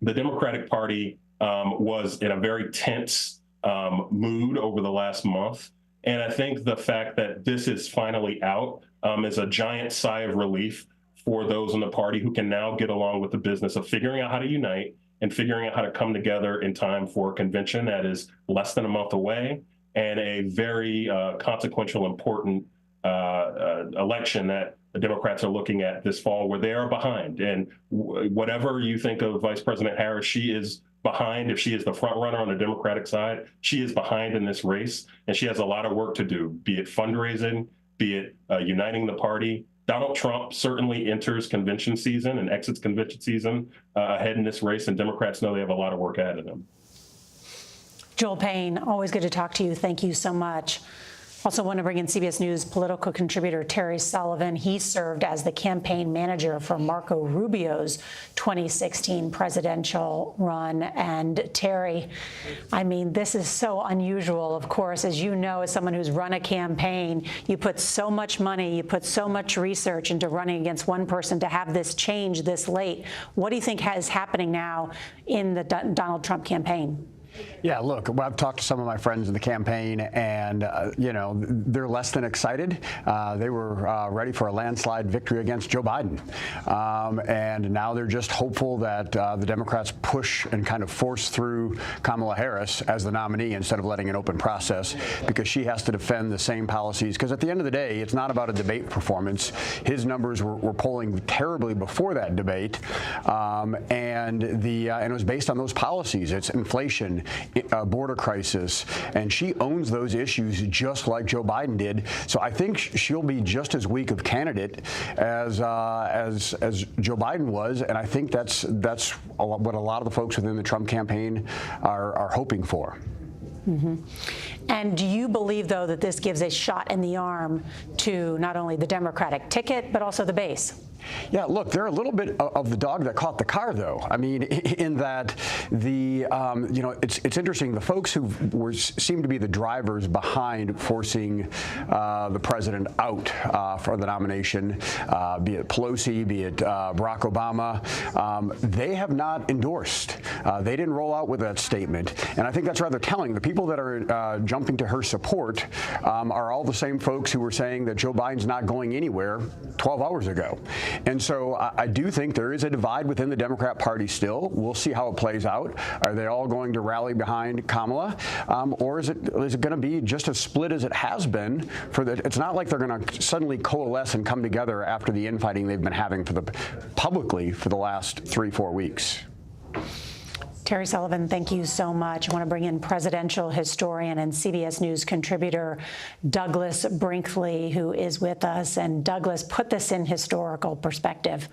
the Democratic Party was in a very tense mood over the last month. And I think the fact that this is finally out is a giant sigh of relief for those in the party who can now get along with the business of figuring out how to unite and figuring out how to come together in time for a convention that is less than a month away and a very consequential, important election that the Democrats are looking at this fall, where they are behind. And whatever you think of Vice President Harris, she is behind. If she is the front runner on the Democratic side, she is behind in this race, and she has a lot of work to do, be it fundraising, be it uniting the party. Donald Trump certainly enters convention season and exits convention season ahead in this race, and Democrats know they have a lot of work ahead of them.
Joel Payne, always good to talk to you. Thank you so much. Also want to bring in CBS News political contributor Terry Sullivan. He served as the campaign manager for Marco Rubio's 2016 presidential run. And Terry, I mean, this is so unusual. Of course, as you know, as someone who's run a campaign, you put so much money, you put so much research into running against one person. To have this change this late, what do you think is happening now in the Donald Trump campaign?
Yeah, look, I've talked to some of my friends in the campaign, and, they're less than excited. They were ready for a landslide victory against Joe Biden. And now they're just hopeful that the Democrats push and kind of force through Kamala Harris as the nominee instead of letting an open process, because she has to defend the same policies. Because at the end of the day, it's not about a debate performance. His numbers were polling terribly before that debate, and it was based on those policies. It's inflation, border crisis, and she owns those issues just like Joe Biden did. So I think she'll be just as weak of candidate as Joe Biden was, and I think that's what a lot of the folks within the Trump campaign are hoping for.
Mm-hmm. And do you believe, though, that this gives a shot in the arm to not only the Democratic ticket, but also the base?
Yeah, look, they're a little bit of the dog that caught the car, though. I mean, in that it's interesting. The folks who seem to be the drivers behind forcing the president out for the nomination, be it Pelosi, be it Barack Obama, they have not endorsed. They didn't roll out with that statement, and I think that's rather telling. The people that are jumping jumping to her support are all the same folks who were saying that Joe Biden's not going anywhere 12 hours ago. And so I do think there is a divide within the Democrat Party still. We'll see how it plays out. Are they all going to rally behind Kamala? Or is it going to be just as split as it has been? It's not like they're going to suddenly coalesce and come together after the infighting they've been having publicly for the last 3-4 weeks.
Terry Sullivan, thank you so much. I want to bring in presidential historian and CBS News contributor Douglas Brinkley, who is with us. And Douglas, put this in historical perspective.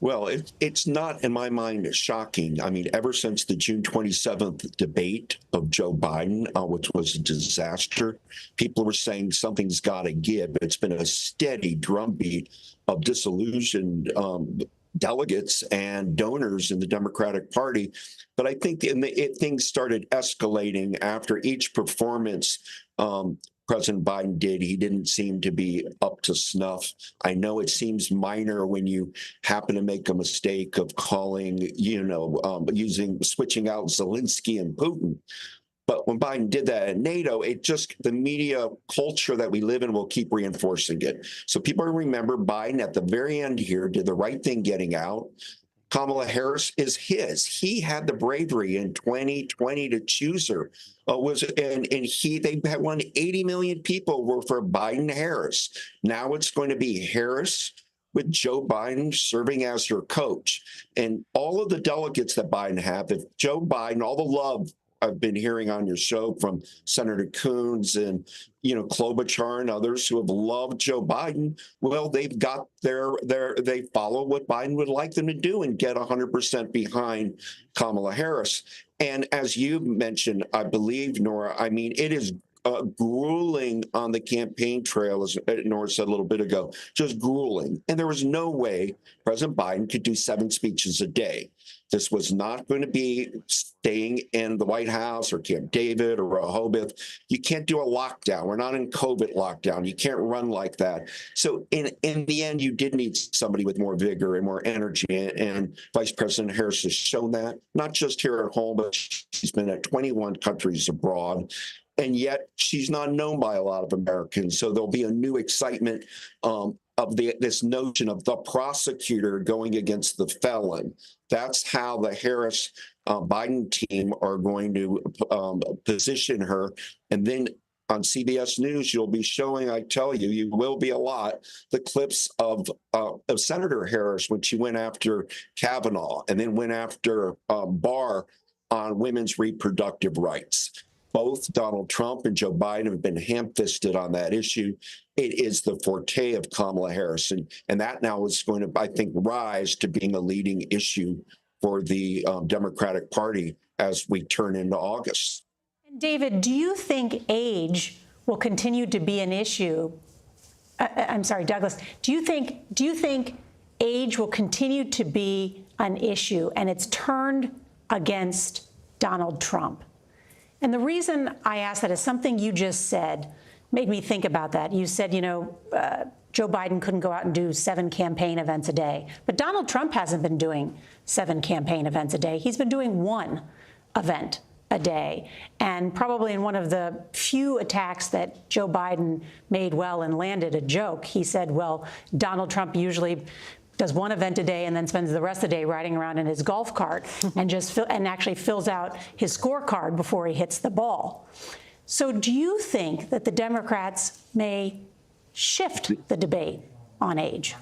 Well, it's not, in my mind, shocking. I mean, ever since the June 27th debate of Joe Biden, which was a disaster, people were saying something's got to give. It's been a steady drumbeat of disillusioned delegates and donors in the Democratic Party. But I think things started escalating after each performance President Biden did. He didn't seem to be up to snuff. I know it seems minor when you happen to make a mistake of calling, switching out Zelensky and Putin. But when Biden did that at NATO, the media culture that we live in will keep reinforcing it. So people remember Biden at the very end here did the right thing getting out. Kamala Harris is his. He had the bravery in 2020 to choose her. They had won 80 million people were for Biden Harris. Now it's going to be Harris with Joe Biden serving as her coach. And all of the delegates that Biden have, if Joe Biden, all the love I've been hearing on your show from Senator Coons and, Klobuchar and others who have loved Joe Biden, well, they've got they follow what Biden would like them to do and get 100% behind Kamala Harris. And as you mentioned, I believe, Nora, I mean, it is grueling on the campaign trail, as Nora said a little bit ago, just grueling. And there was no way President Biden could do 7 speeches a day. This was not going to be staying in the White House or Camp David or Rehoboth. You can't do a lockdown. We're not in COVID lockdown. You can't run like that. So in the end, you did need somebody with more vigor and more energy. And Vice President Harris has shown that, not just here at home, but she's been at 21 countries abroad. And yet she's not known by a lot of Americans. So there'll be a new excitement of this notion of the prosecutor going against the felon. That's how the Harris Biden team are going to position her. And then on CBS News, you'll be showing, I tell you, you will be a lot, the clips of Senator Harris when she went after Kavanaugh and then went after Barr on women's reproductive rights. Both Donald Trump and Joe Biden have been ham-fisted on that issue. It is the forte of Kamala Harris, and that now is going to, I think, rise to being a leading issue for the Democratic Party as we turn into August.
David, do you think age will continue to be an issue? I'm sorry, Douglas. Do you think age will continue to be an issue and it's turned against Donald Trump? And the reason I ask that is something you just said made me think about that. You said, Joe Biden couldn't go out and do 7 campaign events a day. But Donald Trump hasn't been doing 7 campaign events a day. He's been doing 1 event a day. And probably in one of the few attacks that Joe Biden made well and landed a joke, he said, well, Donald Trump usually does 1 event a day and then spends the rest of the day riding around in his golf cart and actually fills out his scorecard before he hits the ball. So do you think that the Democrats may shift the debate on age?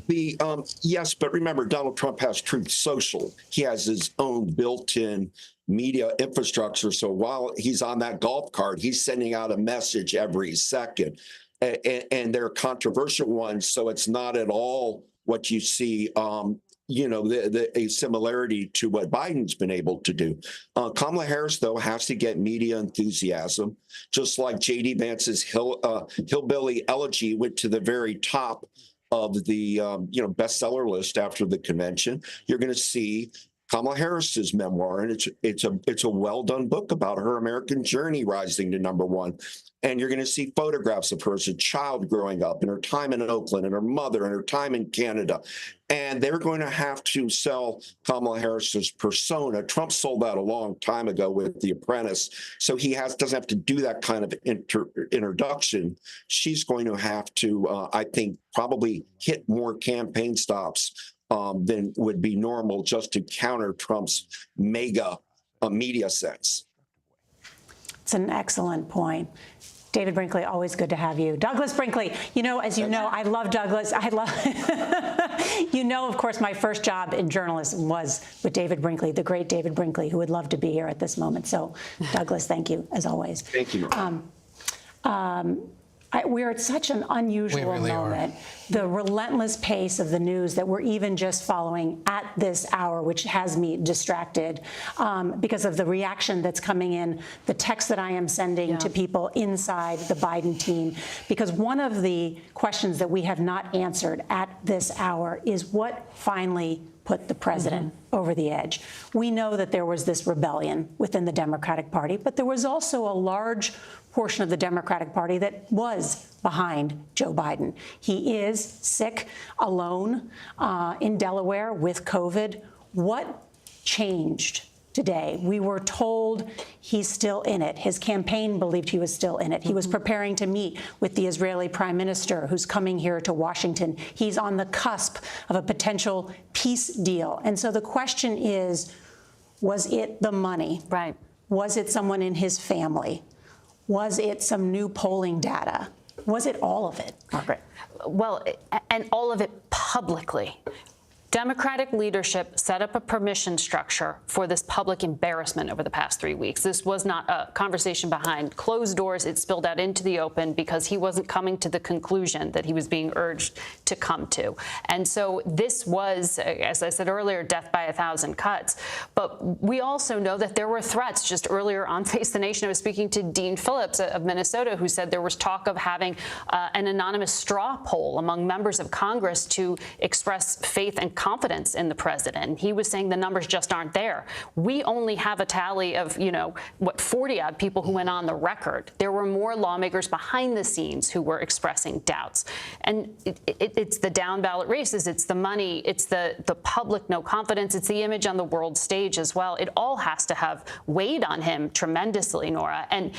Yes, but remember, Donald Trump has Truth Social. He has his own built-in media infrastructure. So while he's on that golf cart, he's sending out a message every second. And they're controversial ones, so it's not at all what you see, a similarity to what Biden's been able to do. Kamala Harris, though, has to get media enthusiasm, just like J.D. Vance's Hillbilly Elegy went to the very top of the bestseller list after the convention. You're going to see Kamala Harris's memoir, and it's a well done book about her American journey rising to #1. And you're going to see photographs of her as a child growing up, and her time in Oakland, and her mother, and her time in Canada. And they're going to have to sell Kamala Harris's persona. Trump sold that a long time ago with The Apprentice, so he doesn't have to do that kind of introduction. She's going to have to, I think, probably hit more campaign stops than would be normal just to counter Trump's mega media sense.
It's an excellent point. David Brinkley, always good to have you. Douglas Brinkley, as you know, I love Douglas. Of course, my first job in journalism was with David Brinkley, the great David Brinkley, who would love to be here at this moment. So, Douglas, thank you, as always.
Thank you.
We're at such an unusual moment. The relentless pace of the news that we're even just following at this hour, which has me distracted because of the reaction that's coming in, the text that I am sending to people inside the Biden team. Because one of the questions that we have not answered at this hour is what finally put the president over the edge. We know that there was this rebellion within the Democratic Party, but there was also a large portion of the Democratic Party that was behind Joe Biden. He is sick, alone in Delaware with COVID. What changed today? We were told he's still in it. His campaign believed he was still in it. He was preparing to meet with the Israeli prime minister who's coming here to Washington. He's on the cusp of a potential peace deal. And so the question is, was it the money?
Right.
Was it someone in his family? Was it some new polling data? Was it all of it, Margaret?
Well, and all of it publicly. Democratic leadership set up a permission structure for this public embarrassment over the past 3 weeks. This was not a conversation behind closed doors. It spilled out into the open because he wasn't coming to the conclusion that he was being urged to come to. And so this was, as I said earlier, death by 1,000 cuts. But we also know that there were threats. Just earlier on Face the Nation, I was speaking to Dean Phillips of Minnesota, who said there was talk of having an anonymous straw poll among members of Congress to express faith and confidence in the president. He was saying the numbers just aren't there. We only have a tally of, 40-odd people who went on the record. There were more lawmakers behind the scenes who were expressing doubts. And it's the down ballot races, it's the money, it's the public no confidence, it's the image on the world stage as well. It all has to have weighed on him tremendously, Nora. And,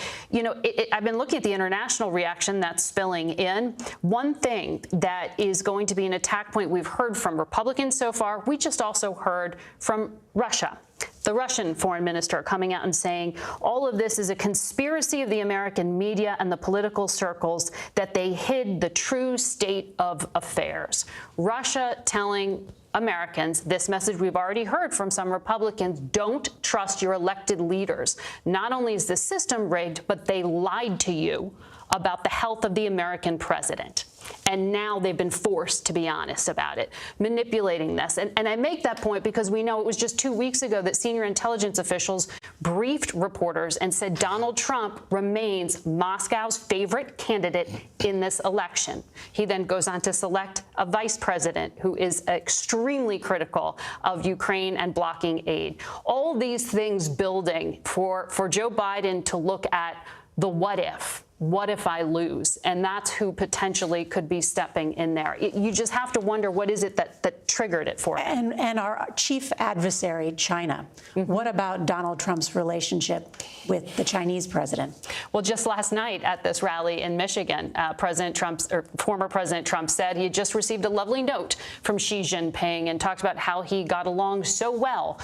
I've been looking at the international reaction that's spilling in. One thing that is going to be an attack point we've heard from Republicans so far, we just also heard from Russia. The Russian foreign minister coming out and saying all of this is a conspiracy of the American media and the political circles, that they hid the true state of affairs. Russia telling Americans this message we've already heard from some Republicans: don't trust your elected leaders. Not only is the system rigged, but they lied to you about the health of the American president. And now they've been forced to be honest about it, manipulating this. And I make that point because we know it was just 2 weeks ago that senior intelligence officials briefed reporters and said Donald Trump remains Moscow's favorite candidate in this election. He then goes on to select a vice president who is extremely critical of Ukraine and blocking aid. All these things building for Joe Biden to look at the what if. What if I lose? And that's who potentially could be stepping in there. You just have to wonder, what is it that triggered it for him?
And our chief adversary, China. What about Donald Trump's relationship with the Chinese president?
Well, just last night at this rally in Michigan, former President Trump said he had just received a lovely note from Xi Jinping and talked about how he got along so well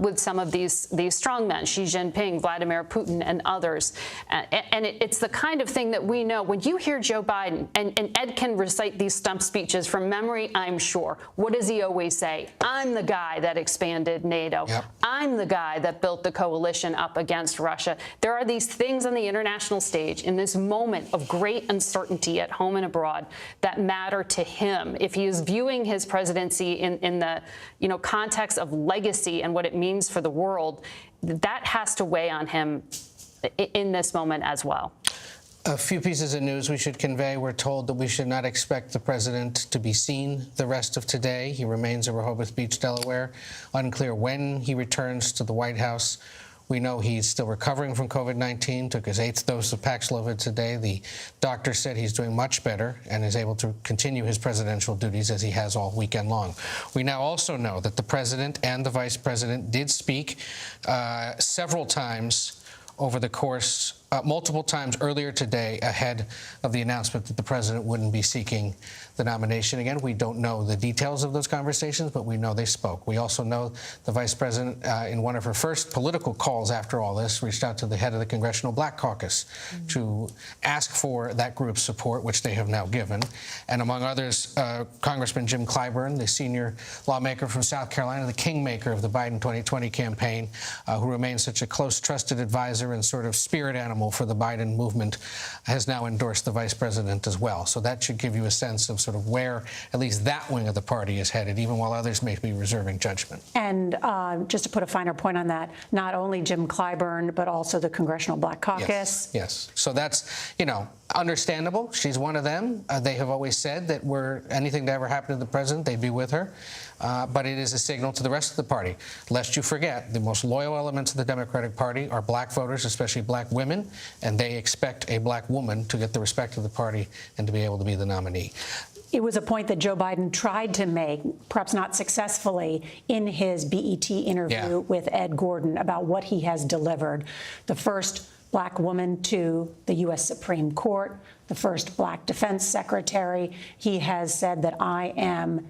with some of these strongmen, Xi Jinping, Vladimir Putin, and others. And it's the kind of thing that we know. When you hear Joe Biden, and Ed can recite these stump speeches from memory, I'm sure. What does he always say? I'm the guy that expanded NATO. Yep. I'm the guy that built the coalition up against Russia. There are these things on the international stage in this moment of great uncertainty at home and abroad that matter to him. If he is viewing his presidency in the context of legacy and what it means for the world, that has to weigh on him in this moment as well.
A few pieces of news we should convey. We're told that we should not expect the president to be seen the rest of today. He remains in Rehoboth Beach, Delaware. Unclear when he returns to the White House. We know he's still recovering from COVID-19, took his 8th dose of Paxlovid today. The doctor said he's doing much better and is able to continue his presidential duties as he has all weekend long. We now also know that the president and the vice president did speak several times over the course, multiple times earlier today ahead of the announcement that the president wouldn't be seeking the nomination again. We don't know the details of those conversations, but we know they spoke. We also know the vice president, in one of her first political calls after all this, reached out to the head of the Congressional Black Caucus to ask for that group's support, which they have now given. And among others, Congressman Jim Clyburn, the senior lawmaker from South Carolina, the kingmaker of the Biden 2020 campaign, who remains such a close, trusted advisor and sort of spirit animal for the Biden movement, has now endorsed the vice president as well. So that should give you a sense of sort of where at least that wing of the party is headed, even while others may be reserving judgment.
And just to put a finer point on that, not only Jim Clyburn, but also the Congressional Black Caucus.
Yes. So that's, understandable. She's one of them. They have always said that were anything to ever happen to the president, they'd be with her. But it is a signal to the rest of the party. Lest you forget, the most loyal elements of the Democratic Party are black voters, especially black women, and they expect a black woman to get the respect of the party and to be able to be the nominee.
It was a point that Joe Biden tried to make, perhaps not successfully, in his BET interview with Ed Gordon about what he has delivered. The first black woman to the U.S. Supreme Court, the first black defense secretary. He has said that I am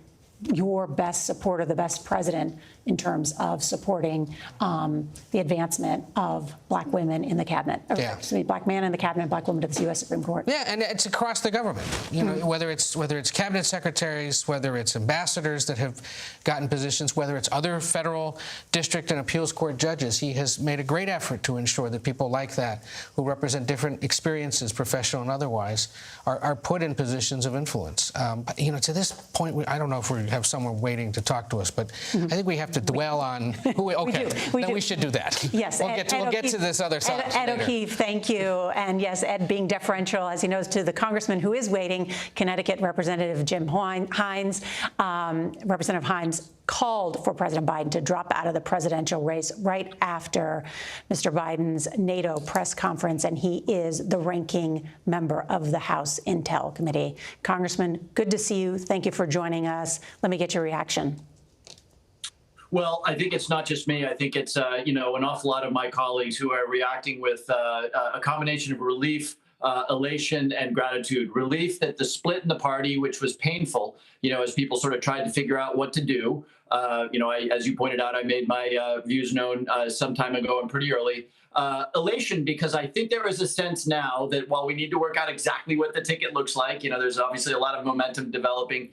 your best supporter, the best president in terms of supporting the advancement of black women in the cabinet. Black man in the cabinet, black woman to the U.S. Supreme Court.
Yeah, and it's across the government. Whether it's cabinet secretaries, whether it's ambassadors that have gotten positions, whether it's other federal district and appeals court judges, he has made a great effort to ensure that people like that, who represent different experiences, professional and otherwise, are put in positions of influence. To this point, I don't know if we have someone waiting to talk to us, but I think we have to dwell on who. Okay, we should do that.
Yes,
we'll get to this other side.
Ed O'Keefe, thank you. And yes, Ed being deferential, as he knows, to the congressman who is waiting, Connecticut Representative Jim Hines. Representative Hines called for President Biden to drop out of the presidential race right after Mr. Biden's NATO press conference, and he is the ranking member of the House Intel Committee. Congressman, good to see you. Thank you for joining us. Let me get your reaction.
Well, I think it's not just me. I think it's, an awful lot of my colleagues who are reacting with a combination of relief, elation, and gratitude. Relief that the split in the party, which was painful, as people sort of tried to figure out what to do. As you pointed out, I made my views known some time ago and pretty early. Elation, because I think there is a sense now that while we need to work out exactly what the ticket looks like, there's obviously a lot of momentum developing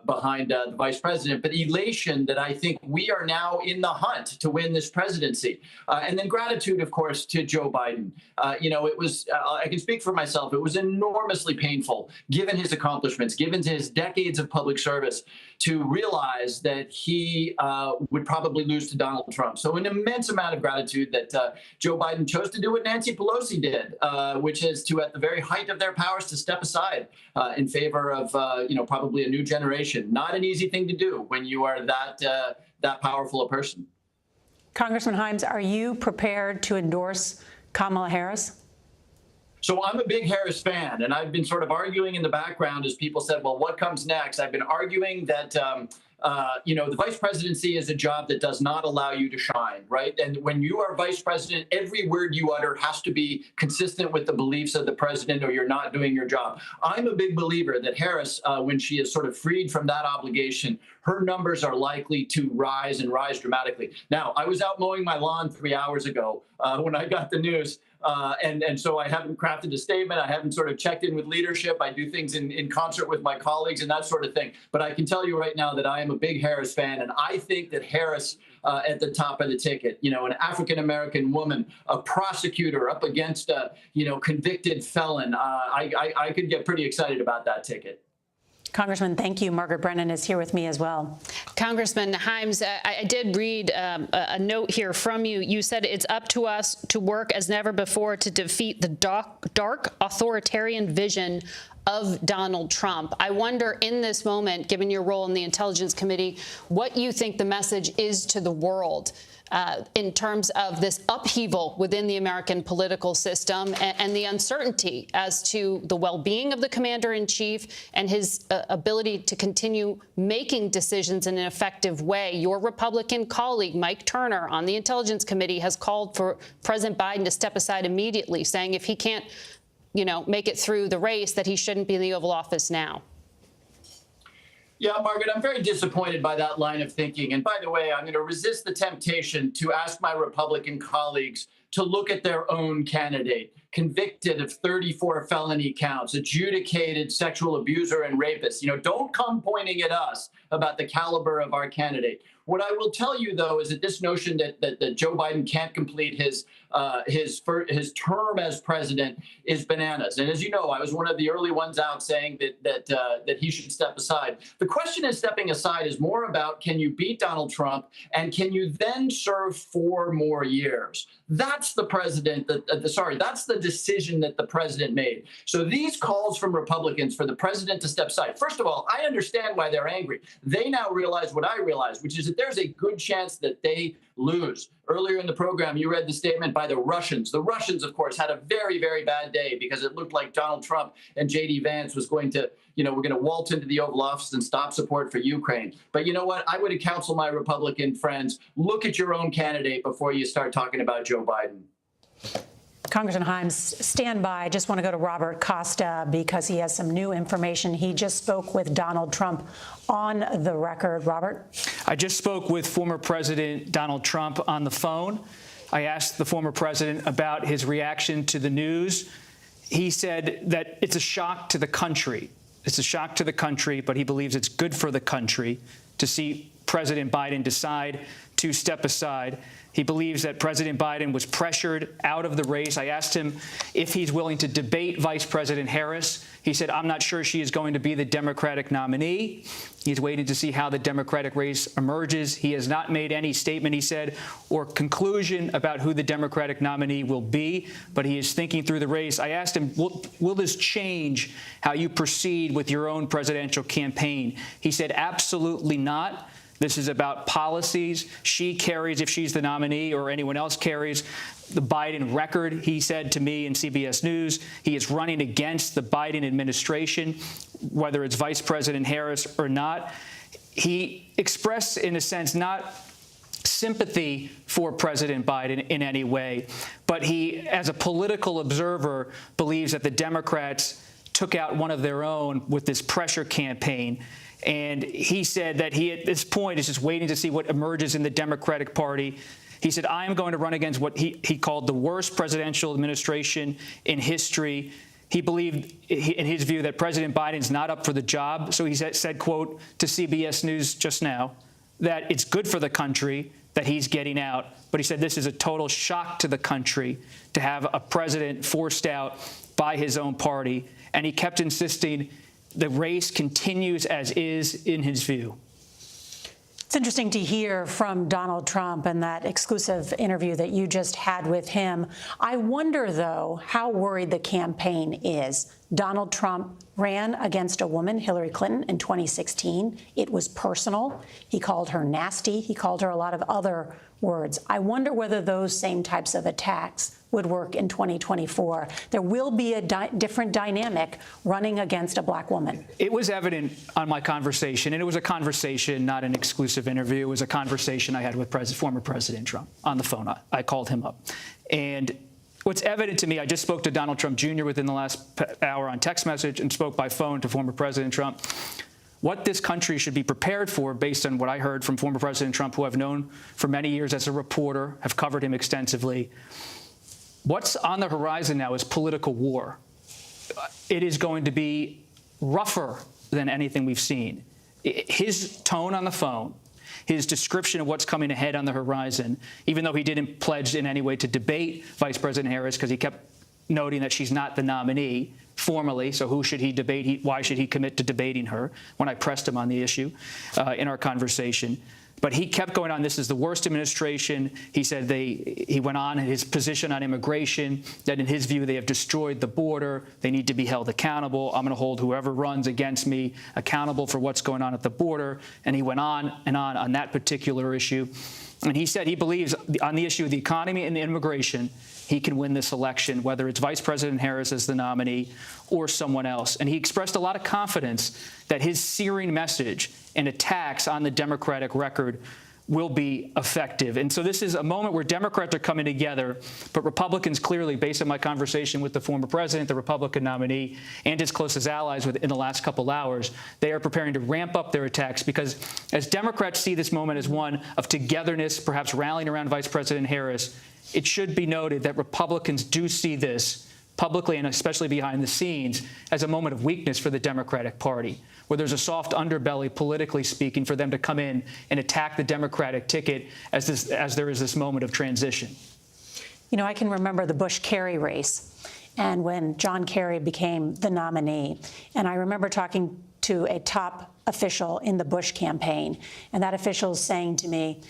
behind the vice president, but elation that I think we are now in the hunt to win this presidency. And then gratitude, of course, to Joe Biden. It was, I can speak for myself, it was enormously painful, given his accomplishments, given his decades of public service, to realize that he would probably lose to Donald Trump. So an immense amount of gratitude that Joe Biden chose to do what Nancy Pelosi did, which is to, at the very height of their powers, to step aside in favor of, probably a new generation. Not an easy thing to do when you are that powerful a person.
Congressman Hines, are you prepared to endorse Kamala Harris?
So I'm a big Harris fan, and I've been sort of arguing in the background as people said, well, what comes next? I've been arguing that the vice presidency is a job that does not allow you to shine, right? And when you are vice president, every word you utter has to be consistent with the beliefs of the president, or you're not doing your job. I'm a big believer that Harris, when she is sort of freed from that obligation, her numbers are likely to rise and rise dramatically. Now, I was out mowing my lawn 3 hours ago when I got the news. And so I haven't crafted a statement. I haven't sort of checked in with leadership. I do things in concert with my colleagues and that sort of thing. But I can tell you right now that I am a big Harris fan. And I think that Harris at the top of the ticket, an African-American woman, a prosecutor up against a, convicted felon, I could get pretty excited about that ticket.
Congressman, thank you. Margaret Brennan is here with me as well.
Congressman Himes, I did read a note here from you. You said it's up to us to work as never before to defeat the dark authoritarian vision of Donald Trump. I wonder in this moment, given your role in the Intelligence Committee, what you think the message is to the world in terms of this upheaval within the American political system and the uncertainty as to the well-being of the commander-in-chief and his ability to continue making decisions in an effective way. Your Republican colleague, Mike Turner, on the Intelligence Committee has called for President Biden to step aside immediately, saying if he can't, make it through the race, that he shouldn't be in the Oval Office now.
Yeah, Margaret, I'm very disappointed by that line of thinking. And by the way, I'm going to resist the temptation to ask my Republican colleagues to look at their own candidate, convicted of 34 felony counts, adjudicated sexual abuser and rapist. Don't come pointing at us about the caliber of our candidate. What I will tell you, though, is that this notion that Joe Biden can't complete his term as president is bananas. And as you know, I was one of the early ones out saying that he should step aside. The question is stepping aside is more about, can you beat Donald Trump and can you then serve 4 more years? That's the president. That's the decision that the president made. So these calls from Republicans for the president to step aside. First of all, I understand why they're angry. They now realize what I realized, which is that there's a good chance that they lose. Earlier in the program, you read the statement by the Russians. The Russians, of course, had a very, very bad day because it looked like Donald Trump and J.D. Vance was going to, we're going to waltz into the Oval Office and stop support for Ukraine. But you know what? I would counsel my Republican friends, look at your own candidate before you start talking about Joe Biden.
Congressman Himes, stand by. I just want to go to Robert Costa because he has some new information. He just spoke with Donald Trump on the record. Robert?
I just spoke with former President Donald Trump on the phone. I asked the former president about his reaction to the news. He said that it's a shock to the country. It's a shock to the country, but he believes it's good for the country to see President Biden decide to step aside. He believes that President Biden was pressured out of the race. I asked him if he's willing to debate Vice President Harris. He said, I'm not sure she is going to be the Democratic nominee. He's waiting to see how the Democratic race emerges. He has not made any statement, he said, or conclusion about who the Democratic nominee will be, but he is thinking through the race. I asked him, will this change how you proceed with your own presidential campaign? He said, absolutely not. This is about policies. She carries, if she's the nominee or anyone else carries, the Biden record. He said to me in CBS News, he is running against the Biden administration, whether it's Vice President Harris or not. He expressed, in a sense, not sympathy for President Biden in any way, but he, as a political observer, believes that the Democrats took out one of their own with this pressure campaign. And he said that he, at this point, is just waiting to see what emerges in the Democratic Party. He said, I am going to run against what he called the worst presidential administration in history. He believed, in his view, that President Biden's not up for the job. So he said, quote, to CBS News just now, that it's good for the country that he's getting out. But he said this is a total shock to the country to have a president forced out by his own party. And he kept insisting the race continues as is in his view.
It's interesting to hear from Donald Trump and that exclusive interview that you just had with him. I wonder, though, how worried the campaign is. Donald Trump ran against a woman, Hillary Clinton, in 2016. It was personal. He called her nasty. He called her a lot of other words. I wonder whether those same types of attacks would work in 2024. There will be a different dynamic running against a black woman.
It was evident on my conversation, and it was a conversation, not an exclusive interview. It was a conversation I had with former President Trump on the phone. I called him up. And what's evident to me, I just spoke to Donald Trump Jr. within the last hour on text message and spoke by phone to former President Trump. What this country should be prepared for, based on what I heard from former President Trump, who I've known for many years as a reporter, have covered him extensively. What's on the horizon now is political war. It is going to be rougher than anything we've seen. His tone on the phone, his description of what's coming ahead on the horizon, even though he didn't pledge in any way to debate Vice President Harris because he kept noting that she's not the nominee formally, so who should he debate? Why should he commit to debating her? When I pressed him on the issue in our conversation. But he kept going on, this is the worst administration. He said he went on his position on immigration, that in his view they have destroyed the border. They need to be held accountable. I'm going to hold whoever runs against me accountable for what's going on at the border. And he went on that particular issue. And he said he believes on the issue of the economy and the immigration, he can win this election, whether it's Vice President Harris as the nominee or someone else. And he expressed a lot of confidence that his searing message and attacks on the Democratic record will be effective. And so this is a moment where Democrats are coming together, but Republicans clearly, based on my conversation with the former president, the Republican nominee, and his closest allies in the last couple hours, they are preparing to ramp up their attacks because as Democrats see this moment as one of togetherness, perhaps rallying around Vice President Harris, it should be noted that Republicans do see this publicly and especially behind the scenes as a moment of weakness for the Democratic Party, where there's a soft underbelly, politically speaking, for them to come in and attack the Democratic ticket as there is this moment of transition.
You know, I can remember the Bush-Kerry race and when John Kerry became the nominee. And I remember talking to a top official in the Bush campaign, and that official is saying to me,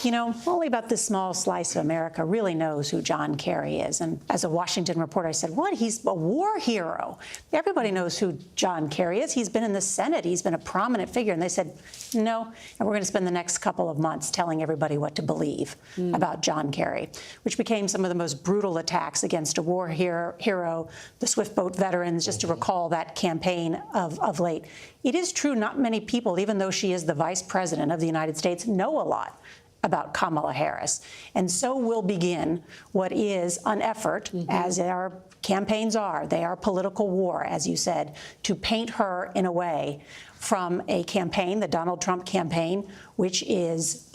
you know, only about this small slice of America really knows who John Kerry is. And as a Washington reporter, I said, what? He's a war hero. Everybody knows who John Kerry is. He's been in the Senate. He's been a prominent figure. And they said, no, and we're going to spend the next couple of months telling everybody what to believe about John Kerry, which became some of the most brutal attacks against a war hero, the Swift Boat veterans, just to recall that campaign of late. It is true not many people, even though she is the vice president of the United States, know a lot about Kamala Harris. And so will begin what is an effort, as our campaigns are. They are political war, as you said, to paint her in a way from a campaign, the Donald Trump campaign, which is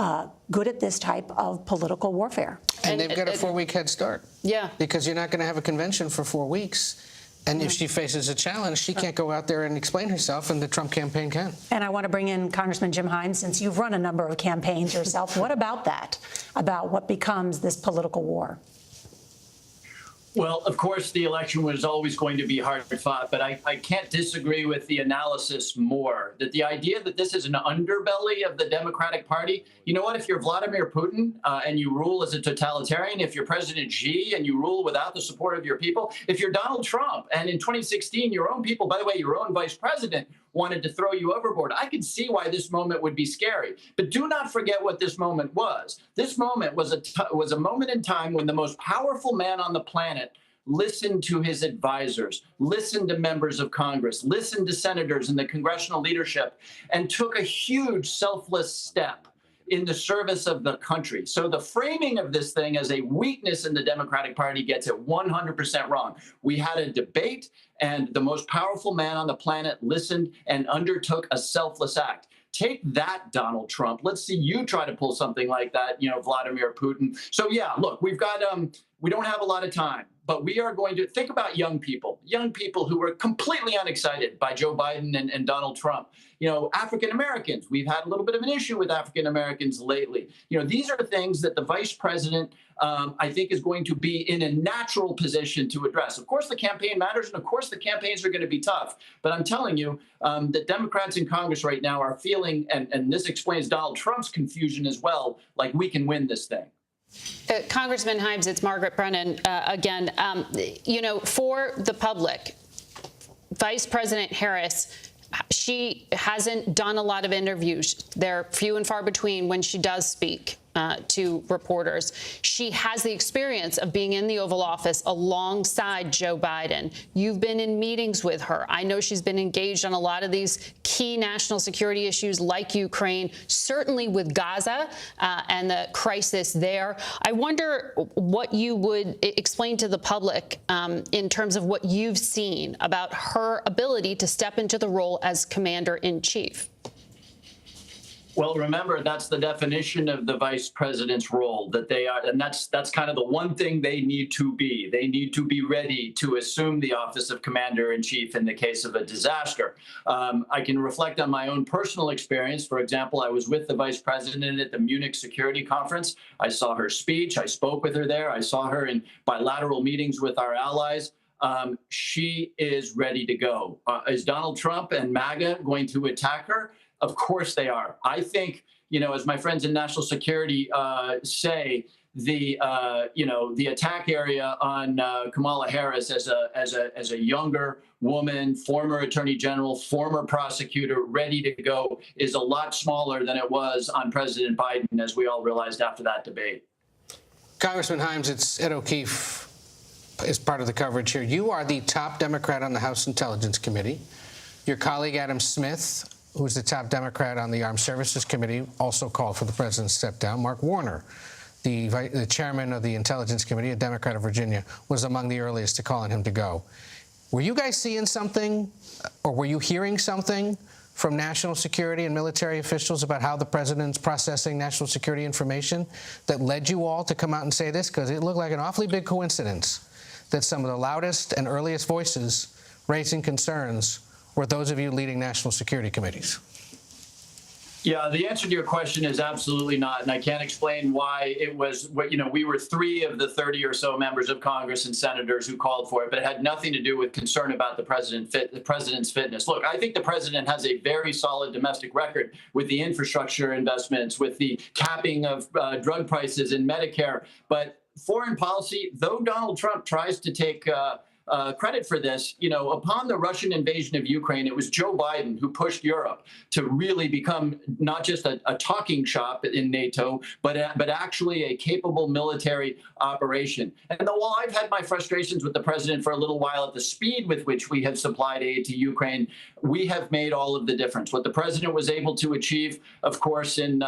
good at this type of political warfare.
And they've got a 4-week head start.
Yeah.
Because you're not going to have a convention for 4 weeks. And if she faces a challenge, she can't go out there and explain herself, and the Trump campaign can.
And I want to bring in Congressman Jim Hines, since you've run a number of campaigns yourself. What about that, about what becomes this political war?
Well, of course, the election was always going to be hard fought, but I can't disagree with the analysis more, that the idea that this is an underbelly of the Democratic Party, you know what, if you're Vladimir Putin and you rule as a totalitarian, if you're President Xi and you rule without the support of your people, if you're Donald Trump and in 2016, your own people, by the way, your own vice president, wanted to throw you overboard, I could see why this moment would be scary. But do not forget what this moment was. This moment was a moment in time when the most powerful man on the planet listened to his advisors, listened to members of Congress, listened to senators and the congressional leadership, and took a huge selfless step in the service of the country. So the framing of this thing as a weakness in the Democratic Party gets it 100% wrong. We had a debate, and the most powerful man on the planet listened and undertook a selfless act. Take that, Donald Trump. Let's see you try to pull something like that, you know, Vladimir Putin. So yeah, look, we don't have a lot of time, but we are going to think about young people who were completely unexcited by Joe Biden and Donald Trump. You know, African Americans, we've had a little bit of an issue with African Americans lately. You know, these are things that the vice president, I think, is going to be in a natural position to address. Of course, the campaign matters, and of course, the campaigns are going to be tough. But I'm telling you that Democrats in Congress right now are feeling, and this explains Donald Trump's confusion as well, like we can win this thing.
Congressman Hines, it's Margaret Brennan again. You know, for the public, Vice President Harris, she hasn't done a lot of interviews. They're few and far between when she does speak to reporters. She has the experience of being in the Oval Office alongside Joe Biden. You've been in meetings with her. I know she's been engaged on a lot of these key national security issues like Ukraine, certainly with Gaza and the crisis there. I wonder what you would explain to the public in terms of what you've seen about her ability to step into the role as commander-in-chief.
Well, remember, that's the definition of the vice president's role, that they are, and that's kind of the one thing they need to be. They need to be ready to assume the office of commander-in-chief in the case of a disaster. I can reflect on my own personal experience. For example, I was with the vice president at the Munich Security Conference. I saw her speech. I spoke with her there. I saw her in bilateral meetings with our allies. She is ready to go. Is Donald Trump and MAGA going to attack her? Of course they are. I think, as my friends in national security say, the attack area on Kamala Harris as a younger woman, former attorney general, former prosecutor, ready to go, is a lot smaller than it was on President Biden, as we all realized after that debate.
Congressman Himes, it's Ed O'Keefe is part of the coverage here. You are the top Democrat on the House Intelligence Committee. Your colleague Adam Smith, who's the top Democrat on the Armed Services Committee, also called for the president's step down. Mark Warner, the chairman of the Intelligence Committee, a Democrat of Virginia, was among the earliest to call on him to go. Were you guys seeing something, or were you hearing something from national security and military officials about how the president's processing national security information that led you all to come out and say this? Because it looked like an awfully big coincidence that some of the loudest and earliest voices raising concerns were those of you leading national security committees.
Yeah, the answer to your question is absolutely not, and I can't explain why it was. We were 3 of the 30 or so members of Congress and senators who called for it, but it had nothing to do with concern about the president's fitness. Look, I think the president has a very solid domestic record with the infrastructure investments, with the capping of drug prices in Medicare, but foreign policy, though Donald Trump tries to take credit for this, upon the Russian invasion of Ukraine, it was Joe Biden who pushed Europe to really become not just a talking shop in NATO, but actually a capable military operation. And while I've had my frustrations with the president for a little while at the speed with which we have supplied aid to Ukraine, we have made all of the difference. What the president was able to achieve, of course, in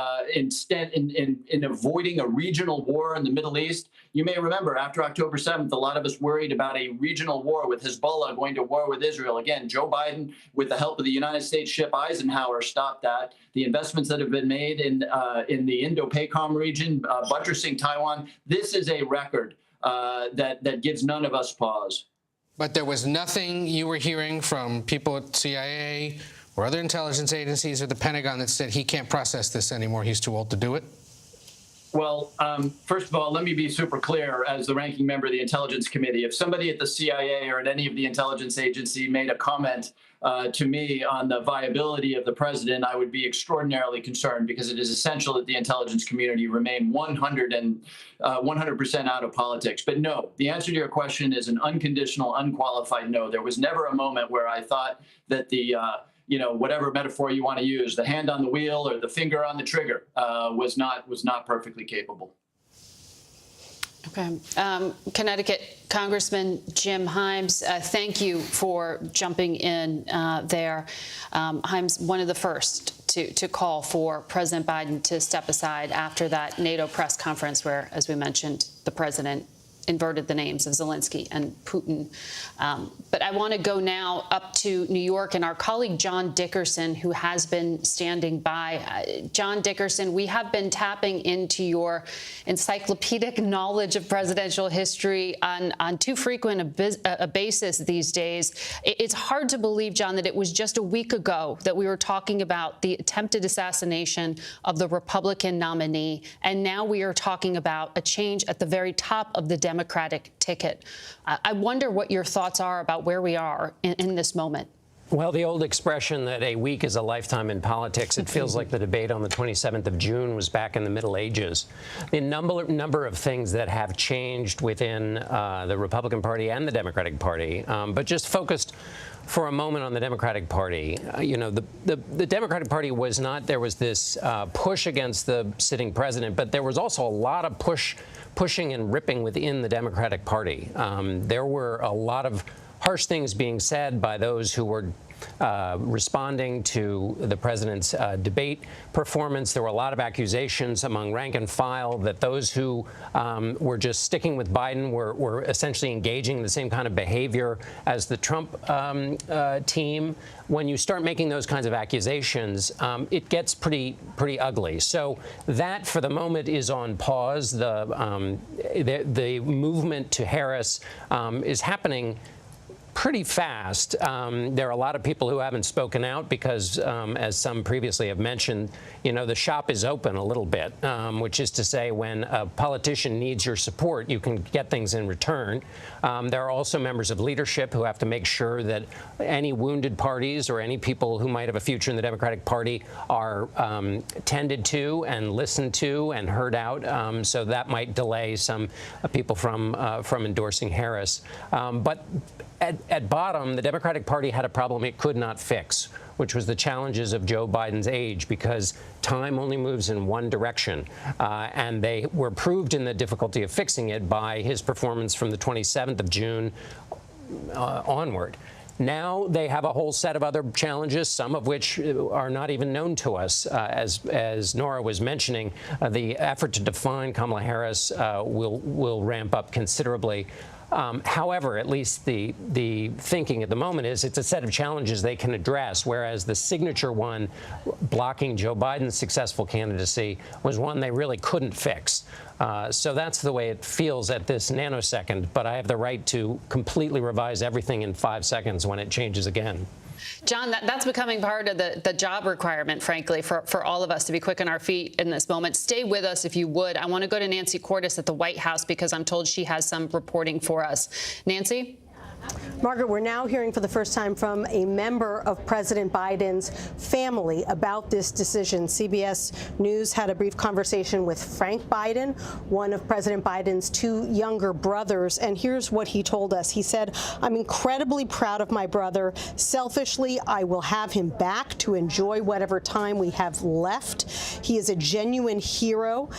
avoiding a regional war in the Middle East. You may remember after October 7th, a lot of us worried about a regional war with Hezbollah going to war with Israel. Again, Joe Biden, with the help of the United States ship Eisenhower, stopped that. The investments that have been made in the Indo-PACOM region, buttressing Taiwan, this is a record that gives none of us pause.
But there was nothing you were hearing from people at CIA or other intelligence agencies or the Pentagon that said he can't process this anymore, he's too old to do it?
Well, first of all, let me be super clear as the ranking member of the Intelligence Committee. If somebody at the CIA or at any of the intelligence agency made a comment to me on the viability of the president, I would be extraordinarily concerned, because it is essential that the intelligence community remain 100% out of politics. But no, the answer to your question is an unconditional, unqualified no. There was never a moment where I thought that the whatever metaphor you want to use, the hand on the wheel or the finger on the trigger was not perfectly capable.
Okay. Connecticut Congressman Jim Himes, thank you for jumping in there. Himes, one of the first to call for President Biden to step aside after that NATO press conference where, as we mentioned, the president inverted the names of Zelensky and Putin. But I want to go now up to New York and our colleague John Dickerson, who has been standing by. John Dickerson, we have been tapping into your encyclopedic knowledge of presidential history on too frequent a basis these days. It's hard to believe, John, that it was just a week ago that we were talking about the attempted assassination of the Republican nominee, and now we are talking about a change at the very top of the Democratic ticket. I wonder what your thoughts are about where we are in this moment.
Well, the old expression that a week is a lifetime in politics, it feels like the debate on the 27th of June was back in the Middle Ages. The number of things that have changed within the Republican Party and the Democratic Party, but just focused for a moment on the Democratic Party. The Democratic Party was not, there was this push against the sitting president, but there was also a lot of pushing and ripping within the Democratic Party. There were a lot of harsh things being said by those who were responding to the president's debate performance. There were a lot of accusations among rank and file that those who were just sticking with Biden were essentially engaging in the same kind of behavior as the Trump team. When you start making those kinds of accusations, it gets pretty ugly. So that, for the moment, is on pause. The movement to Harris is happening pretty fast. There are a lot of people who haven't spoken out because, as some previously have mentioned, the shop is open a little bit, which is to say when a politician needs your support, you can get things in return. There are also members of leadership who have to make sure that any wounded parties or any people who might have a future in the Democratic Party are tended to and listened to and heard out. So that might delay some people from endorsing Harris. But at bottom, the Democratic Party had a problem it could not fix, which was the challenges of Joe Biden's age, because time only moves in one direction. And they were proved in the difficulty of fixing it by his performance from the 27th of June onward. Now they have a whole set of other challenges, some of which are not even known to us. As Nora was mentioning, the effort to define Kamala Harris will ramp up considerably. However, at least the thinking at the moment is it's a set of challenges they can address, whereas the signature one, blocking Joe Biden's successful candidacy, was one they really couldn't fix. So that's the way it feels at this nanosecond, but I have the right to completely revise everything in 5 seconds when it changes again.
John, that's becoming part of the job requirement, frankly, for all of us to be quick on our feet in this moment. Stay with us if you would. I want to go to Nancy Cordes at the White House because I'm told she has some reporting for us. Nancy?
Margaret, we're now hearing for the first time from a member of President Biden's family about this decision. CBS News had a brief conversation with Frank Biden, one of President Biden's two younger brothers, and here's what he told us. He said, "I'm incredibly proud of my brother. Selfishly, I will have him back to enjoy whatever time we have left. He is a genuine hero.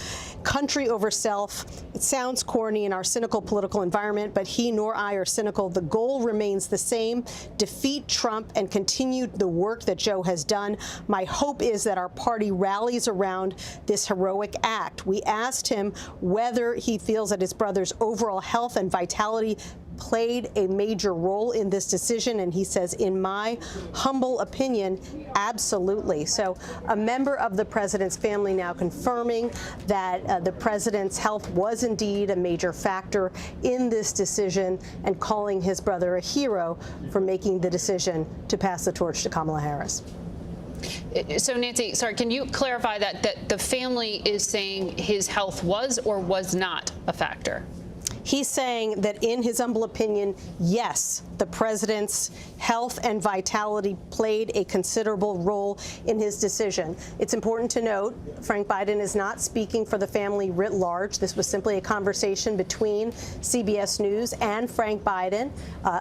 Country over self. It sounds corny in our cynical political environment, but he nor I are cynical. The goal remains the same: defeat Trump and continue the work that Joe has done. My hope is that our party rallies around this heroic act." We asked him whether he feels that his brother's overall health and vitality played a major role in this decision, and he says, in my humble opinion, absolutely. So a member of the president's family now confirming that the president's health was indeed a major factor in this decision, and calling his brother a hero for making the decision to pass the torch to Kamala Harris.
So, Nancy, sorry, can you clarify that the family is saying his health was or was not a factor?
He's saying that in his humble opinion, yes, the president's health and vitality played a considerable role in his decision. It's important to note, Frank Biden is not speaking for the family writ large. This was simply a conversation between CBS News and Frank Biden.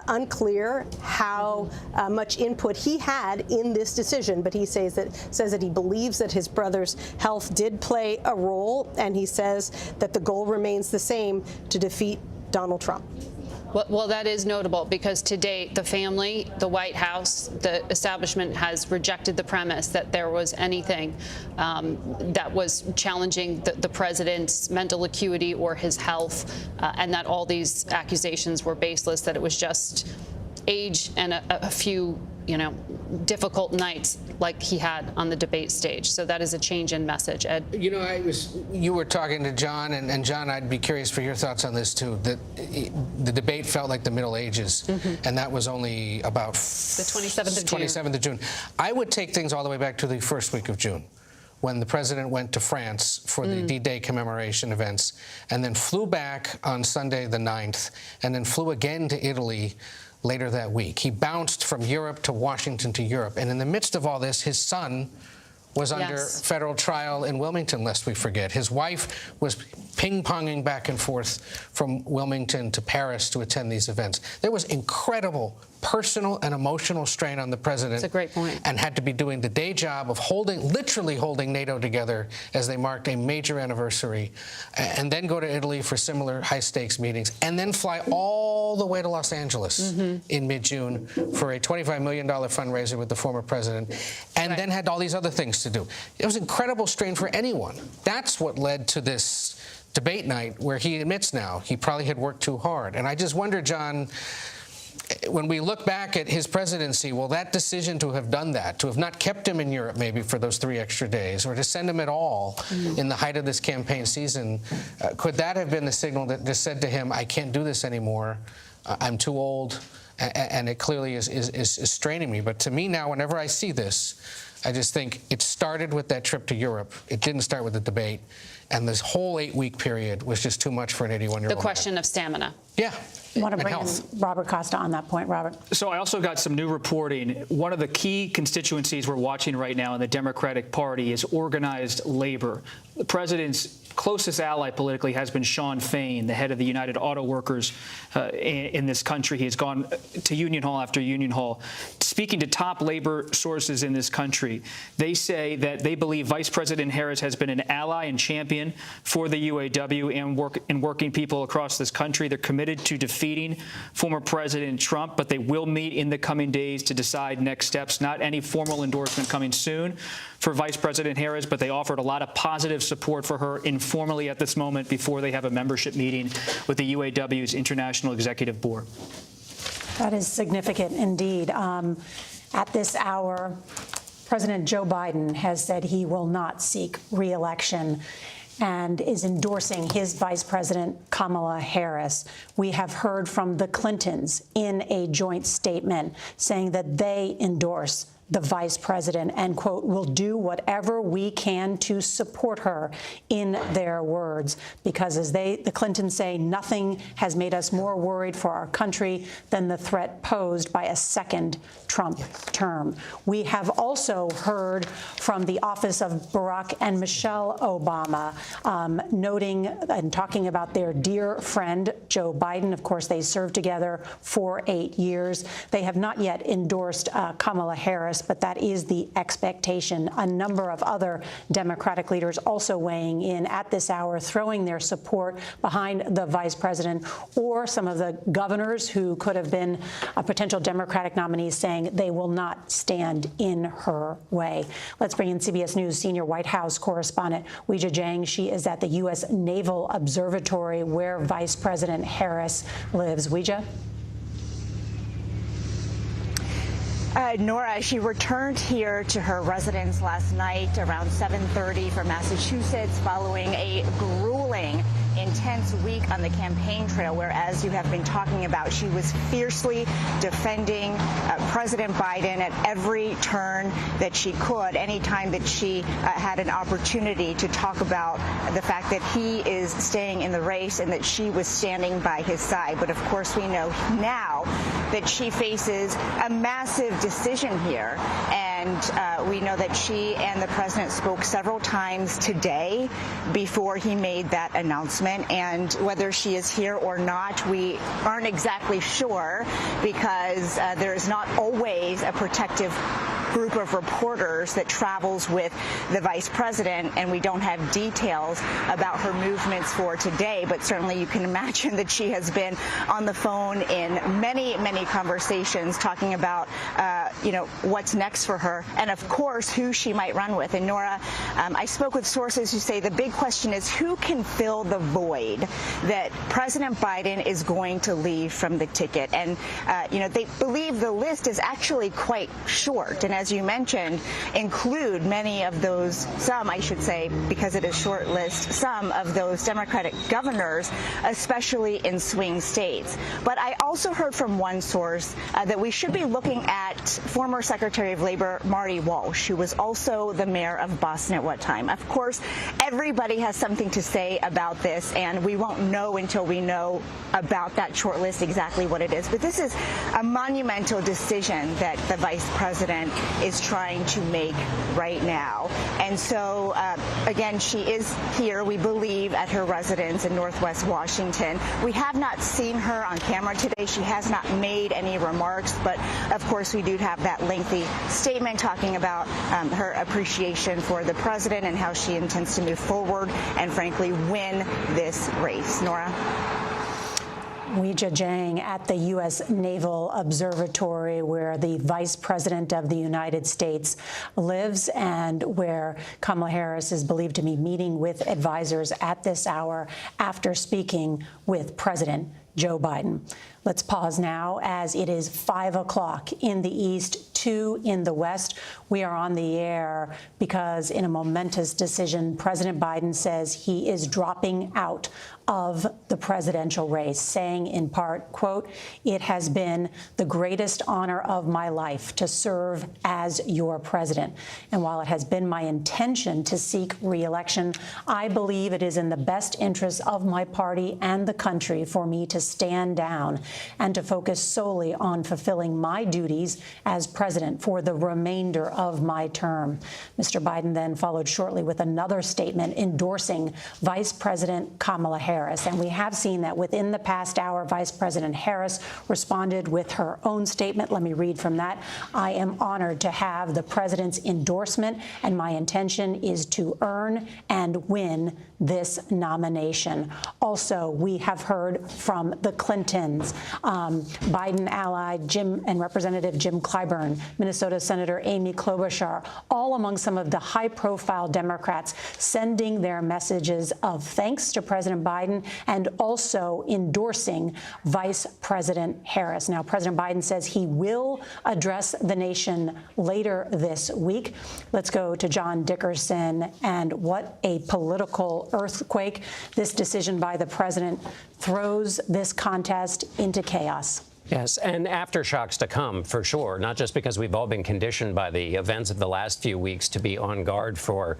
Unclear how much input he had in this decision, but he says that he believes that his brother's health did play a role, and he says that the goal remains the same: to defeat Donald Trump.
Well, that is notable because to date, the family, the White House, the establishment has rejected the premise that there was anything that was challenging the president's mental acuity or his health, and that all these accusations were baseless, that it was just age and a few, difficult nights like he had on the debate stage. So that is a change in message. Ed?
You were talking to John, and John, I'd be curious for your thoughts on this too. That the debate felt like the Middle Ages, and that was only about
the 27th of June.
27th of June. I would take things all the way back to the first week of June, when the president went to France for the D-Day commemoration events, and then flew back on Sunday the 9th, and then flew again to Italy later that week. He bounced from Europe to Washington to Europe. And in the midst of all this, his son was under federal trial in Wilmington, lest we forget. His wife was ping-ponging back and forth from Wilmington to Paris to attend these events. There was incredible personal and emotional strain on the president.
That's a great point.
And had to be doing the day job of literally holding NATO together as they marked a major anniversary, and then go to Italy for similar high-stakes meetings, and then fly all the way to Los Angeles in mid-June for a $25 million fundraiser with the former president, and then had all these other things to do. It was incredible strain for anyone. That's what led to this debate night where he admits now he probably had worked too hard. And I just wonder, John, when we look back at his presidency, well, that decision to have done that, to have not kept him in Europe maybe for those 3 extra days, or to send him at all in the height of this campaign season, could that have been the signal that just said to him, I can't do this anymore, I'm too old, and it clearly is straining me. But to me now, whenever I see this, I just think it started with that trip to Europe. It didn't start with the debate. And this whole 8-week period was just too much for an 81-year-old
The question of stamina.
Yeah.
I want to bring in Robert Costa on that point. Robert.
So I also got some new reporting. One of the key constituencies we're watching right now in the Democratic Party is organized labor. The president's closest ally politically has been Sean Fain, the head of the United Auto Workers in this country. He has gone to union hall after union hall. Speaking to top labor sources in this country, they say that they believe Vice President Harris has been an ally and champion for the UAW and working people across this country. They're committed to defeating former President Trump, but they will meet in the coming days to decide next steps. Not any formal endorsement coming soon for Vice President Harris, but they offered a lot of positive support for her informally at this moment before they have a membership meeting with the UAW's International Executive Board.
That is significant indeed. At this hour, President Joe Biden has said he will not seek re-election and is endorsing his Vice President Kamala Harris. We have heard from the Clintons in a joint statement saying that they endorse the vice president and, quote, will do whatever we can to support her, in their words, because as the Clintons say, nothing has made us more worried for our country than the threat posed by a second Trump term. We have also heard from the office of Barack and Michelle Obama, noting and talking about their dear friend, Joe Biden. Of course, they served together for 8 years. They have not yet endorsed Kamala Harris, but that is the expectation. A number of other Democratic leaders also weighing in at this hour, throwing their support behind the vice president, or some of the governors who could have been potential Democratic nominees saying they will not stand in her way. Let's bring in CBS News senior White House correspondent Weijia Jiang. She is at the U.S. Naval Observatory where Vice President Harris lives. Weijia?
Nora, she returned here to her residence last night around 7:30 from Massachusetts following a grueling, intense week on the campaign trail, where, as you have been talking about, she was fiercely defending President Biden at every turn that she could, anytime that she had an opportunity to talk about the fact that he is staying in the race and that she was standing by his side. But of course, we know now that she faces a massive decision here, and we know that she and the president spoke several times today before he made that announcement. And whether she is here or not, we aren't exactly sure, because there is not always a protective group of reporters that travels with the vice president, and we don't have details about her movements for today. But certainly you can imagine that she has been on the phone in many, many conversations talking about, what's next for her, and of course who she might run with. And Nora, I spoke with sources who say the big question is who can fill the void that President Biden is going to leave from the ticket. And they believe the list is actually quite short, and as you mentioned, include many of those, some I should say, because it is short list, some of those Democratic governors, especially in swing states. But I also heard from one source that we should be looking at former Secretary of Labor Marty Walsh, who was also the mayor of Boston at one time. Of course, everybody has something to say about this, and we won't know until we know about that short list exactly what it is. But this is a monumental decision that the vice president is trying to make right now. And so, again, she is here, we believe, at her residence in Northwest Washington. We have not seen her on camera today. She has not made any remarks, but of course we do have that lengthy statement talking about her appreciation for the president and how she intends to move forward and, frankly, win this race. Nora?
Weijia Jiang at the U.S. Naval Observatory, where the Vice President of the United States lives and where Kamala Harris is believed to be meeting with advisors at this hour after speaking with President Joe Biden. Let's pause now as it is 5 o'clock in the East, 2 in the West. We are on the air because in a momentous decision, President Biden says he is dropping out of the presidential race, saying in part, quote, "It has been the greatest honor of my life to serve as your president. And while it has been my intention to seek re-election, I believe it is in the best interest of my party and the country for me to stand down and to focus solely on fulfilling my duties as president for the remainder of my term." Mr. Biden then followed shortly with another statement endorsing Vice President Kamala Harris. And we have seen that within the past hour, Vice President Harris responded with her own statement. Let me read from that. "I am honored to have the president's endorsement, and my intention is to earn and win this nomination." Also, we have heard from the Clintons, Biden ally Jim and Representative Jim Clyburn, Minnesota Senator Amy Klobuchar, all among some of the high-profile Democrats sending their messages of thanks to President Biden and also endorsing Vice President Harris. Now, President Biden says he will address the nation later this week. Let's go to John Dickerson. And what a political earthquake. This decision by the president throws this contest into chaos.
Yes, and aftershocks to come, for sure, not just because we've all been conditioned by the events of the last few weeks to be on guard for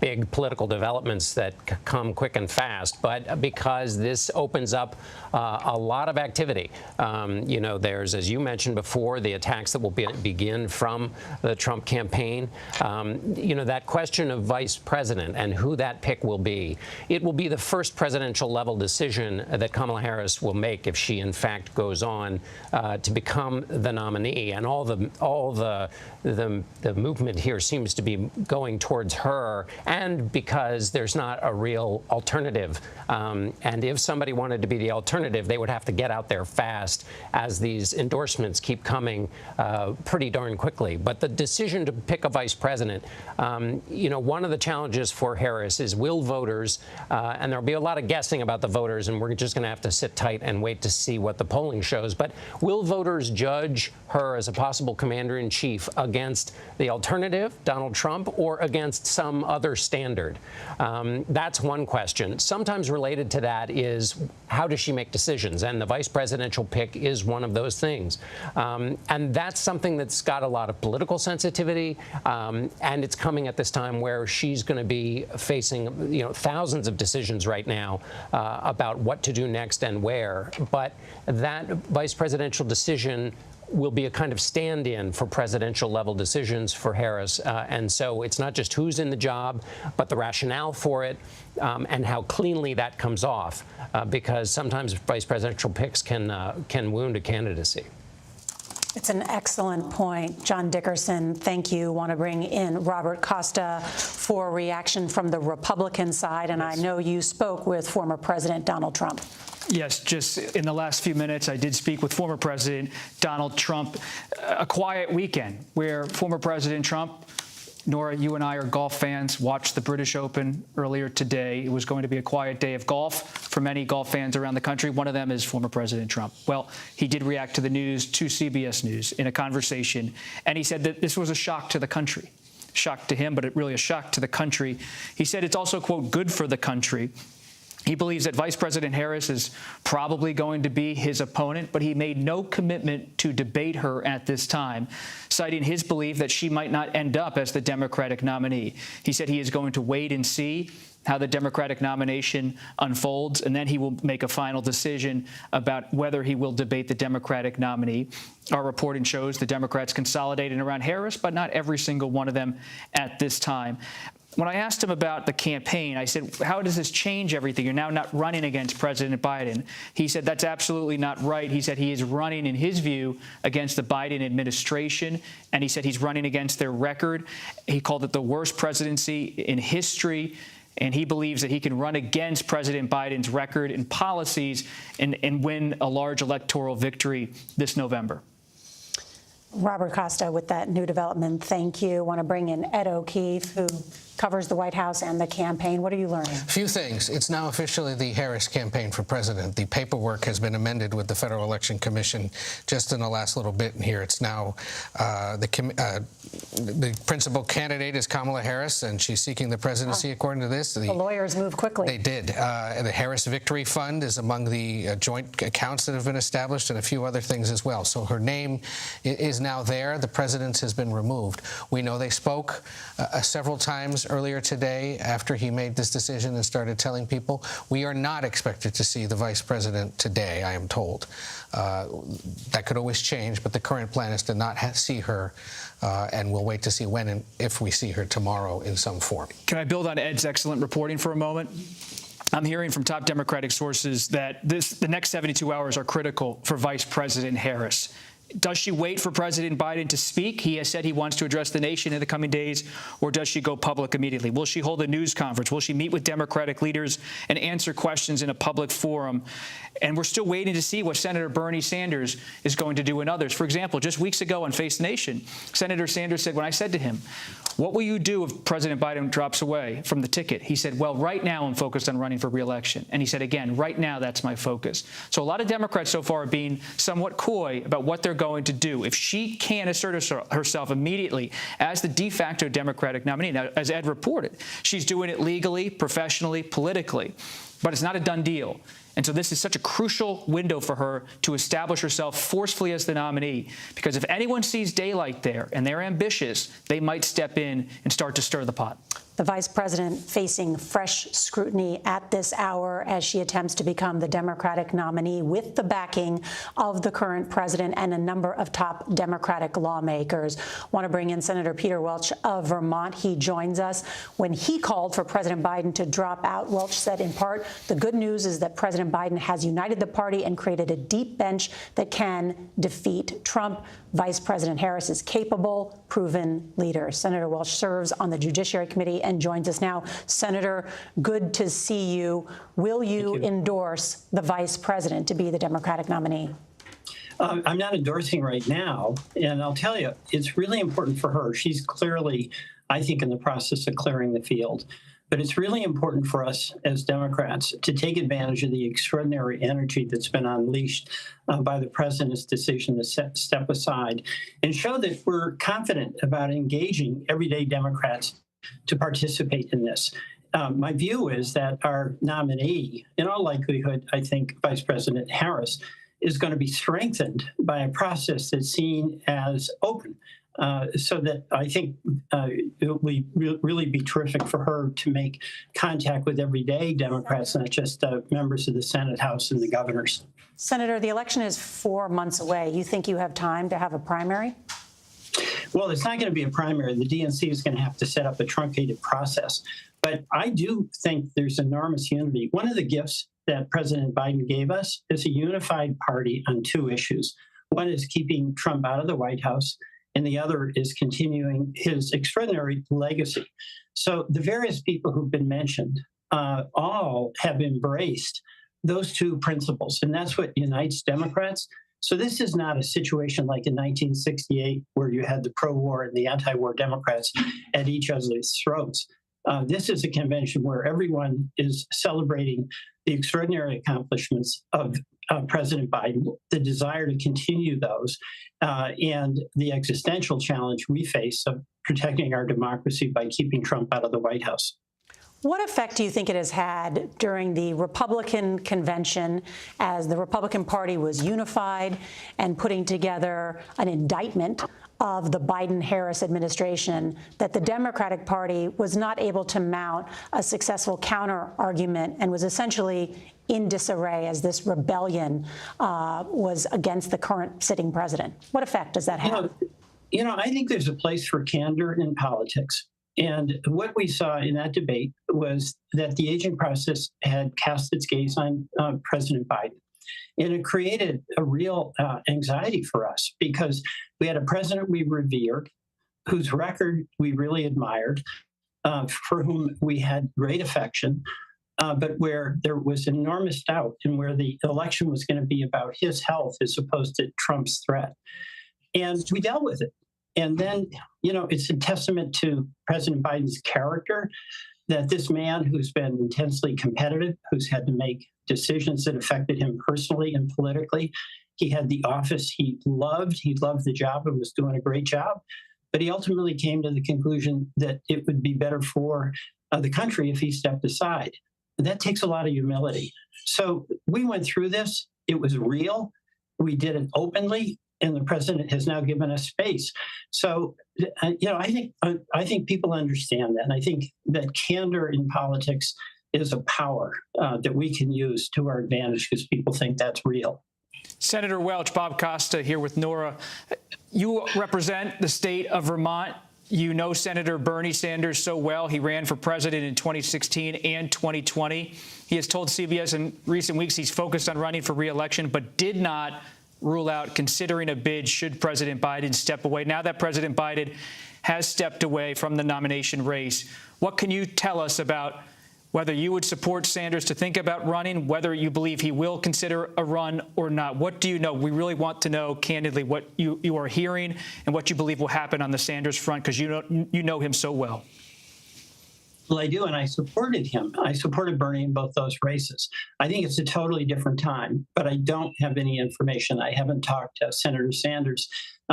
big political developments that come quick and fast, but because this opens up a lot of activity. You know, there's, as you mentioned before, the attacks that will begin from the Trump campaign. You know, that question of vice president and who that pick will be, it will be the first presidential level decision that Kamala Harris will make if she, in fact, goes on to become the nominee, and all the movement here seems to be going towards her, and because there's not a real alternative. And if somebody wanted to be the alternative, they would have to get out there fast, as these endorsements keep coming pretty darn quickly. But the decision to pick a vice president, you know, one of the challenges for Harris is, will voters, and there'll be a lot of guessing about the voters, and we're just going to have to sit tight and wait to see what the polling shows. But will voters judge her as a possible commander-in-chief against the alternative, Donald Trump, or against some other standard? That's one question. Sometimes related to that is, how does she make decisions? And the vice presidential pick is one of those things. And that's something that's got a lot of political sensitivity. And it's coming at this time where she's going to be facing, you know, thousands of decisions right now about what to do next and where. But that vice presidential decision will be a kind of stand-in for presidential level decisions for Harris. And so it's not just who's in the job, but the rationale for it, and how cleanly that comes off, because sometimes vice presidential picks can wound a candidacy.
It's an excellent point. John Dickerson, thank you. Want to bring in Robert Costa for reaction from the Republican side. And I know you spoke with former President Donald Trump.
Yes, just in the last few minutes, I did speak with former President Donald Trump. A quiet weekend where former President Trump, Nora, you and I are golf fans, watched the British Open earlier today. It was going to be a quiet day of golf for many golf fans around the country. One of them is former President Trump. Well, he did react to the news, to CBS News, in a conversation, and he said that this was a shock to the country. Shock to him, but it really a shock to the country. He said it's also, quote, good for the country He believes that Vice President Harris is probably going to be his opponent, but he made no commitment to debate her at this time, citing his belief that she might not end up as the Democratic nominee. He said he is going to wait and see how the Democratic nomination unfolds, and then he will make a final decision about whether he will debate the Democratic nominee. Our reporting shows the Democrats consolidating around Harris, but not every single one of them at this time. When I asked him about the campaign, I said, how does this change everything? You're now not running against President Biden. He said that's absolutely not right. He said he is running, in his view, against the Biden administration, and he said he's running against their record. He called it the worst presidency in history, and he believes that he can run against President Biden's record and policies and win a large electoral victory this November.
Robert Costa with that new development. Thank you. I want to bring in Ed O'Keefe, who covers the White House and the campaign. What are you learning?
A few things. It's now officially the Harris campaign for president. The paperwork has been amended with the Federal Election Commission just in the last little bit here. It's now the principal candidate is Kamala Harris, and she's seeking the presidency, according to this.
The lawyers moved quickly.
They did. The Harris Victory Fund is among the joint accounts that have been established, and a few other things as well. So her name is now there. The president's has been removed. We know they spoke several times earlier today after he made this decision and started telling people. We are not expected to see the vice president today, I am told. That could always change, but the current plan is to not see her, and we'll wait to see when and if we see her tomorrow in some form.
Can I build on Ed's excellent reporting for a moment? I'm hearing from top Democratic sources that the next 72 hours are critical for Vice President Harris. Does she wait for President Biden to speak? He has said he wants to address the nation in the coming days, or does she go public immediately? Will she hold a news conference? Will she meet with Democratic leaders and answer questions in a public forum? And we're still waiting to see what Senator Bernie Sanders is going to do and others. For example, just weeks ago on Face the Nation, Senator Sanders said, when I said to him, what will you do if President Biden drops away from the ticket? He said, well, right now I'm focused on running for re-election. And he said, again, right now that's my focus. So a lot of Democrats so far are being somewhat coy about what they're going to do. If she can't assert herself immediately as the de facto Democratic nominee, now, as Ed reported, she's doing it legally, professionally, politically, but it's not a done deal. And so this is such a crucial window for her to establish herself forcefully as the nominee, because if anyone sees daylight there and they're ambitious, they might step in and start to stir the pot.
The vice president facing fresh scrutiny at this hour as she attempts to become the Democratic nominee with the backing of the current president and a number of top Democratic lawmakers. Want to bring in Senator Peter Welch of Vermont. He joins us. When he called for President Biden to drop out, Welch said, in part, the good news is that President Biden has united the party and created a deep bench that can defeat Trump. Vice President Harris is capable, proven leader. Senator Welch serves on the Judiciary Committee and joins us now. Senator, good to see you. Will you endorse the vice president to be the Democratic nominee?
I'm not endorsing right now, and I'll tell you, it's really important for her. She's clearly, I think, in the process of clearing the field. But it's really important for us as Democrats to take advantage of the extraordinary energy that's been unleashed by the president's decision to step aside and show that we're confident about engaging everyday Democrats to participate in this. My view is that our nominee, in all likelihood, I think Vice President Harris, is going to be strengthened by a process that's seen as open. So that I think it will really be terrific for her to make contact with everyday Democrats, not just members of the Senate, House, and the governors.
Senator, the election is 4 months away. You think you have time to have a primary?
Well, it's not going to be a primary. The DNC is going to have to set up a truncated process. But I do think there's enormous unity. One of the gifts that President Biden gave us is a unified party on two issues. One is keeping Trump out of the White House, and the other is continuing his extraordinary legacy. So the various people who've been mentioned all have embraced those two principles, and that's what unites Democrats. So this is not a situation like in 1968 where you had the pro-war and the anti-war Democrats at each other's throats. This is a convention where everyone is celebrating the extraordinary accomplishments of President Biden, the desire to continue those, and the existential challenge we face of protecting our democracy by keeping Trump out of the White House.
What effect do you think it has had during the Republican convention as the Republican Party was unified and putting together an indictment of the Biden-Harris administration, that the Democratic Party was not able to mount a successful counter-argument and was essentially in disarray as this rebellion was against the current sitting president? What effect does that have?
I think there's a place for candor in politics. And what we saw in that debate was that the aging process had cast its gaze on President Biden. And it created a real anxiety for us because we had a president we revered, whose record we really admired, for whom we had great affection, but where there was enormous doubt and where the election was going to be about his health as opposed to Trump's threat. And we dealt with it. And then, it's a testament to President Biden's character that this man who's been intensely competitive, who's had to make decisions that affected him personally and politically, he had the office he loved the job and was doing a great job, but he ultimately came to the conclusion that it would be better for the country if he stepped aside. That takes a lot of humility. So we went through this. It was real. We did it openly. And the president has now given us space. So, I think people understand that. And I think that candor in politics is a power that we can use to our advantage because people think that's real.
Senator Welch, Bob Costa here with Nora. You represent the state of Vermont. You know Senator Bernie Sanders so well. He ran for president in 2016 and 2020. He has told CBS in recent weeks he's focused on running for re-election, but did not rule out considering a bid should President Biden step away. Now that President Biden has stepped away from the nomination race, what can you tell us about whether you would support Sanders to think about running, whether you believe he will consider a run or not? What do you know? We really want to know, candidly, what you are hearing and what you believe will happen on the Sanders front, because you know him so well.
Well, I do, and I supported him. I supported Bernie in both those races. I think it's a totally different time, but I don't have any information. I haven't talked to Senator Sanders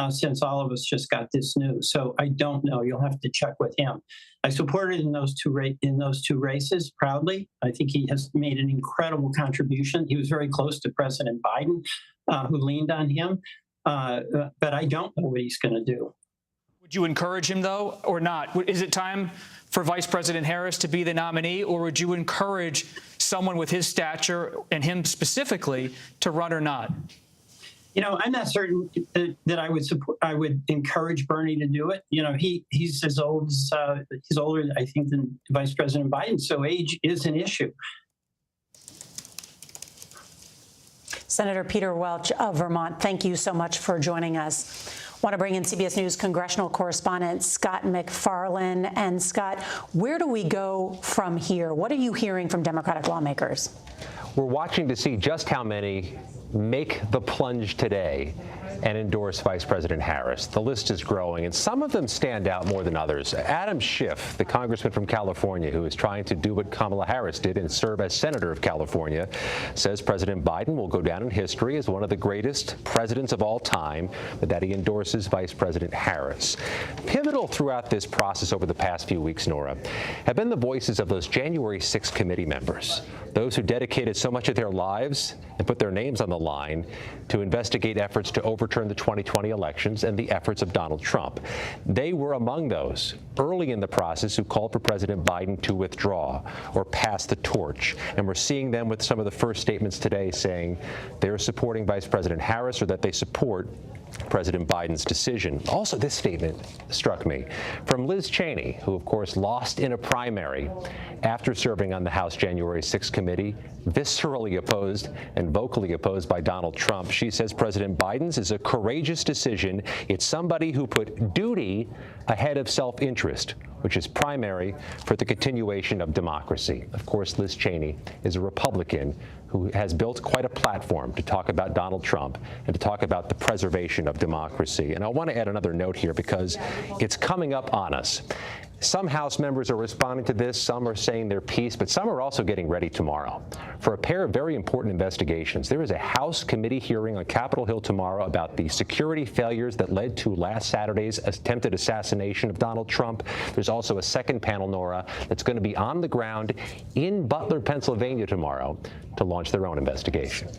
since all of us just got this news, so I don't know. You'll have to check with him. I supported in those two races proudly. I think he has made an incredible contribution. He was very close to President Biden, who leaned on him, but I don't know what he's going to do.
Would you encourage him, though, or not? Is it time for Vice President Harris to be the nominee, or would you encourage someone with his stature and him specifically to run or not?
I'm not certain that I would encourage Bernie to do it. He's as old as he's older, I think, than Vice President Biden. So age is an issue.
Senator Peter Welch of Vermont, thank you so much for joining us. I want to bring in CBS News congressional correspondent Scott McFarlane. And Scott, where do we go from here? What are you hearing from Democratic lawmakers?
We're watching to see just how many make the plunge today and endorse Vice President Harris. The list is growing, and some of them stand out more than others. Adam Schiff, the congressman from California who is trying to do what Kamala Harris did and serve as senator of California, says President Biden will go down in history as one of the greatest presidents of all time, but that he endorses Vice President Harris. Pivotal throughout this process over the past few weeks, Nora, have been the voices of those January 6 committee members, those who dedicated so much of their lives and put their names on the line to investigate efforts to overturn the 2020 elections and the efforts of Donald Trump. They were among those early in the process who called for President Biden to withdraw or pass the torch. And we're seeing them with some of the first statements today saying they're supporting Vice President Harris or that they support President Biden's decision. Also, this statement struck me from Liz Cheney, who, of course, lost in a primary after serving on the House January 6 committee, viscerally opposed and vocally opposed by Donald Trump. She says President Biden's is a courageous decision. It's somebody who put duty ahead of self-interest, which is primary for the continuation of democracy. Of course, Liz Cheney is a Republican who has built quite a platform to talk about Donald Trump and to talk about the preservation of democracy. And I want to add another note here because it's coming up on us. Some House members are responding to this, some are saying their piece, but some are also getting ready tomorrow for a pair of very important investigations. There is a House committee hearing on Capitol Hill tomorrow about the security failures that led to last Saturday's attempted assassination of Donald Trump. There's also a second panel, Nora, that's going to be on the ground in Butler, Pennsylvania tomorrow to launch their own investigation.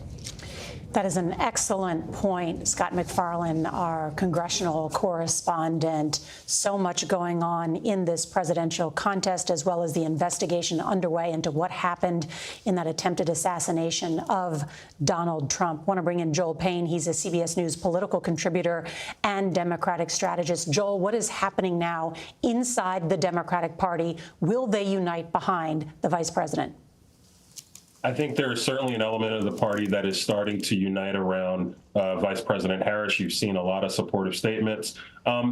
That is an excellent point. Scott MacFarlane, our congressional correspondent. So much going on in this presidential contest, as well as the investigation underway into what happened in that attempted assassination of Donald Trump. Want to bring in Joel Payne. He's a CBS News political contributor and Democratic strategist. Joel, what is happening now inside the Democratic Party? Will they unite behind the vice president?
I think there is certainly an element of the party that is starting to unite around Vice President Harris. You've seen a lot of supportive statements.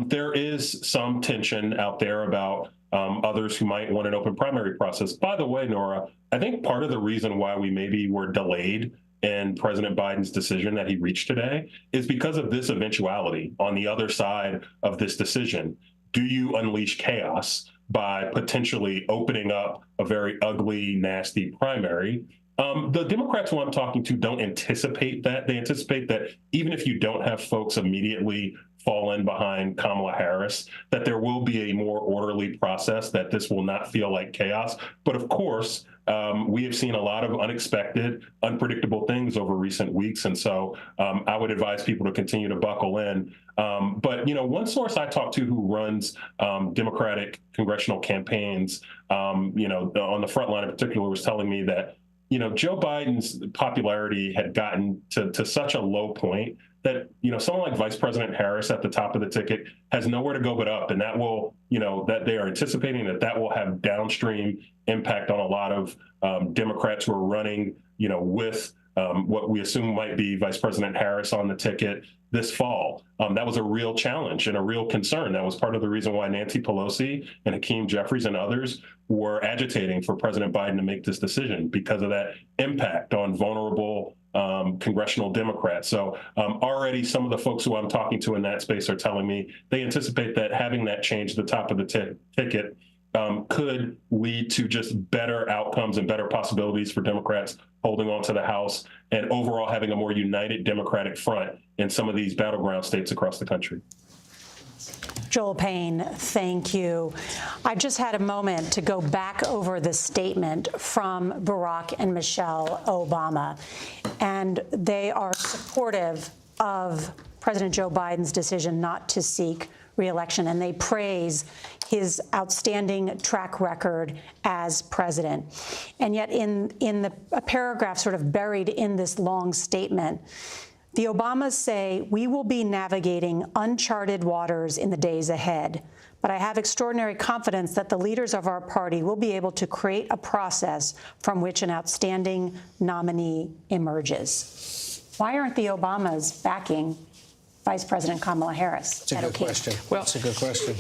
There is some tension out there about others who might want an open primary process. By the way, Nora, I think part of the reason why we maybe were delayed in President Biden's decision that he reached today is because of this eventuality on the other side of this decision. Do you unleash chaos by potentially opening up a very ugly, nasty primary? The Democrats who I'm talking to don't anticipate that. They anticipate that even if you don't have folks immediately fall in behind Kamala Harris, that there will be a more orderly process, that this will not feel like chaos. But of course, we have seen a lot of unexpected, unpredictable things over recent weeks. And so I would advise people to continue to buckle in. But, you know, one source I talked to who runs Democratic congressional campaigns, you know, on the front line in particular, was telling me that, you know, Joe Biden's popularity had gotten to such a low point that, you know, someone like Vice President Harris at the top of the ticket has nowhere to go but up. And that will, you know, that they are anticipating that will have downstream impact on a lot of Democrats who are running, you know, with what we assume might be Vice President Harris on the ticket this fall. That was a real challenge and a real concern. That was part of the reason why Nancy Pelosi and Hakeem Jeffries and others were agitating for President Biden to make this decision because of that impact on vulnerable congressional Democrats. So already some of the folks who I'm talking to in that space are telling me they anticipate that having that change at the top of the ticket could lead to just better outcomes and better possibilities for Democrats holding on to the House and overall having a more united Democratic front in some of these battleground states across the country.
Joel Payne, thank you. I just had a moment to go back over the statement from Barack and Michelle Obama, and they are supportive of President Joe Biden's decision not to seek re-election, and they praise his outstanding track record as president. And yet in a paragraph sort of buried in this long statement, the Obamas say, "We will be navigating uncharted waters in the days ahead, but I have extraordinary confidence that the leaders of our party will be able to create a process from which an outstanding nominee emerges." Why aren't the Obamas backing Vice President Kamala Harris?
That's a good question. Well, that's a good question.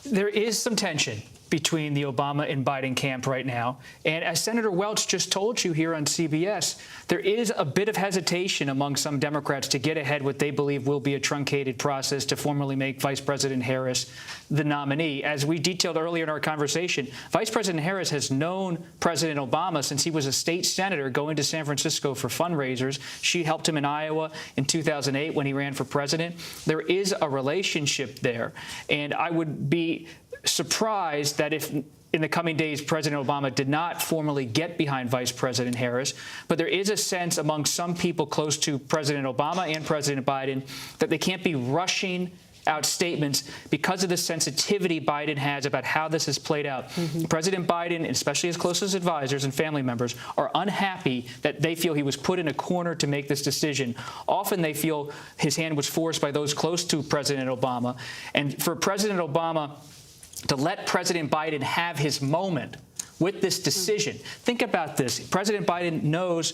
There is some tension between the Obama and Biden camp right now. And as Senator Welch just told you here on CBS, there is a bit of hesitation among some Democrats to get ahead what they believe will be a truncated process to formally make Vice President Harris the nominee. As we detailed earlier in our conversation, Vice President Harris has known President Obama since he was a state senator going to San Francisco for fundraisers. She helped him in Iowa in 2008 when he ran for president. There is a relationship there. And I would be surprised that if in the coming days President Obama did not formally get behind Vice President Harris, but there is a sense among some people close to President Obama and President Biden that they can't be rushing out statements because of the sensitivity Biden has about how this has played out. President Biden, especially his closest advisors and family members, are unhappy that they feel he was put in a corner to make this decision. Often they feel his hand was forced by those close to President Obama. And for President Obama to let President Biden have his moment with this decision. Think about this. President Obama knows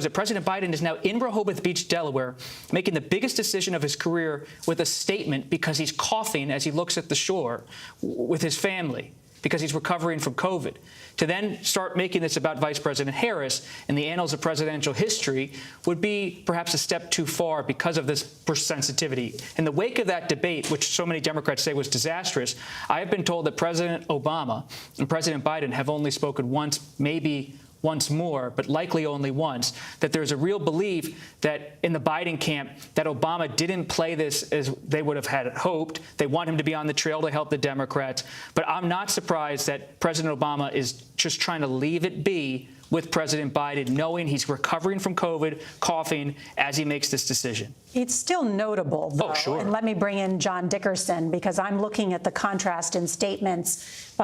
that President Biden is now in Rehoboth Beach, Delaware, making the biggest decision of his career with a statement because he's coughing as he looks at the shore with his family. because he's recovering from COVID. To then start making this about Vice President Harris in the annals of presidential history would be perhaps a step too far because of this sensitivity. In the wake of that debate, which so many Democrats say was disastrous, I have been told that President Obama and President Biden have only spoken once, maybe once more, but likely only once, that there's a real belief that in the Biden camp that Obama didn't play this as they would have had hoped. They want him to be on the trail to help the Democrats. But I'm not surprised that President Obama is just trying to leave it be with President Biden, knowing he's recovering from COVID, coughing, as he makes this decision.
It's still notable, though.
Oh, sure.
And let me bring in John Dickerson, because I'm looking at the contrast in statements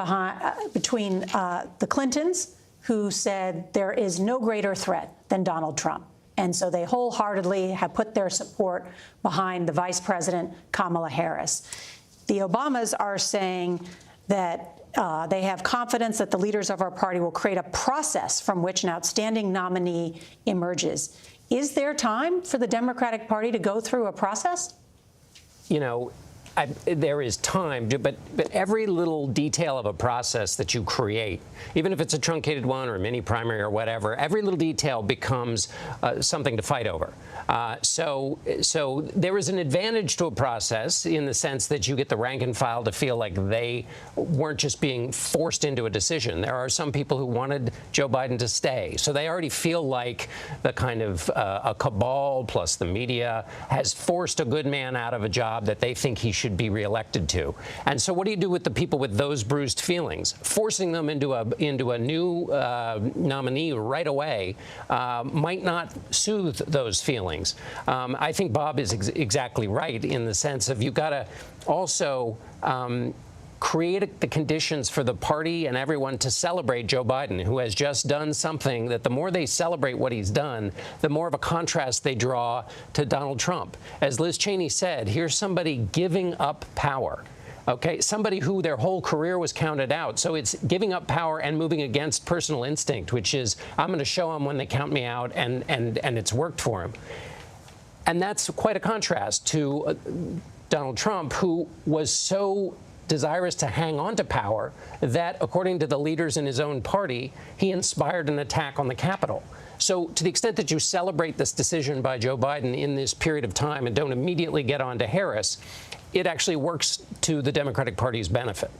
between the Clintons, who said there is no greater threat than Donald Trump. And so they wholeheartedly have put their support behind the Vice President, Kamala Harris. The Obamas are saying that they have confidence that the leaders of our party will create a process from which an outstanding nominee emerges. Is there time for the Democratic Party to go through a process?
You know, there is time, but every little detail of a process that you create, even if it's a truncated one or a mini primary or whatever, every little detail becomes something to fight over. So there is an advantage to a process in the sense that you get the rank and file to feel like they weren't just being forced into a decision. There are some people who wanted Joe Biden to stay, so they already feel like the kind of a cabal plus the media has forced a good man out of a job that they think he should be reelected to. And so what do you do with the people with those bruised feelings? Forcing them into a new nominee right away might not soothe those feelings. I think Bob is exactly right in the sense of you've got to also create the conditions for the party and everyone to celebrate Joe Biden, who has just done something that the more they celebrate what he's done, the more of a contrast they draw to Donald Trump. As Liz Cheney said, here's somebody giving up power. Okay, somebody who their whole career was counted out. So it's giving up power and moving against personal instinct, which is I'm going to show them when they count me out, and it's worked for him. And that's quite a contrast to Donald Trump, who was so desirous to hang on to power that, according to the leaders in his own party, he inspired an attack on the Capitol. So to the extent that you celebrate this decision by Joe Biden in this period of time and don't immediately get on to Harris, it actually works to the Democratic Party's benefit.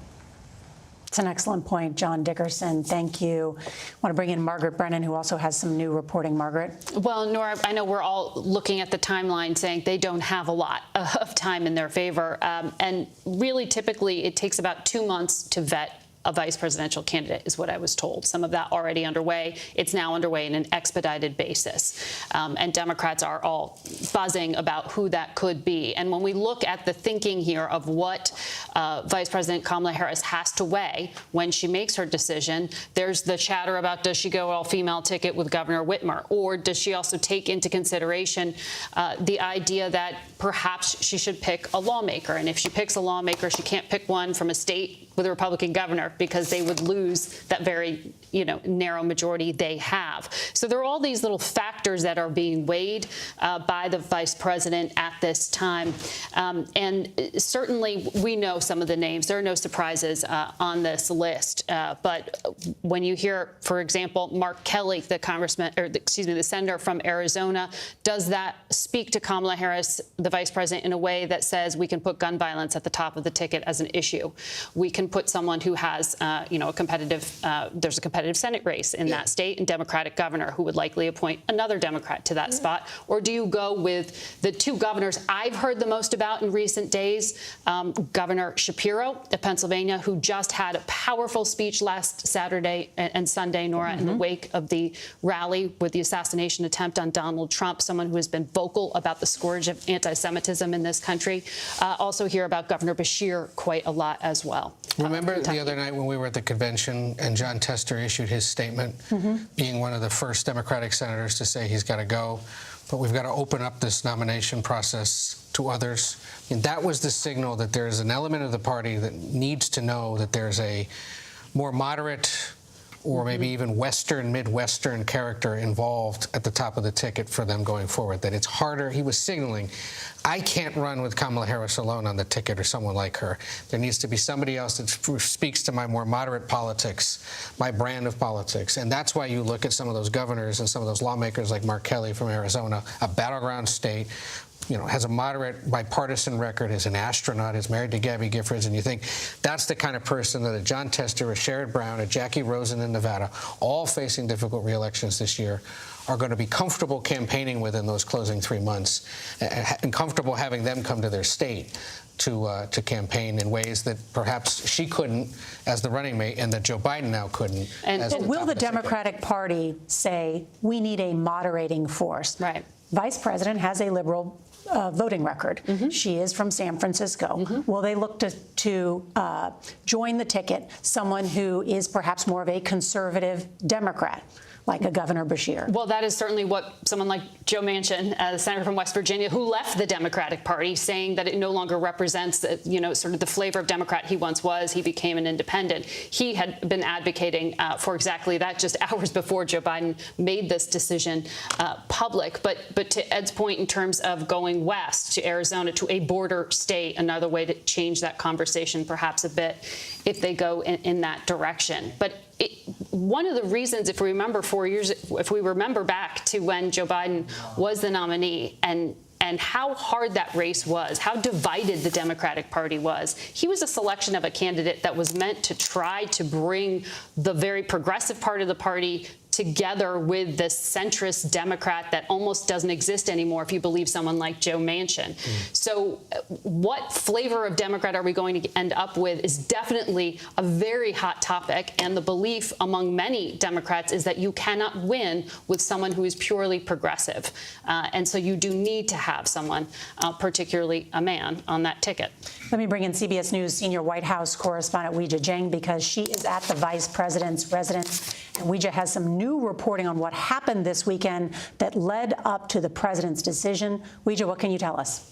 It's an excellent point, John Dickerson. Thank you. I want to bring in Margaret Brennan, who also has some new reporting. Margaret?
Well, Nora, I know we're all looking at the timeline saying they don't have a lot of time in their favor. And really, typically, it takes about 2 months to vet a vice presidential candidate, is what I was told. Some of that already underway. It's now underway in an expedited basis. And Democrats are all buzzing about who that could be. And when we look at the thinking here of what Vice President Kamala Harris has to weigh when she makes her decision, there's the chatter about, does she go all-female ticket with Governor Whitmer? Or does she also take into consideration the idea that perhaps she should pick a lawmaker? And if she picks a lawmaker, she can't pick one from a state with a Republican governor, because they would lose that very, narrow majority they have. So there are all these little factors that are being weighed by the vice president at this time. And certainly we know some of the names. There are no surprises on this list. But when you hear, for example, Mark Kelly, the senator from Arizona, does that speak to Kamala Harris, the vice president, in a way that says we can put gun violence at the top of the ticket as an issue? We can put someone who has, a competitive, there's a competitive Senate race in that state, and Democratic governor who would likely appoint another Democrat to that spot? Or do you go with the two governors I've heard the most about in recent days, Governor Shapiro of Pennsylvania, who just had a powerful speech last Saturday and Sunday, Nora, in the wake of the rally with the assassination attempt on Donald Trump, someone who has been vocal about the scourge of anti-Semitism in this country. Also hear about Governor Beshear quite a lot as well.
Remember the other night when we were at the convention and John Tester issued his statement, being one of the first Democratic senators to say he's got to go, but we've got to open up this nomination process to others. And that was the signal that there's an element of the party that needs to know that there's a more moderate, or maybe even Western, Midwestern character involved at the top of the ticket for them going forward, that it's harder. He was signaling, I can't run with Kamala Harris alone on the ticket or someone like her. There needs to be somebody else that speaks to my more moderate politics, my brand of politics. And that's why you look at some of those governors and some of those lawmakers like Mark Kelly from Arizona, a battleground state, has a moderate bipartisan record, is an astronaut, is married to Gabby Giffords, and you think that's the kind of person that a John Tester, a Sherrod Brown, a Jackie Rosen in Nevada, all facing difficult re-elections this year, are going to be comfortable campaigning with in those closing 3 months, and comfortable having them come to their state to campaign in ways that perhaps she couldn't as the running mate, and that Joe Biden now couldn't.
But will the Democratic Party say, we need a moderating force?
Right.
Vice President has a liberal voting record. She is from San Francisco. Will they look to join the ticket someone who is perhaps more of a conservative Democrat, like a Governor Beshear?
Well, that is certainly what someone like Joe Manchin, the senator from West Virginia, who left the Democratic Party, saying that it no longer represents, sort of the flavor of Democrat he once was. He became an independent. He had been advocating for exactly that just hours before Joe Biden made this decision public. But to Ed's point, in terms of going west to Arizona, to a border state, another way to change that conversation perhaps a bit if they go in that direction. But one of the reasons, if we remember 4 years, if we remember back to when Joe Biden was the nominee and how hard that race was, how divided the Democratic Party was, he was a selection of a candidate that was meant to try to bring the very progressive part of the party together with this centrist Democrat that almost doesn't exist anymore if you believe someone like Joe Manchin. So what flavor of Democrat are we going to end up with is definitely a very hot topic. And the belief among many Democrats is that you cannot win with someone who is purely progressive. And so you do need to have someone, particularly a man, on that ticket.
Let me bring in CBS News senior White House correspondent Weijia Jiang, because she is at the vice president's residence. And Weijia has some new reporting on what happened this weekend that led up to the president's decision. Weijia, what can you tell us?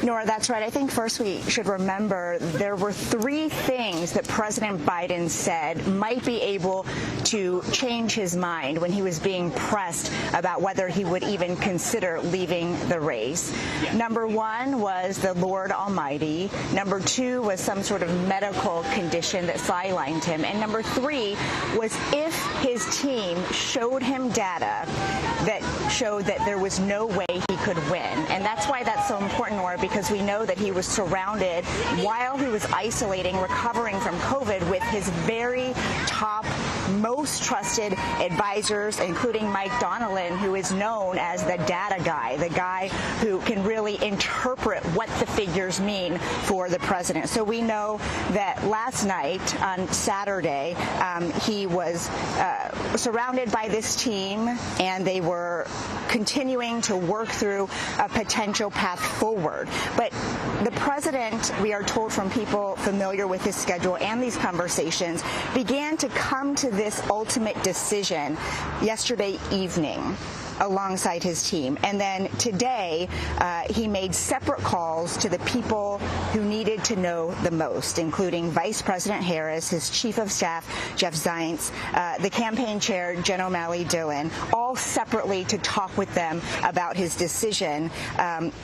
Nora, that's right. I think first we should remember there were 3 things that President Biden said might be able to change his mind when he was being pressed about whether he would even consider leaving the race. Number 1 was the Lord Almighty. Number 2 was some sort of medical condition that sidelined him. And number 3 was if his team showed him data that showed that there was no way he could win. And that's why that's so important, Nora, because we know that he was surrounded while he was isolating, recovering from COVID, with his very top, most trusted advisors, including Mike Donnellan, who is known as the data guy, the guy who can really interpret what the figures mean for the president. So we know that last night on Saturday, he was surrounded by this team, and they were continuing to work through a potential path forward. But the president, we are told from people familiar with his schedule and these conversations, began to come to this ultimate decision yesterday evening alongside his team. And then today, he made separate calls to the people who needed to know the most, including Vice President Harris, his chief of staff, Jeff Zients, the campaign chair, Jen O'Malley Dillon, all separately to talk with them about his decision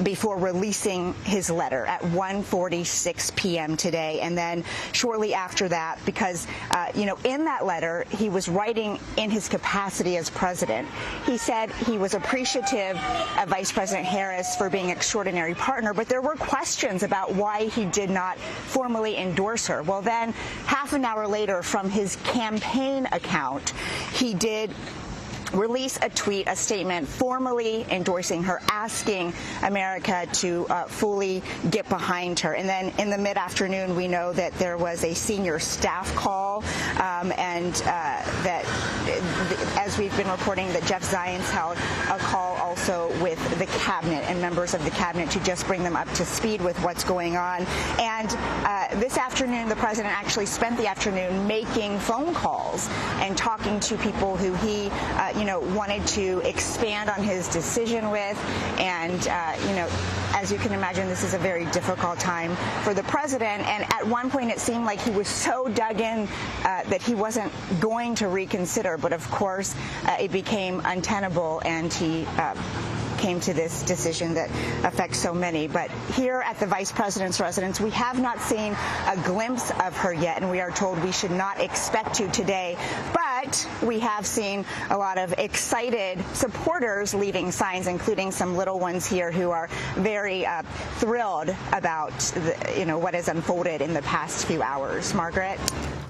before releasing his letter at 1:46 p.m. today. And then shortly after that, because, in that letter, he was writing in his capacity as president. He said he was appreciative of Vice President Harris for being an extraordinary partner, but there were questions about why he did not formally endorse her. Well, then, half an hour later, from his campaign account, he did release a tweet, a statement formally endorsing her, asking America to fully get behind her. And then in the mid-afternoon, we know that there was a senior staff call, and that, as we've been reporting, that Jeff Zients held a call also with the cabinet and members of the cabinet to just bring them up to speed with what's going on. And this afternoon, the president actually spent the afternoon making phone calls and talking to people who he, wanted to expand on his decision with. And, as you can imagine, this is a very difficult time for the president. And at one point, it seemed like he was so dug in that he wasn't going to reconsider. But of course, it became untenable, and he came to this decision that affects so many. But here at the vice president's residence, we have not seen a glimpse of her yet, and we are told we should not expect to today. But we have seen a lot of excited supporters leaving signs, including some little ones here who are very thrilled about what has unfolded in the past few hours. Margaret?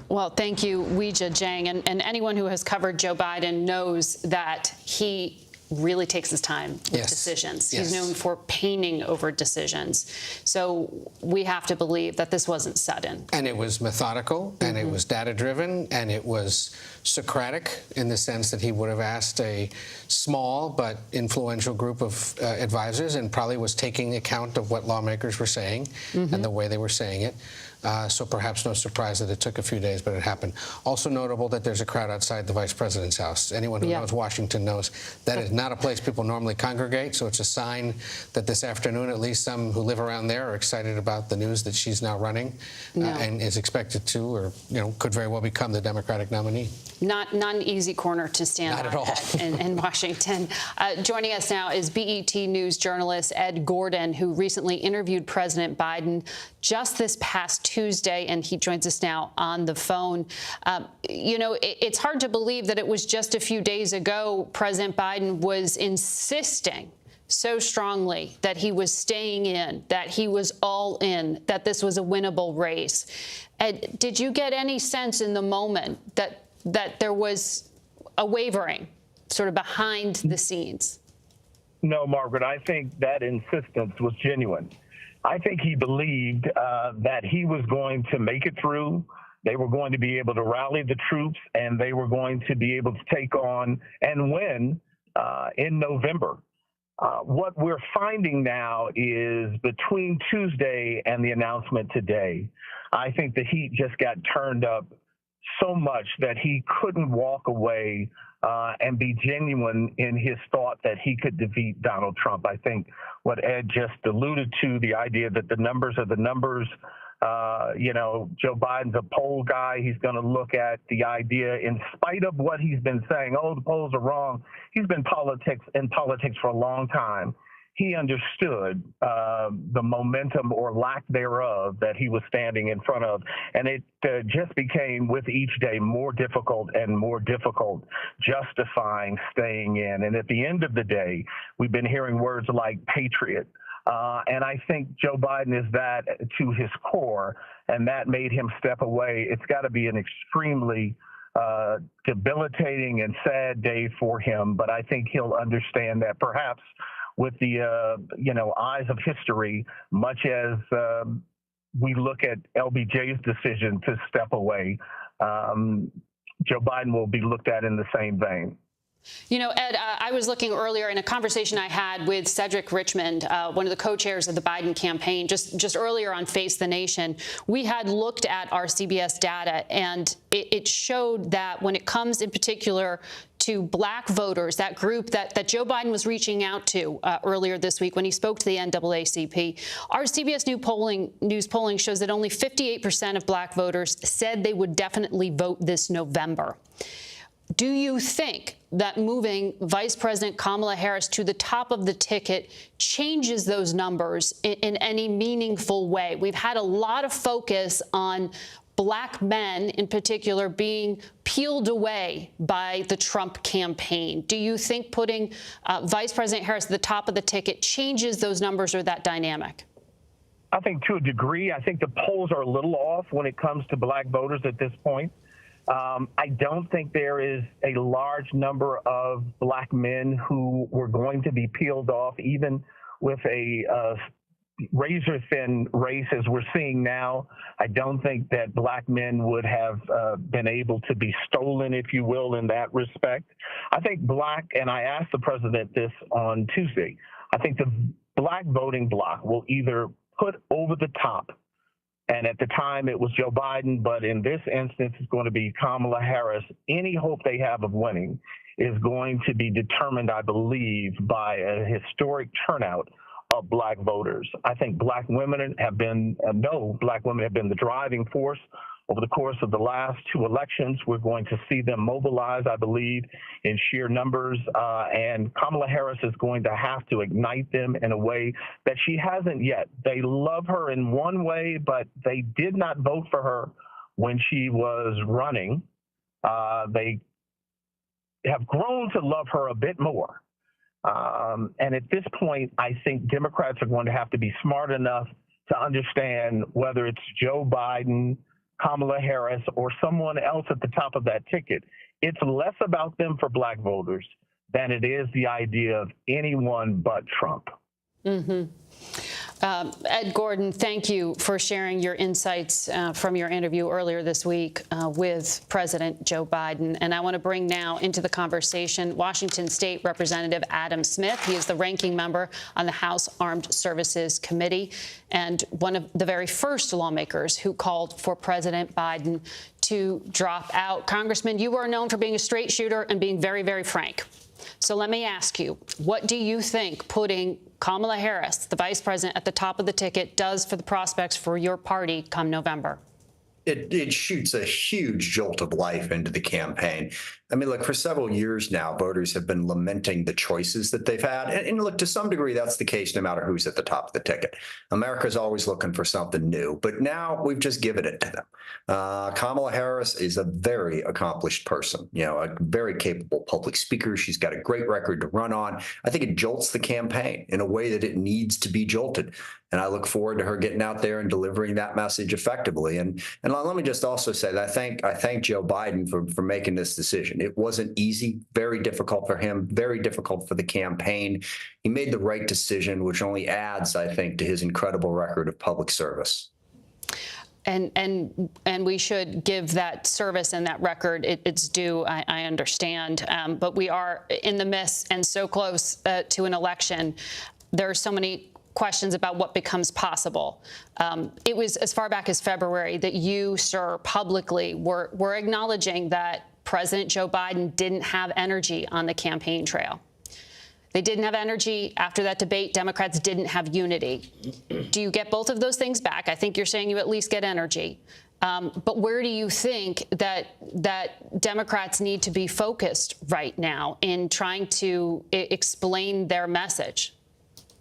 Well, thank you, Weijia Jiang. And anyone who has covered Joe Biden knows that he really takes his time with decisions. He's known for painting over decisions. So we have to believe that this wasn't sudden.
And it was methodical, and it was data-driven, and it was Socratic in the sense that he would have asked a small but influential group of advisors, and probably was taking account of what lawmakers were saying and the way they were saying it. So perhaps no surprise that it took a few days, but it happened. Also notable that there's a crowd outside the vice president's house. Anyone who knows Washington knows that is not a place people normally congregate, so it's a sign that this afternoon, at least some who live around there are excited about the news that she's now running and is expected to, or could very well become the Democratic nominee.
Not an easy corner to stand
Not at all.
in Washington. Joining us now is BET News journalist Ed Gordon, who recently interviewed President Biden just this past Tuesday, and he joins us now on the phone. It's hard to believe that it was just a few days ago President Biden was insisting so strongly that he was staying in, that he was all in, that this was a winnable race. Ed, did you get any sense in the moment that there was a wavering sort of behind the scenes?
No, Margaret, I think that insistence was genuine. I think he believed that he was going to make it through. They were going to be able to rally the troops, and they were going to be able to take on and win in November. What we're finding now is between Tuesday and the announcement today, I think the heat just got turned up so much that he couldn't walk away and be genuine in his thought that he could defeat Donald Trump. I think what Ed just alluded to, the idea that the numbers are the numbers. Joe Biden's a poll guy. He's going to look at the idea, in spite of what he's been saying, the polls are wrong. He's been in politics for a long time. He understood the momentum or lack thereof that he was standing in front of. And it just became, with each day, more difficult and more difficult justifying staying in. And at the end of the day, we've been hearing words like patriot. And I think Joe Biden is that to his core, and that made him step away. It's got to be an extremely debilitating and sad day for him. But I think he'll understand that perhaps with the, eyes of history, much as we look at LBJ's decision to step away, Joe Biden will be looked at in the same vein.
Ed, I was looking earlier in a conversation I had with Cedric Richmond, one of the co-chairs of the Biden campaign, just earlier on Face the Nation. We had looked at our CBS data, and it showed that when it comes in particular to black voters, that group that Joe Biden was reaching out to earlier this week when he spoke to the NAACP, our CBS News polling shows that only 58% of black voters said they would definitely vote this November. Do you think that moving Vice President Kamala Harris to the top of the ticket changes those numbers in any meaningful way? We've had a lot of focus on black men in particular being peeled away by the Trump campaign. Do you think putting Vice President Harris at the top of the ticket changes those numbers or that dynamic?
I think to a degree. I think the polls are a little off when it comes to black voters at this point. I don't think there is a large number of black men who were going to be peeled off, even with a razor-thin race as we're seeing now. I don't think that black men would have been able to be stolen, if you will, in that respect. I think and I asked the president this on Tuesday, I think the black voting bloc will either put over the top, and at the time it was Joe Biden, but in this instance it's going to be Kamala Harris, any hope they have of winning.
is going to be determined, I believe, by a historic turnout of black voters. I think black women have been the driving force over the course of the last 2 elections. We're going to see them mobilize, I believe, in sheer numbers, and Kamala Harris is going to have to ignite them in a way that she hasn't yet. They love her in one way, but they did not vote for her when she was running. They have grown to love her a bit more. And at this point, I think Democrats are going to have to be smart enough to understand whether it's Joe Biden, Kamala Harris, or someone else at the top of that ticket. It's less about them for black voters than it is the idea of anyone but Trump.
Mm-hmm. Ed Gordon, thank you for sharing your insights from your interview earlier this week with President Joe Biden. And I want to bring now into the conversation Washington State Representative Adam Smith. He is the ranking member on the House Armed Services Committee and one of the very first lawmakers who called for President Biden to drop out. Congressman, you are known for being a straight shooter and being very, very frank. So let me ask you, what do you think putting Kamala Harris, the vice president, at the top of the ticket does for the prospects for your party come November?
It shoots a huge jolt of life into the campaign. I mean, look, for several years now, voters have been lamenting the choices that they've had. And look, to some degree, that's the case no matter who's at the top of the ticket. America's always looking for something new, but now we've just given it to them. Kamala Harris is a very accomplished person, a very capable public speaker. She's got a great record to run on. I think it jolts the campaign in a way that it needs to be jolted. And I look forward to her getting out there and delivering that message effectively. And let me just also say that I thank Joe Biden for making this decision. It wasn't easy, very difficult for him, very difficult for the campaign. He made the right decision, which only adds, I think, to his incredible record of public service.
And we should give that service and that record its due, I understand. But we are in the midst and so close to an election. There are so many questions about what becomes possible. It was as far back as February that you, sir, publicly were acknowledging that President Joe Biden didn't have energy on the campaign trail. They didn't have energy after that debate. Democrats didn't have unity. Do you get both of those things back? I think you're saying you at least get energy. But where do you think that Democrats need to be focused right now in trying to explain their message?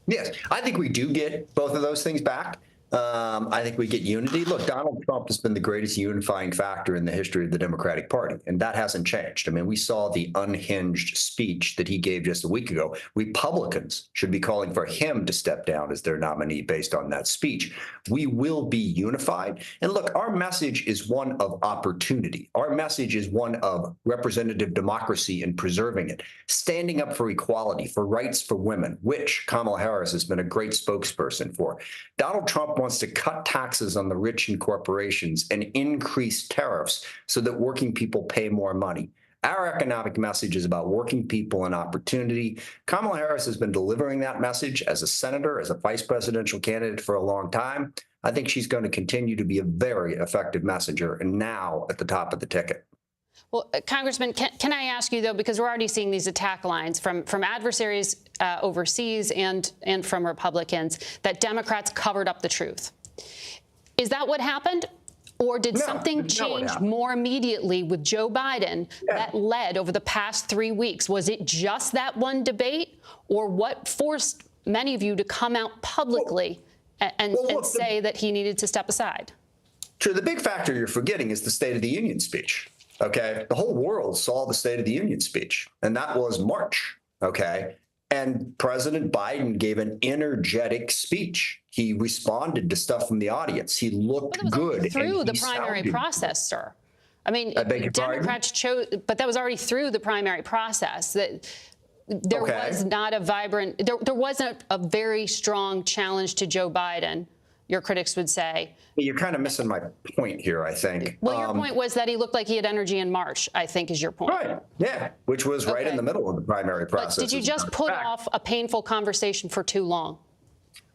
Yes, I think we do get both of those things back. I think we get unity. Look, Donald Trump has been the greatest unifying factor in the history of the Democratic Party, and that hasn't changed. I mean, we saw the unhinged speech that he gave just a week ago. Republicans should be calling for him to step down as their nominee based on that speech. We will be unified. And look, our message is one of opportunity. Our message is one of representative democracy and preserving it, standing up for equality, for rights for women, which Kamala Harris has been a great spokesperson for. Donald Trump wants to cut taxes on the rich and corporations and increase tariffs so that working people pay more money. Our economic message is about working people and opportunity. Kamala Harris has been delivering that message as a senator, as a vice presidential candidate for a long time. I think she's going to continue to be a very effective messenger, and now at the top of the ticket.
Well, Congressman, can I ask you, though, because we're already seeing these attack lines from adversaries overseas and from Republicans, that Democrats covered up the truth. Is that what happened? Or did something change more immediately with Joe Biden that led over the past 3 weeks? Was it just that one debate? Or what forced many of you to come out publicly and say that he needed to step aside?
Sure. The big factor you're forgetting is the State of the Union speech. OK, the whole world saw the State of the Union speech, and that was March. OK, and President Biden gave an energetic speech. He responded to stuff from the audience. He looked good
through the primary process, sir. I mean, Democrats chose, but that was already through the primary process. That there was not a vibrant, there wasn't a very strong challenge to Joe Biden, your critics would say.
You're kind of missing my point here, I think.
Well, your point was that he looked like he had energy in March, I think is your point.
Right. Yeah, which was right in the middle of the primary process.
But did you just put off a painful conversation for too long?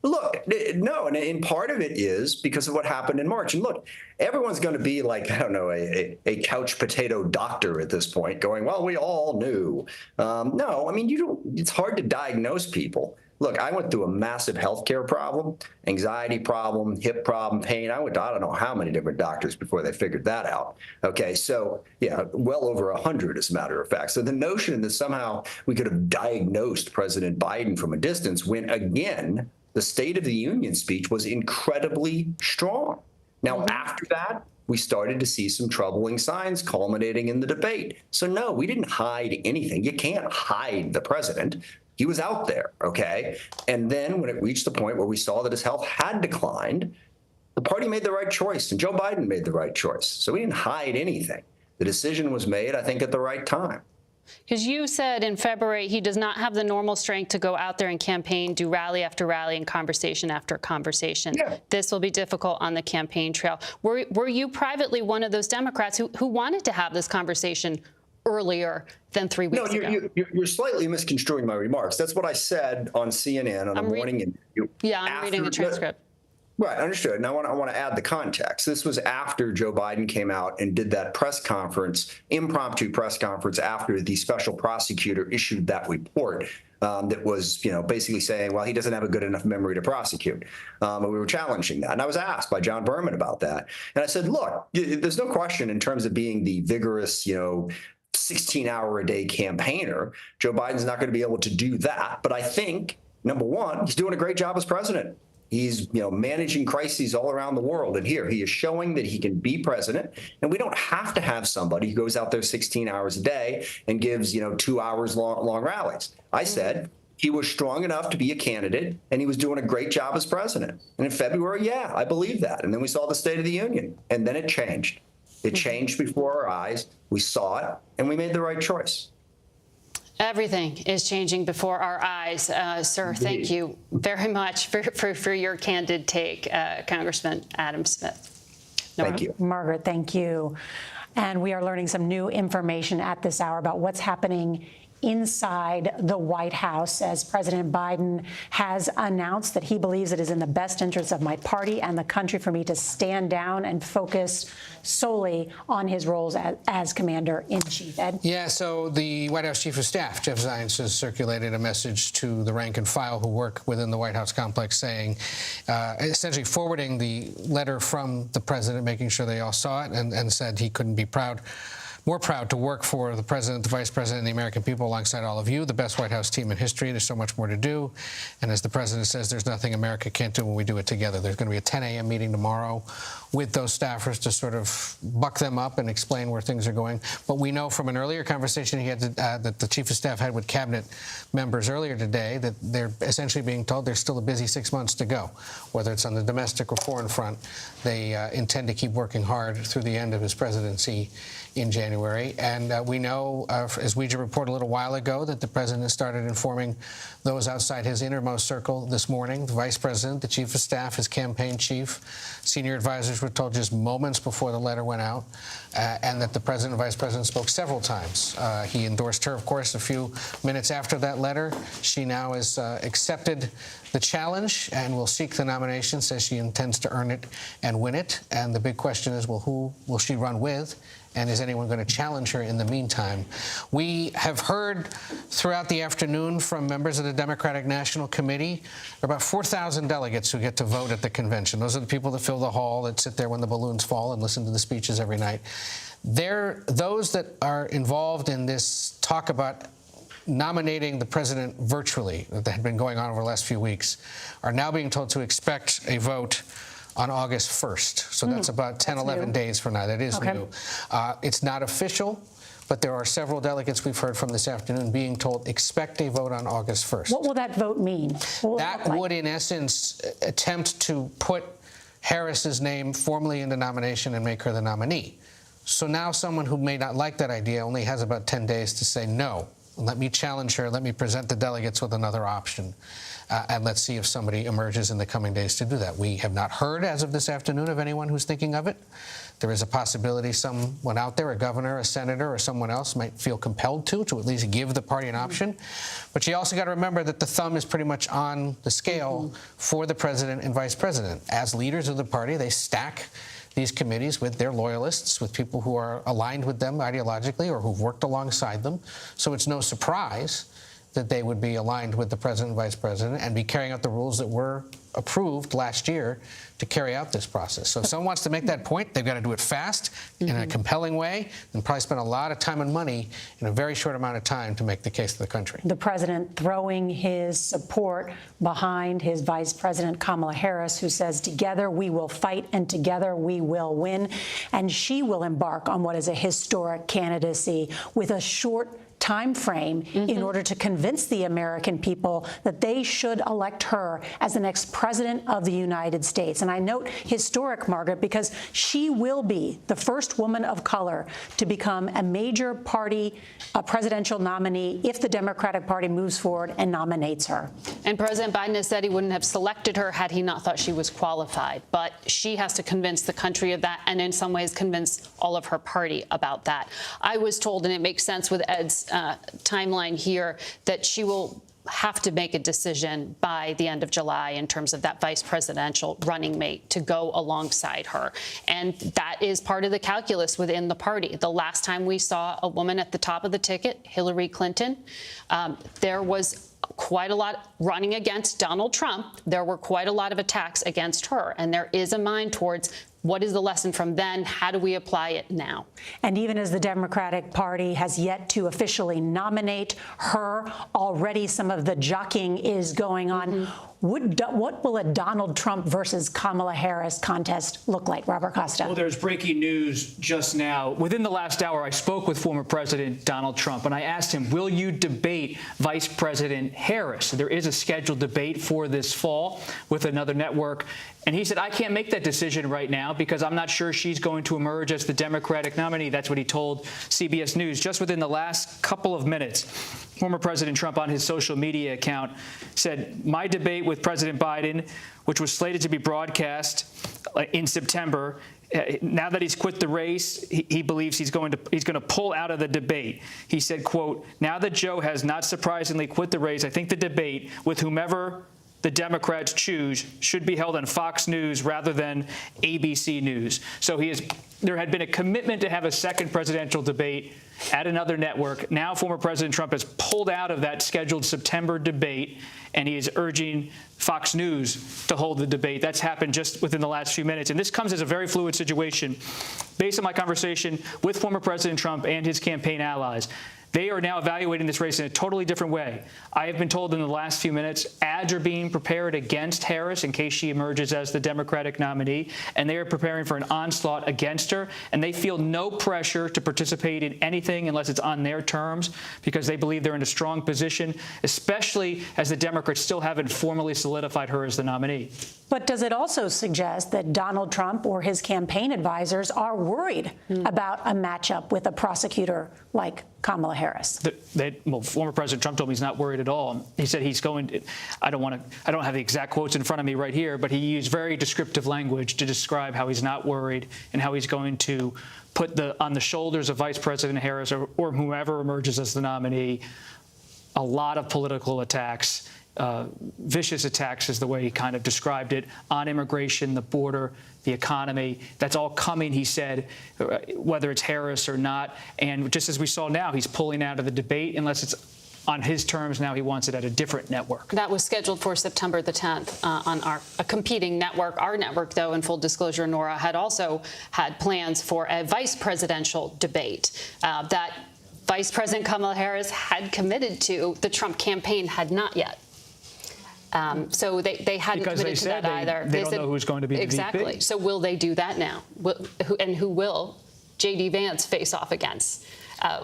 Look, no, and part of it is because of what happened in March. And look, everyone's going to be like, I don't know, a couch potato doctor at this point going, well, we all knew. No, I mean, it's hard to diagnose people. Look, I went through a massive healthcare problem, anxiety problem, hip problem, pain. I went to I don't know how many different doctors before they figured that out. Okay, so yeah, well over 100 as a matter of fact. So the notion that somehow we could have diagnosed President Biden from a distance when, again, the State of the Union speech was incredibly strong. Now, after that, we started to see some troubling signs culminating in the debate. So no, we didn't hide anything. You can't hide the president. He was out there, okay? And then when it reached the point where we saw that his health had declined, the party made the right choice, and Joe Biden made the right choice. So we didn't hide anything. The decision was made, I think, at the right time.
Because you said in February he does not have the normal strength to go out there and campaign, do rally after rally and conversation after conversation. Yeah. This will be difficult on the campaign trail. Were you privately one of those Democrats who wanted to have this conversation earlier than 3 weeks ago?
No, you're slightly misconstruing my remarks. That's what I said on CNN on a morning interview.
Yeah, I'm reading the transcript.
Right, understood. And I want to add the context. This was after Joe Biden came out and did that press conference, impromptu press conference, after the special prosecutor issued that report that was, basically saying, well, he doesn't have a good enough memory to prosecute. And we were challenging that. And I was asked by John Berman about that. And I said, look, there's no question in terms of being the vigorous, 16-hour-a-day campaigner. Joe Biden's not going to be able to do that. But I think, number one, he's doing a great job as president. He's, managing crises all around the world. And here he is showing that he can be president. And we don't have to have somebody who goes out there 16 hours a day and gives, 2 hours long rallies. I said he was strong enough to be a candidate and he was doing a great job as president. And in February, yeah, I believe that. And then we saw the State of the Union and then it changed. It changed before our eyes. We saw it and we made the right choice.
Everything is changing before our eyes. Sir, thank you very much for your candid take, Congressman Adam Smith.
Thank you.
Margaret, thank you. And we are learning some new information at this hour about what's happening inside the White House as President Biden has announced that he believes it is in the best interest of my party and the country for me to stand down and focus solely on his roles as Commander-in-Chief. Ed?
Yeah, so the White House Chief of Staff, Jeff Zients, has circulated a message to the rank and file who work within the White House complex saying, essentially forwarding the letter from the president, making sure they all saw it, and said he couldn't be more proud to work for the president, the vice president, and the American people alongside all of you, the best White House team in history. There's so much more to do. And as the president says, there's nothing America can't do when we do it together. There's going to be a 10 a.m. meeting tomorrow with those staffers to sort of buck them up and explain where things are going. But we know from an earlier conversation he had that the chief of staff had with cabinet members earlier today that they're essentially being told there's still a busy 6 months to go. Whether it's on the domestic or foreign front, they intend to keep working hard through the end of his presidency in January. And we know, as Ouija reported a little while ago, that the president started informing those outside his innermost circle this morning. The vice president, the chief of staff, his campaign chief, senior advisors were told just moments before the letter went out, and that the president and vice president spoke several times. He endorsed her, of course, a few minutes after that letter. She now has accepted the challenge and will seek the nomination, says she intends to earn it and win it. And the big question is, well, who will she run with? And is anyone going to challenge her in the meantime? We have heard throughout the afternoon from members of the Democratic National Committee, about 4,000 delegates who get to vote at the convention. Those are the people that fill the hall, that sit there when the balloons fall and listen to the speeches every night. They're those that are involved in this talk about nominating the president virtually that had been going on over the last few weeks are now being told to expect a vote on August 1st. So that's about 10, 11 days from now. That is new. It's not official, but there are several delegates we've heard from this afternoon being told expect a vote on August 1st.
What will that vote mean?
That would, in essence, attempt to put Harris's name formally in the nomination and make her the nominee. So now someone who may not like that idea only has about 10 days to say no. Let me challenge her. Let me present the delegates with another option. and let's see if somebody emerges in the coming days to do that. We have not heard as of this afternoon of anyone who's thinking of it. There is a possibility someone out there, a governor, a senator, or someone else might feel compelled to at least give the party an option. But you also got to remember that the thumb is pretty much on the scale for the president and vice president. As leaders of the party, they stack these committees with their loyalists, with people who are aligned with them ideologically or who've worked alongside them. So it's no surprise that they would be aligned with the president and vice president and be carrying out the rules that were approved last year to carry out this process. So if someone wants to make that point, they've got to do it fast, in a compelling way, and probably spend a lot of time and money in a very short amount of time to make the case to the country.
The president throwing his support behind his Vice President Kamala Harris, who says, together we will fight and together we will win. And she will embark on what is a historic candidacy with a short time frame in order to convince the American people that they should elect her as the next president of the United States. And I note historic, Margaret, because she will be the first woman of color to become a major party presidential nominee if the Democratic Party moves forward and nominates her.
And President Biden has said he wouldn't have selected her had he not thought she was qualified. But she has to convince the country of that, and in some ways convince all of her party about that. I was told, and it makes sense with Ed's timeline here, that she will have to make a decision by the end of July in terms of that vice presidential running mate to go alongside her. And that is part of the calculus within the party. The last time we saw a woman at the top of the ticket, Hillary Clinton, there was quite a lot running against Donald Trump. There were quite a lot of attacks against her. And there is a mind towards what is the lesson from then? How do we apply it now?
And even as the Democratic Party has yet to officially nominate her, already some of the jockeying is going on. What will a Donald Trump versus Kamala Harris contest look like, Robert Costa?
Well, there's breaking news just now. Within the last hour, I spoke with former President Donald Trump, and I asked him, will you debate Vice President Harris? There is a scheduled debate for this fall with another network. And he said, I can't make that decision right now because I'm not sure she's going to emerge as the Democratic nominee. That's what he told CBS News just within the last couple of minutes. Former President Trump on his social media account said, my debate with President Biden, which was slated to be broadcast in September, now that he's quit the race, he believes he's going to pull out of the debate. He said, quote, now that Joe has not surprisingly quit the race, I think the debate with whomever the Democrats choose should be held on Fox News rather than ABC News. So there had been a commitment to have a second presidential debate at another network. Now former President Trump has pulled out of that scheduled September debate, and he is urging Fox News to hold the debate. That's happened just within the last few minutes. And this comes as a very fluid situation. Based on my conversation with former President Trump and his campaign allies, they are now evaluating this race in a totally different way. I have been told in the last few minutes, ads are being prepared against Harris in case she emerges as the Democratic nominee, and they are preparing for an onslaught against her, and they feel no pressure to participate in anything unless it's on their terms because they believe they're in a strong position, especially as the Democrats still haven't formally solidified her as the nominee.
But does it also suggest that Donald Trump or his campaign advisors are worried about a matchup with a prosecutor like Kamala Harris?
Well, former President Trump told me he's not worried at all. He said he's going to, I don't have the exact quotes in front of me right here, but he used very descriptive language to describe how he's not worried and how he's going to put on the shoulders of Vice President Harris or whoever emerges as the nominee a lot of political attacks. Vicious attacks is the way he kind of described it, on immigration, the border, the economy. That's all coming, he said, whether it's Harris or not. And just as we saw now, he's pulling out of the debate unless it's on his terms. Now he wants it at a different network.
That was scheduled for September the 10th on a competing network. Our network, though, in full disclosure, Nora, had also had plans for a vice presidential debate that Vice President Kamala Harris had committed to. The Trump campaign had not yet. So they hadn't committed to that either.
They don't know who's going to be the
exactly.
VP.
So will they do that now? And who will J.D. Vance face off against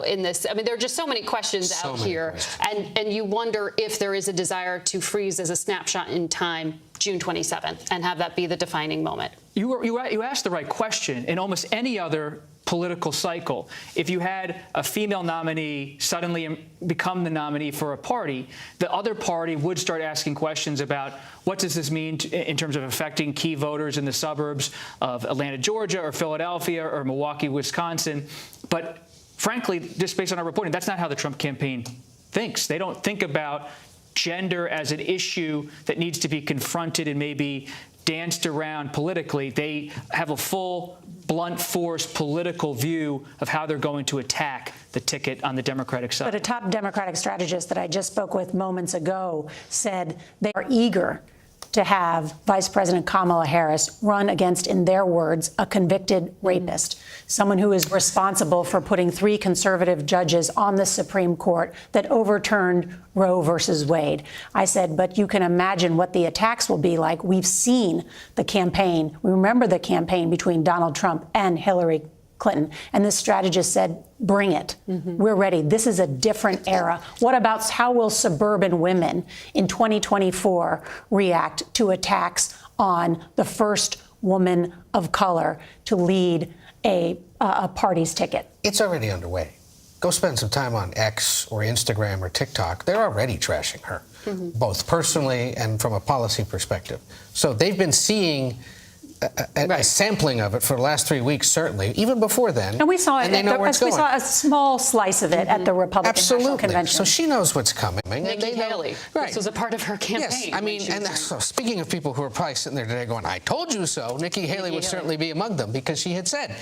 in this? I mean, there are just so many questions out here. And you wonder if there is a desire to freeze as a snapshot in time June 27th and have that be the defining moment.
You asked the right question. In almost any other political cycle. If you had a female nominee suddenly become the nominee for a party, the other party would start asking questions about what does this mean in terms of affecting key voters in the suburbs of Atlanta, Georgia, or Philadelphia, or Milwaukee, Wisconsin. But frankly, just based on our reporting, that's not how the Trump campaign thinks. They don't think about gender as an issue that needs to be confronted and maybe danced around politically. They have a full, blunt force political view of how they're going to attack the ticket on the Democratic side.
But a top Democratic strategist that I just spoke with moments ago said they are eager to have Vice President Kamala Harris run against, in their words, a convicted rapist, someone who is responsible for putting 3 conservative judges on the Supreme Court that overturned Roe versus Wade. I said, but you can imagine what the attacks will be like. We've seen the campaign. We remember the campaign between Donald Trump and Hillary Clinton. And this strategist said, bring it. We're ready. This is a different era. What about how will suburban women in 2024 react to attacks on the first woman of color to lead a party's ticket?
It's already underway. Go spend some time on X or Instagram or TikTok. They're already trashing her, both personally and from a policy perspective. So they've been seeing a sampling of it for the last 3 weeks, certainly, even before then.
And we saw it.
We
saw a small slice of it at the Republican National Convention.
So she knows what's coming.
Nikki Haley.
Right.
This was a part of her campaign.
Yes, I mean, and so speaking of people who are probably sitting there today going, I told you so, Nikki Haley would certainly be among them because she had said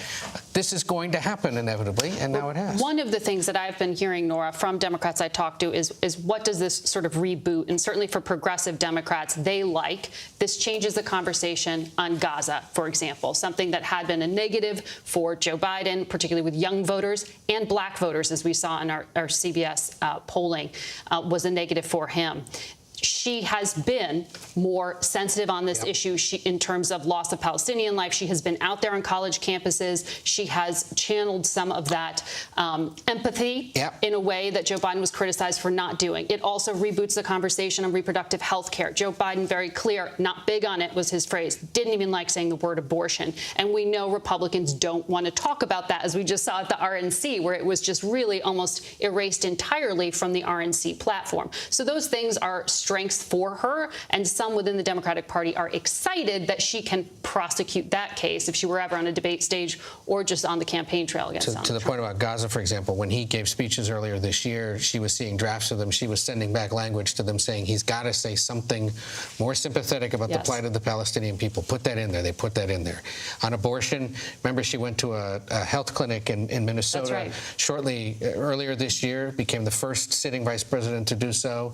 this is going to happen inevitably, and now it has.
One of the things that I've been hearing, Nora, from Democrats I talked to is what does this sort of reboot? And certainly for progressive Democrats, they like this changes the conversation on Gaza, for example, something that had been a negative for Joe Biden, particularly with young voters and black voters, as we saw in our CBS polling, was a negative for him. She has been more sensitive on this issue in terms of loss of Palestinian life. She has been out there on college campuses. She has channeled some of that empathy in a way that Joe Biden was criticized for not doing. It also reboots the conversation on reproductive health care. Joe Biden, very clear, not big on it was his phrase, didn't even like saying the word abortion. And we know Republicans don't want to talk about that, as we just saw at the RNC, where it was just really almost erased entirely from the RNC platform. So those things are strengths for her, and some within the Democratic Party are excited that she can prosecute that case if she were ever on a debate stage or just on the campaign trail against Donald
To the point about Gaza, for example, when he gave speeches earlier this year, she was seeing drafts of them. She was sending back language to them saying he's got to say something more sympathetic about the plight of the Palestinian people. Put that in there. They put that in there. On abortion, remember she went to a health clinic in Minnesota shortly earlier this year, became the first sitting vice president to do so,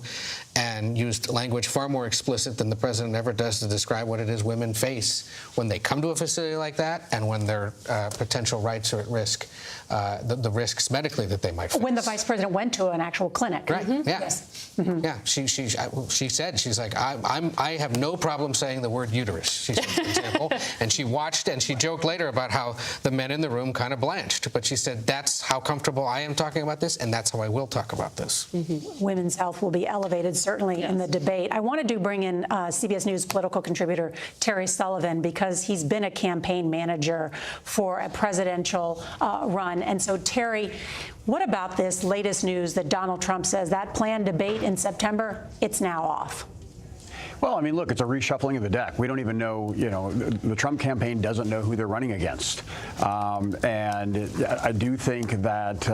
and used language far more explicit than the president ever does to describe what it is women face when they come to a facility like that and when their potential rights are at risk, the risks medically that they might face.
When the vice president went to an actual clinic.
Right, yeah. She said, she's like, I have no problem saying the word uterus, she said, for example. And she watched and she joked later about how the men in the room kind of blanched. But she said, that's how comfortable I am talking about this, and that's how I will talk about this.
Women's health will be elevated, certainly, in the debate. I wanted to bring in CBS News political contributor Terry Sullivan, because he's been a campaign manager for a presidential run. And so, Terry, what about this latest news that Donald Trump says that planned debate in September, it's now off?
Well, I mean, look, it's a reshuffling of the deck. We don't even know, the Trump campaign doesn't know who they're running against. And I do think that,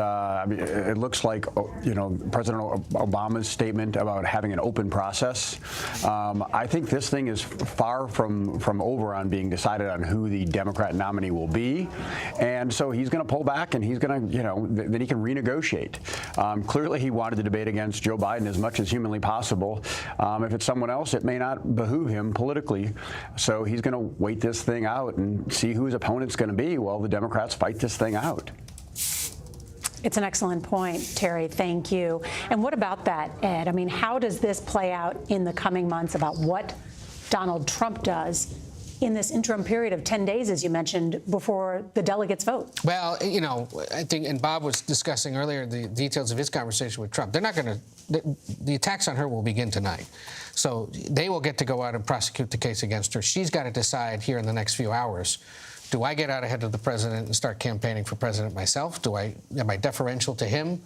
it looks like, President Obama's statement about having an open process. I think this thing is far from over on being decided on who the Democrat nominee will be. And so he's going to pull back and he's going to, then he can renegotiate. Clearly, he wanted to debate against Joe Biden as much as humanly possible. If it's someone else, it may not behoove him politically. So he's going to wait this thing out and see who his opponent's going to be while the Democrats fight this thing out.
It's an excellent point, Terry. Thank you. And what about that, Ed? I mean, how does this play out in the coming months about what Donald Trump does in this interim period of 10 days, as you mentioned, before the delegates vote?
Well, I think, and Bob was discussing earlier the details of his conversation with Trump. They're not going to, the attacks on her will begin tonight. So they will get to go out and prosecute the case against her. She's got to decide here in the next few hours, Do I get out ahead of the president and start campaigning for president myself? Am I deferential to him?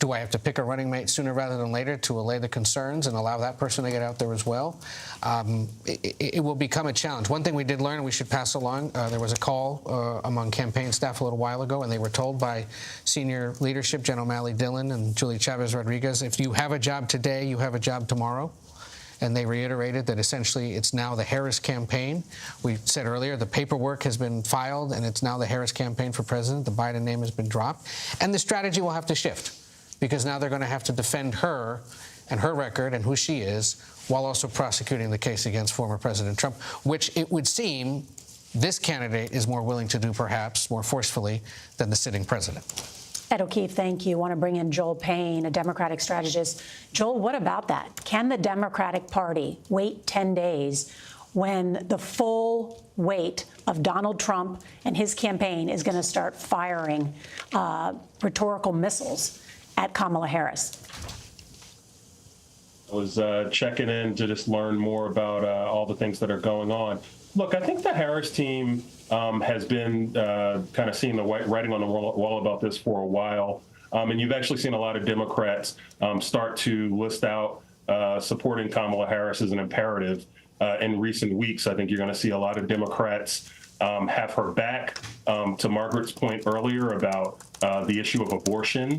Do I have to pick a running mate sooner rather than later to allay the concerns and allow that person to get out there as well? It will become a challenge. One thing we did learn, and we should pass along, there was a call among campaign staff a little while ago, and they were told by senior leadership, Jen O'Malley Dillon and Julie Chavez Rodriguez, if you have a job today, you have a job tomorrow. And they reiterated that essentially it's now the Harris campaign. We said earlier the paperwork has been filed, and it's now the Harris campaign for president. The Biden name has been dropped. And the strategy will have to shift, because now they're going to have to defend her and her record and who she is, while also prosecuting the case against former President Trump, which it would seem this candidate is more willing to do, perhaps more forcefully, than the sitting president.
Ed O'Keefe, thank you. I want to bring in Joel Payne, a Democratic strategist. Joel, what about that? Can the Democratic Party wait 10 days when the full weight of Donald Trump and his campaign is going to start firing rhetorical missiles at Kamala Harris?
I was checking in to just learn more about all the things that are going on. Look, I think the Harris team has been kind of seeing the writing on the wall about this for a while. And you've actually seen a lot of Democrats start to list out supporting Kamala Harris as an imperative in recent weeks. I think you're going to see a lot of Democrats have her back. To Margaret's point earlier about the issue of abortion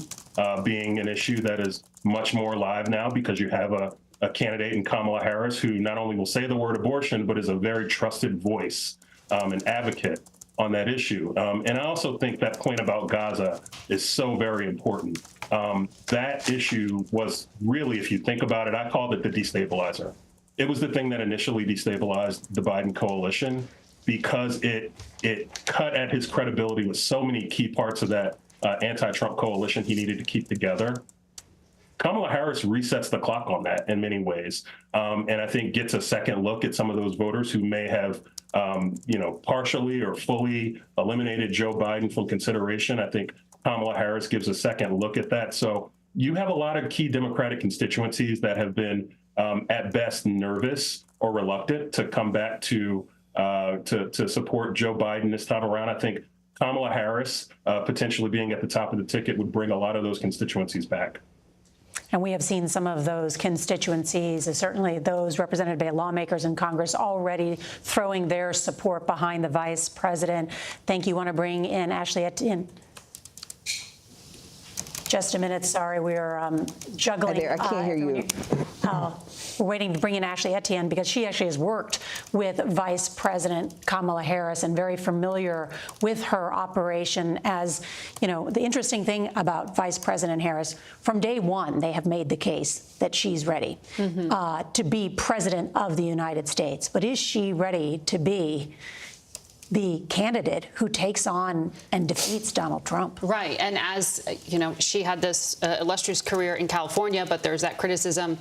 being an issue that is much more live now, because you have a candidate in Kamala Harris who not only will say the word abortion, but is a very trusted voice and advocate on that issue. And I also think that point about Gaza is so very important. That issue was really, if you think about it, I called it the destabilizer. It was the thing that initially destabilized the Biden coalition, because it cut at his credibility with so many key parts of that anti-Trump coalition he needed to keep together. Kamala Harris resets the clock on that in many ways, and I think gets a second look at some of those voters who may have, partially or fully eliminated Joe Biden from consideration. I think Kamala Harris gives a second look at that. So you have a lot of key Democratic constituencies that have been, at best, nervous or reluctant to come back to support Joe Biden this time around. I think Kamala Harris potentially being at the top of the ticket would bring a lot of those constituencies back.
And we have seen some of those constituencies, certainly those represented by lawmakers in Congress, already throwing their support behind the vice president. Thank you. I want to bring in Ashley Etienne. Just a minute. Sorry, we're juggling.
I can't hear you.
We're waiting to bring in Ashley Etienne because she actually has worked with Vice President Kamala Harris and very familiar with her operation. As you know, the interesting thing about Vice President Harris, from day one, they have made the case that she's ready to be president of the United States. But is she ready to be the candidate who takes on and defeats Donald Trump?
Right. And as you know, she had this illustrious career in California, but there's that criticism.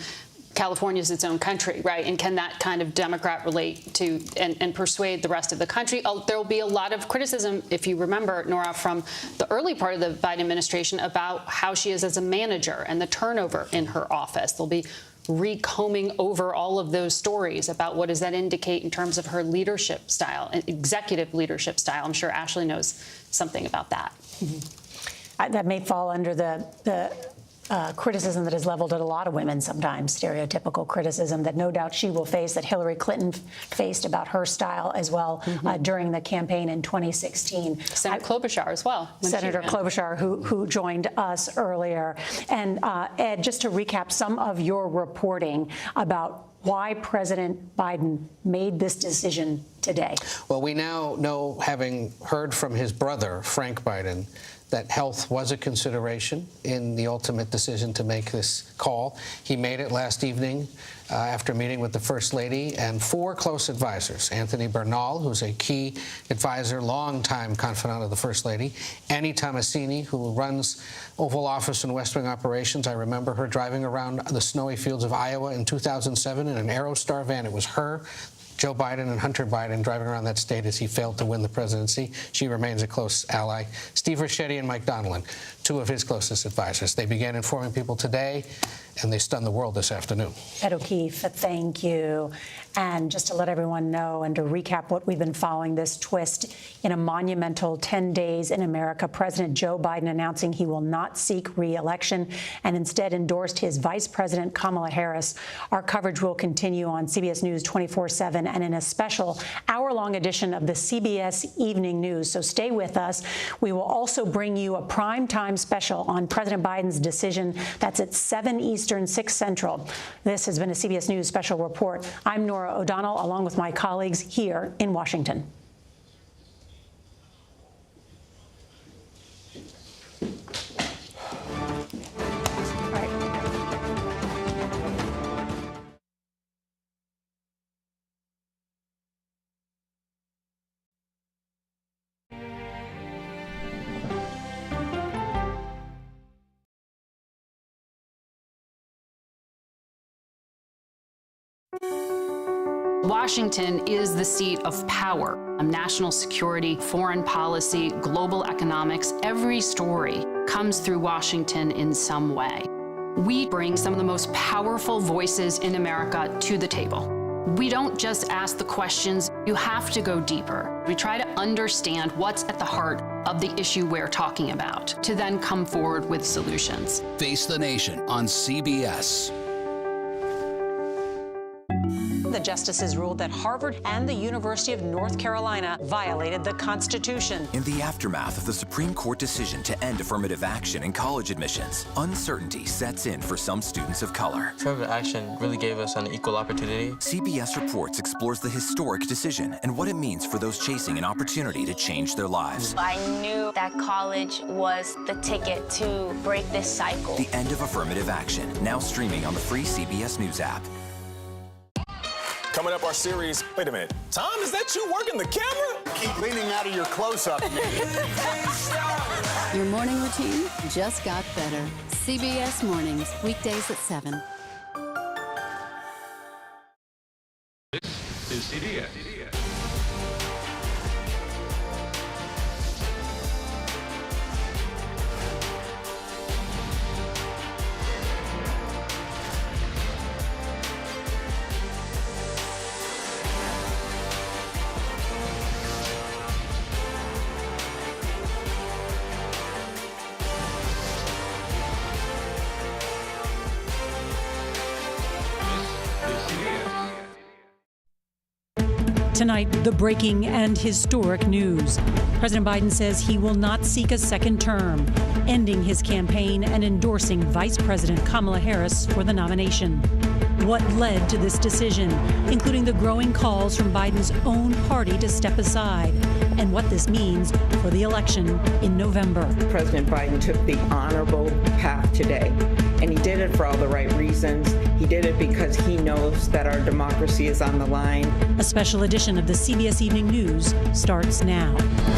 California is its own country, right? And can that kind of Democrat relate to and persuade the rest of the country? There will be a lot of criticism, if you remember, Nora, from the early part of the Biden administration about how she is as a manager and the turnover in her office. There'll be recombing over all of those stories about what does that indicate in terms of her leadership style, executive leadership style. I'm sure Ashley knows something about that.
That may fall under the criticism that is leveled at a lot of women sometimes, stereotypical criticism that no doubt she will face, that Hillary Clinton faced about her style as well during the campaign in 2016.
Senator Klobuchar as well.
Senator Klobuchar, who joined us earlier. And Ed, just to recap some of your reporting about why President Biden made this decision today.
Well, we now know, having heard from his brother, Frank Biden, that health was a consideration in the ultimate decision to make this call. He made it last evening after meeting with the First Lady and 4 close advisors: Anthony Bernal, who's a key advisor, longtime confidant of the First Lady; Annie Tomasini, who runs Oval Office and West Wing operations. I remember her driving around the snowy fields of Iowa in 2007 in an Aerostar van. It was her, Joe Biden, and Hunter Biden driving around that state as he failed to win the presidency. She remains a close ally. Steve Ricchetti and Mike Donilon, 2 of his closest advisors. They began informing people today and they stunned the world this afternoon.
Ed O'Keefe, thank you. And just to let everyone know and to recap what we've been following, this twist in a monumental 10 days in America, President Joe Biden announcing he will not seek re-election and instead endorsed his Vice President Kamala Harris. Our coverage will continue on CBS News 24/7 and in a special hour-long edition of the CBS Evening News. So stay with us. We will also bring you a primetime special on President Biden's decision. That's at 7 Eastern, 6 Central. This has been a CBS News special report. I'm Nora O'Donnell, along with my colleagues here in Washington.
Washington is the seat of power. National security, foreign policy, global economics, every story comes through Washington in some way. We bring some of the most powerful voices in America to the table. We don't just ask the questions, you have to go deeper. We try to understand what's at the heart of the issue we're talking about, to then come forward with solutions.
Face the Nation on CBS.
The justices ruled that Harvard and the University of North Carolina violated the Constitution.
In the aftermath of the Supreme Court decision to end affirmative action in college admissions, uncertainty sets in for some students of color.
Affirmative action really gave us an equal opportunity.
CBS Reports explores the historic decision and what it means for those chasing an opportunity to change their lives.
I knew that college was the ticket to break this cycle.
The end of affirmative action, now streaming on the free CBS News app.
Coming up, our series. Wait a minute. Tom, is that you working the camera?
Keep leaning out of your close-up.
Your morning routine just got better. CBS Mornings, weekdays at 7.
This is CBS.
Tonight, the breaking and historic news. President Biden says he will not seek a second term, ending his campaign and endorsing Vice President Kamala Harris for the nomination. What led to this decision, including the growing calls from Biden's own party to step aside, and what this means for the election in November.
President Biden took the honorable path today, and he did it for all the right reasons. He did it because he knows that our democracy is on the line.
A special edition of the CBS Evening News starts now.